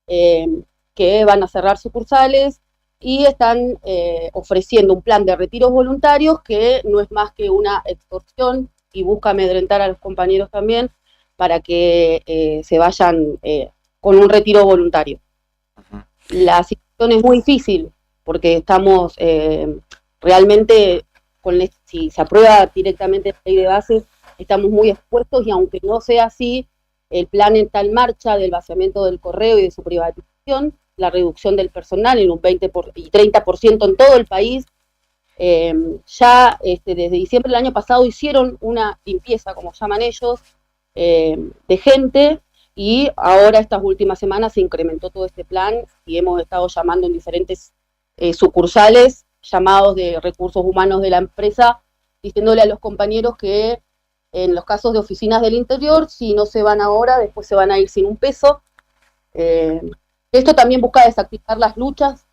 que van a cerrar sucursales y están ofreciendo un plan de retiros voluntarios que no es más que una extorsión y busca amedrentar a los compañeros también para que se vayan con un retiro voluntario. La situación es muy difícil porque estamos realmente, si se aprueba directamente la ley de bases, estamos muy expuestos y aunque no sea así, el plan está en marcha del vaciamiento del correo y de su privatización, la reducción del personal en un 20% y 30% en todo el país. Ya desde diciembre del año pasado hicieron una limpieza, como llaman ellos, de gente, y ahora estas últimas semanas se incrementó todo este plan y hemos estado llamando en diferentes sucursales, llamados de recursos humanos de la empresa, diciéndole a los compañeros que en los casos de oficinas del interior, si no se van ahora, después se van a ir sin un peso. Esto también busca desactivar las luchas,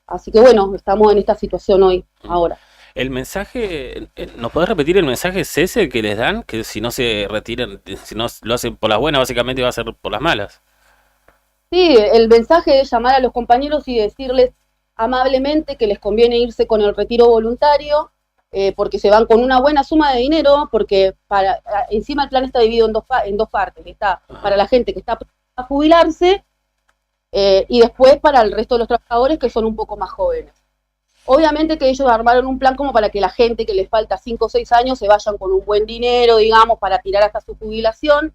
así que bueno, estamos en esta situación hoy, ahora. El mensaje, ¿nos podés repetir el mensaje es ese que les dan? Que si no se retiran, si no lo hacen por las buenas, básicamente va a ser por las malas. Sí, el mensaje es llamar a los compañeros y decirles amablemente que les conviene irse con el retiro voluntario, porque se van con una buena suma de dinero, porque encima el plan está dividido en dos partes. Está para la gente que está a jubilarse y después para el resto de los trabajadores que son un poco más jóvenes. Obviamente que ellos armaron un plan como para que la gente que les falta 5 o 6 años se vayan con un buen dinero, digamos, para tirar hasta su jubilación.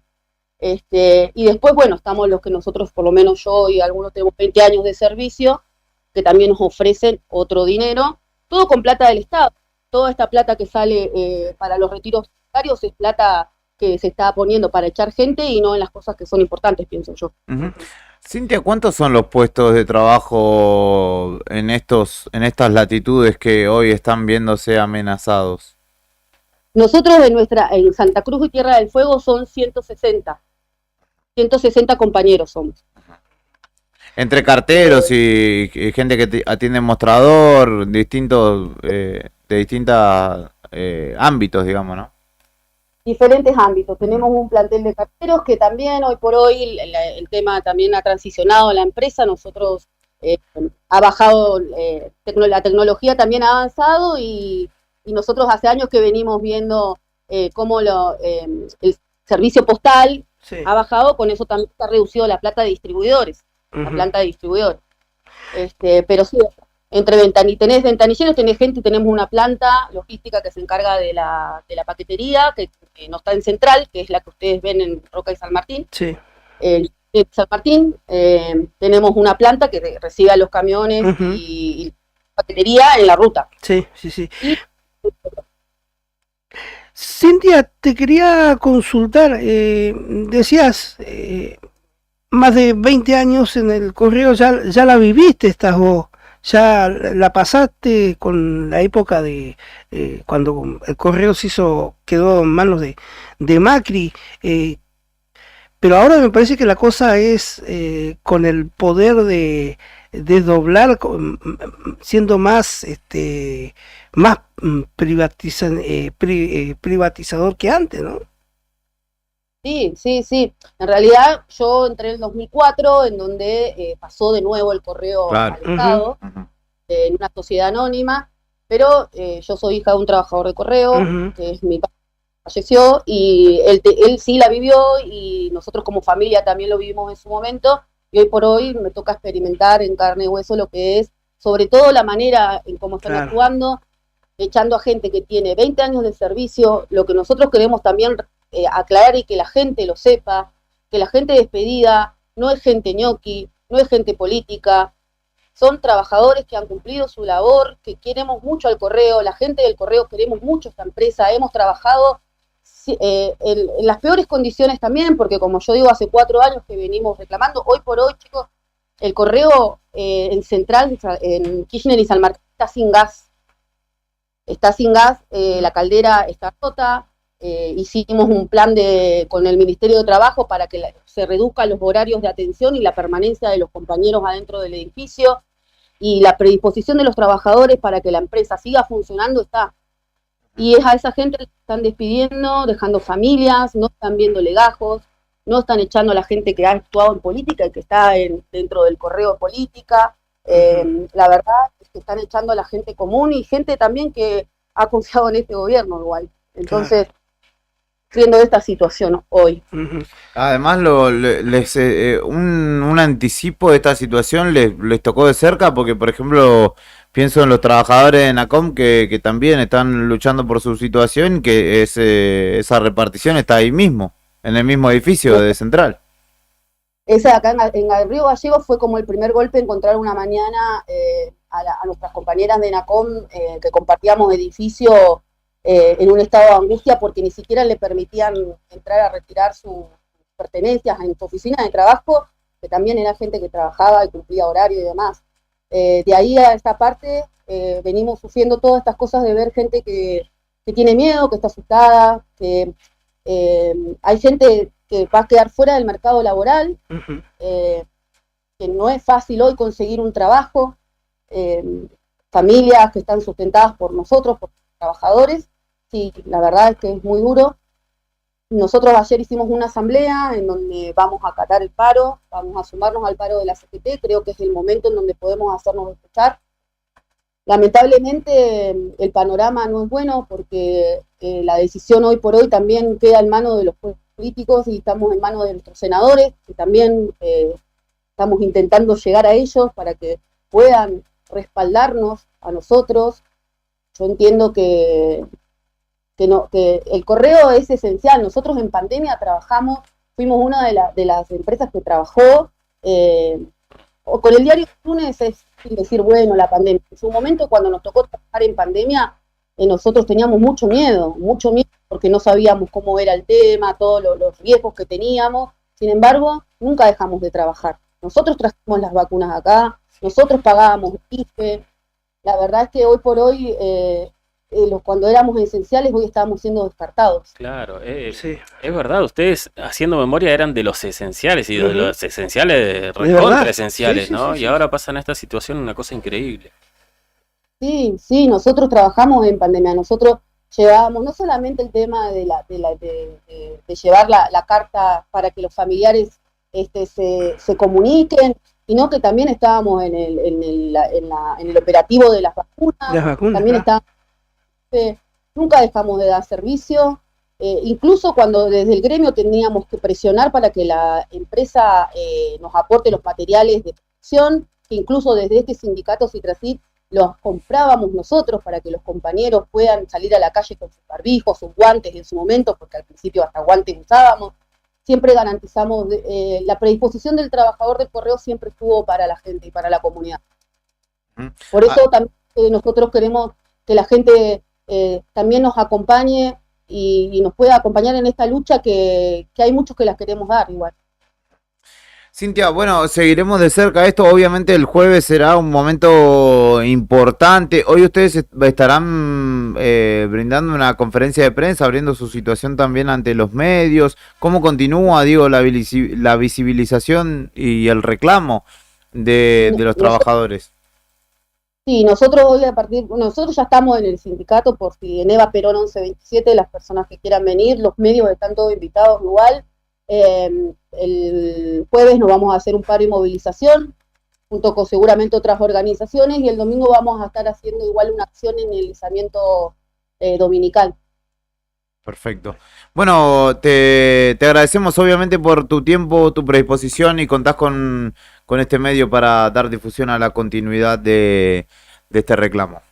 Y después, bueno, estamos los que nosotros, por lo menos yo y algunos tenemos 20 años de servicio, que también nos ofrecen otro dinero, todo con plata del Estado. Toda esta plata que sale para los retiros voluntarios es plata que se está poniendo para echar gente y no en las cosas que son importantes, pienso yo. Cintia, ¿cuántos son los puestos de trabajo en estas latitudes que hoy están viéndose amenazados? Nosotros en Santa Cruz y Tierra del Fuego son 160 compañeros somos. Entre carteros y gente que atiende mostrador, de distintos ámbitos, digamos, ¿no? Diferentes ámbitos. Tenemos un plantel de carteros que también hoy por hoy el tema también ha transicionado a la empresa. Nosotros ha bajado, la tecnología también ha avanzado y nosotros hace años que venimos viendo cómo el servicio postal ha bajado, con eso también se ha reducido la plata de distribuidores, la planta de distribuidores. Pero sí, entre ventanilleros, tenés gente, tenemos una planta logística que se encarga de la paquetería, que no está en Central, que es la que ustedes ven en Roca y San Martín. Sí. En San Martín tenemos una planta que recibe a los camiones y paquetería en la ruta. Sí. Cintia, te quería consultar, decías más de 20 años en el correo, ya la viviste, estás vos. Ya la pasaste con la época de cuando el correo quedó en manos de Macri, pero ahora me parece que la cosa es con el poder de desdoblar, siendo más más privatizador que antes, ¿no? Sí, sí, sí. En realidad yo entré en el 2004, en donde pasó de nuevo el correo Claro. al Estado, en una sociedad anónima, pero yo soy hija de un trabajador de correo, que es mi padre, falleció, y él sí la vivió, y nosotros como familia también lo vivimos en su momento, y hoy por hoy me toca experimentar en carne y hueso lo que es, sobre todo la manera en cómo están actuando, echando a gente que tiene 20 años de servicio. Lo que nosotros queremos también aclarar y que la gente lo sepa, que la gente despedida no es gente ñoqui, no es gente política, son trabajadores que han cumplido su labor, que queremos mucho al correo, la gente del correo queremos mucho esta empresa, hemos trabajado en las peores condiciones también, porque como yo digo, hace 4 años que venimos reclamando. Hoy por hoy, chicos, el correo en Central, en Kirchner y San Martín, está sin gas. Está sin gas, la caldera está rota, hicimos un plan con el Ministerio de Trabajo para que se reduzcan los horarios de atención y la permanencia de los compañeros adentro del edificio, y la predisposición de los trabajadores para que la empresa siga funcionando está. Y es a esa gente que están despidiendo, dejando familias, no están viendo legajos, no están echando a la gente que ha actuado en política y que está dentro del correo de política. La verdad es que están echando a la gente común y gente también que ha confiado en este gobierno igual. Entonces, viendo esta situación hoy. Además, un anticipo de esta situación les tocó de cerca, porque por ejemplo pienso en los trabajadores de NACOM que también están luchando por su situación, que esa repartición está ahí mismo, en el mismo edificio de Central. Esa acá en el Río Gallegos fue como el primer golpe, encontrar una mañana a nuestras compañeras de NACOM que compartíamos edificio en un estado de angustia, porque ni siquiera le permitían entrar a retirar sus pertenencias en su oficina de trabajo, que también era gente que trabajaba y cumplía horario y demás. De ahí a esta parte venimos sufriendo todas estas cosas de ver gente que tiene miedo, que está asustada, que hay gente que va a quedar fuera del mercado laboral, que no es fácil hoy conseguir un trabajo, familias que están sustentadas por nosotros, por trabajadores. Sí, la verdad es que es muy duro. Nosotros ayer hicimos una asamblea en donde vamos a acatar el paro, vamos a sumarnos al paro de la CGT. Creo que es el momento en donde podemos hacernos escuchar. Lamentablemente el panorama no es bueno, porque la decisión hoy por hoy también queda en manos de los políticos y estamos en manos de nuestros senadores, que también estamos intentando llegar a ellos para que puedan respaldarnos a nosotros. Yo entiendo que el correo es esencial. Nosotros en pandemia trabajamos, fuimos una de las empresas que trabajó con el diario Lunes. Es decir, bueno, la pandemia. En su momento, cuando nos tocó trabajar en pandemia, nosotros teníamos mucho miedo, porque no sabíamos cómo era el tema, todos los riesgos que teníamos. Sin embargo, nunca dejamos de trabajar. Nosotros trajimos las vacunas acá, nosotros pagábamos IFE. La verdad es que hoy por hoy, cuando éramos esenciales, hoy estábamos siendo descartados. Claro, es verdad, ustedes haciendo memoria eran de los esenciales, y de los esenciales recontra esenciales, ¿no? Y ahora pasan a esta situación, una cosa increíble. Sí, nosotros trabajamos en pandemia, nosotros llevábamos no solamente el tema de llevar la carta para que los familiares se comuniquen, sino que también estábamos en el operativo de las vacunas, también estábamos, nunca dejamos de dar servicio, incluso cuando desde el gremio teníamos que presionar para que la empresa nos aporte los materiales de protección, que incluso desde este sindicato Citracid los comprábamos nosotros para que los compañeros puedan salir a la calle con sus barbijos, sus guantes en su momento, porque al principio hasta guantes usábamos. Siempre garantizamos la predisposición del trabajador del correo, siempre estuvo para la gente y para la comunidad. Por eso también nosotros queremos que la gente también nos acompañe y nos pueda acompañar en esta lucha, que hay muchos que las queremos dar igual. Cintia, bueno, seguiremos de cerca esto. Obviamente el jueves será un momento importante. Hoy ustedes estarán brindando una conferencia de prensa, abriendo su situación también ante los medios. ¿Cómo continúa, digo, la visibilización y el reclamo de los trabajadores? Sí, nosotros hoy nosotros ya estamos en el sindicato, por si en Eva Perón 1127, las personas que quieran venir, los medios están todos invitados igual. El jueves nos vamos a hacer un paro y movilización, junto con seguramente otras organizaciones, y el domingo vamos a estar haciendo igual una acción en el izamiento dominical. Perfecto. Bueno, te agradecemos obviamente por tu tiempo, tu predisposición, y contás con este medio para dar difusión a la continuidad de este reclamo.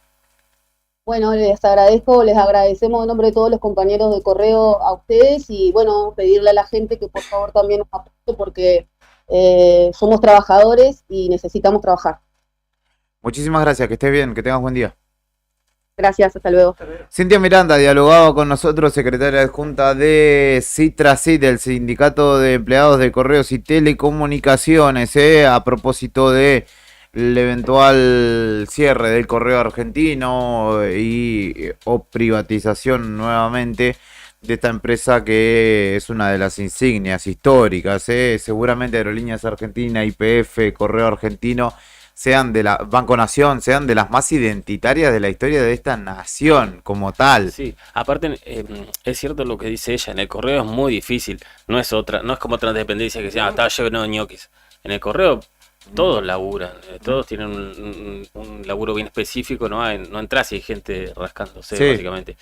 Bueno, les agradecemos en nombre de todos los compañeros de correo a ustedes, y bueno, pedirle a la gente que por favor también nos apoye, porque somos trabajadores y necesitamos trabajar. Muchísimas gracias, que estés bien, que tengas buen día. Gracias, hasta luego. Cintia Miranda dialogaba con nosotros, secretaria adjunta de CITRACIT, del Sindicato de Empleados de Correos y Telecomunicaciones, a propósito de el eventual cierre del correo argentino o privatización nuevamente de esta empresa que es una de las insignias históricas. Seguramente Aerolíneas Argentinas, YPF, Correo Argentino, sean de la Banco Nación, sean de las más identitarias de la historia de esta nación como tal. Sí, aparte es cierto lo que dice ella, en el correo es muy difícil, no es como otra dependencia que decía, está lleno de ñoquis. En el correo todos laburan, todos tienen un laburo bien específico, no entras y hay gente rascándose, sí, básicamente.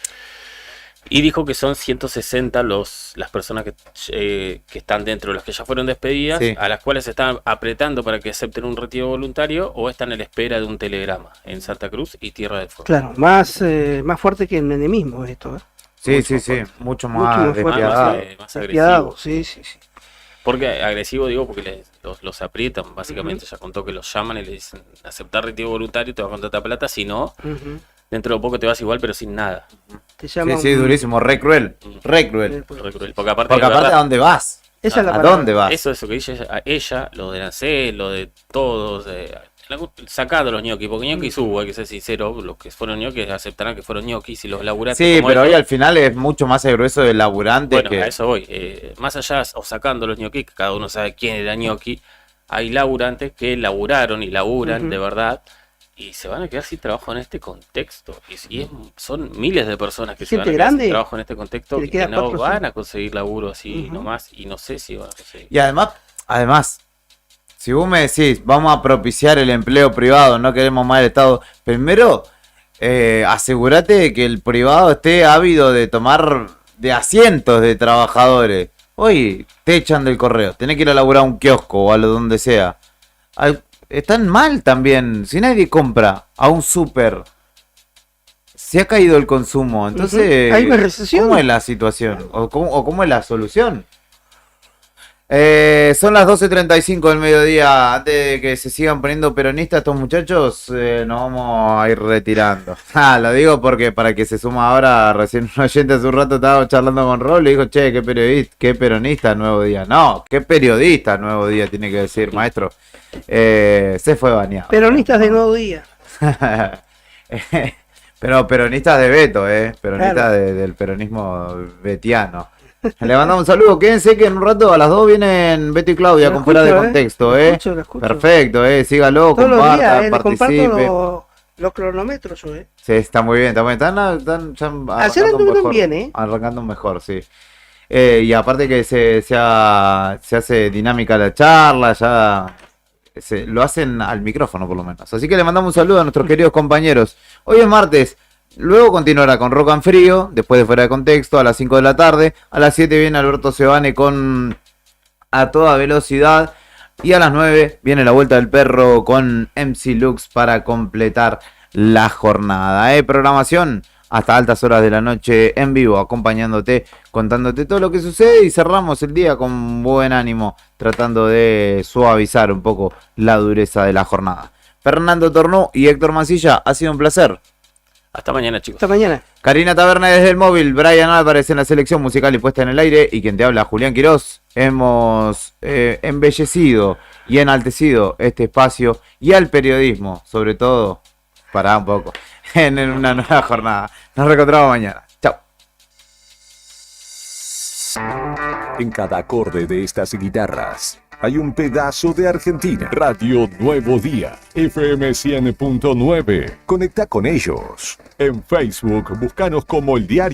Y dijo que son 160 las personas que están dentro, los que ya fueron despedidas, sí, a las cuales se están apretando para que acepten un retiro voluntario o están en la espera de un telegrama en Santa Cruz y Tierra del Fuego. Claro, más fuerte que el menemismo esto, ¿eh? Sí, mucho más despiadado. Más agresivo. Sí. Porque agresivo digo porque los aprietan, básicamente. Ya contó que los llaman y le dicen, aceptar retiro voluntario, te va a contar esta plata, si no, dentro de poco te vas igual pero sin nada. Sí, durísimo, re cruel. Porque aparte ¿a dónde vas? Esa es la ¿A dónde vas? Eso que dice ella, lo de Nancé, lo de todos, sacando los ñoquis, porque ñoquis hubo, hay que ser sincero, los que fueron ñoquis aceptarán que fueron ñoquis y los laburantes. Sí, pero hoy al final es mucho más el grueso del laburante. Bueno, a eso voy. Más allá, o sacando los ñoquis, que cada uno sabe quién era ñoqui, hay laburantes que laburaron y laburan de verdad y se van a quedar sin trabajo en este contexto. Son miles de personas que se van a quedar sin trabajo en este contexto y que no van a conseguir laburo así nomás, y no sé si van a conseguir. Y además, si vos me decís, vamos a propiciar el empleo privado, no queremos más el Estado, primero asegúrate de que el privado esté ávido de tomar de asientos de trabajadores. Hoy te echan del correo, tenés que ir a laburar a un kiosco o a lo donde sea. Están mal también, si nadie compra a un súper, se ha caído el consumo, entonces ¿hay una recesión? ¿Cómo es la situación? ¿O cómo es la solución? Son las 12:35 del mediodía. Antes de que se sigan poniendo peronistas estos muchachos, nos vamos a ir retirando. Lo digo porque para que se suma ahora, recién un oyente hace un rato estaba charlando con Rol y dijo, che, qué peronista Nuevo Día. No, qué periodista Nuevo Día tiene que decir, maestro. Se fue bañado. Peronistas de Nuevo Día. Pero peronistas de Beto, peronistas claro, del peronismo betiano. Le mandamos un saludo, quédense que en un rato a las 2 vienen Beto y Claudia con Fuera de Contexto, lo escucho. Perfecto, sígalo, todos comparta, participe. Los cronómetros, Sí, está muy bien, están arrancando mejor, bien, arrancando mejor, sí. Y aparte que se hace dinámica la charla, ya lo hacen al micrófono por lo menos. Así que le mandamos un saludo a nuestros queridos compañeros. Hoy es martes. Luego continuará con Rock and Frío, después de Fuera de Contexto, a las 5 de la tarde. A las 7 viene Alberto Sebane con A Toda Velocidad. Y a las 9 viene La Vuelta del Perro con MC Lux para completar la jornada. Programación hasta altas horas de la noche en vivo, acompañándote, contándote todo lo que sucede. Y cerramos el día con buen ánimo, tratando de suavizar un poco la dureza de la jornada. Fernando Tornó y Héctor Mancilla, ha sido un placer. Hasta mañana, chicos. Hasta mañana. Karina Taberna desde el móvil, Brian Álvarez en la selección musical y puesta en el aire, y quien te habla, Julián Quirós. Hemos embellecido y enaltecido este espacio y al periodismo, sobre todo, para un poco, en una nueva jornada. Nos reencontramos mañana. Chao. En cada acorde de estas guitarras hay un pedazo de Argentina. Radio Nuevo Día, FM 100.9. Conecta con ellos. En Facebook, búscanos como El Diario.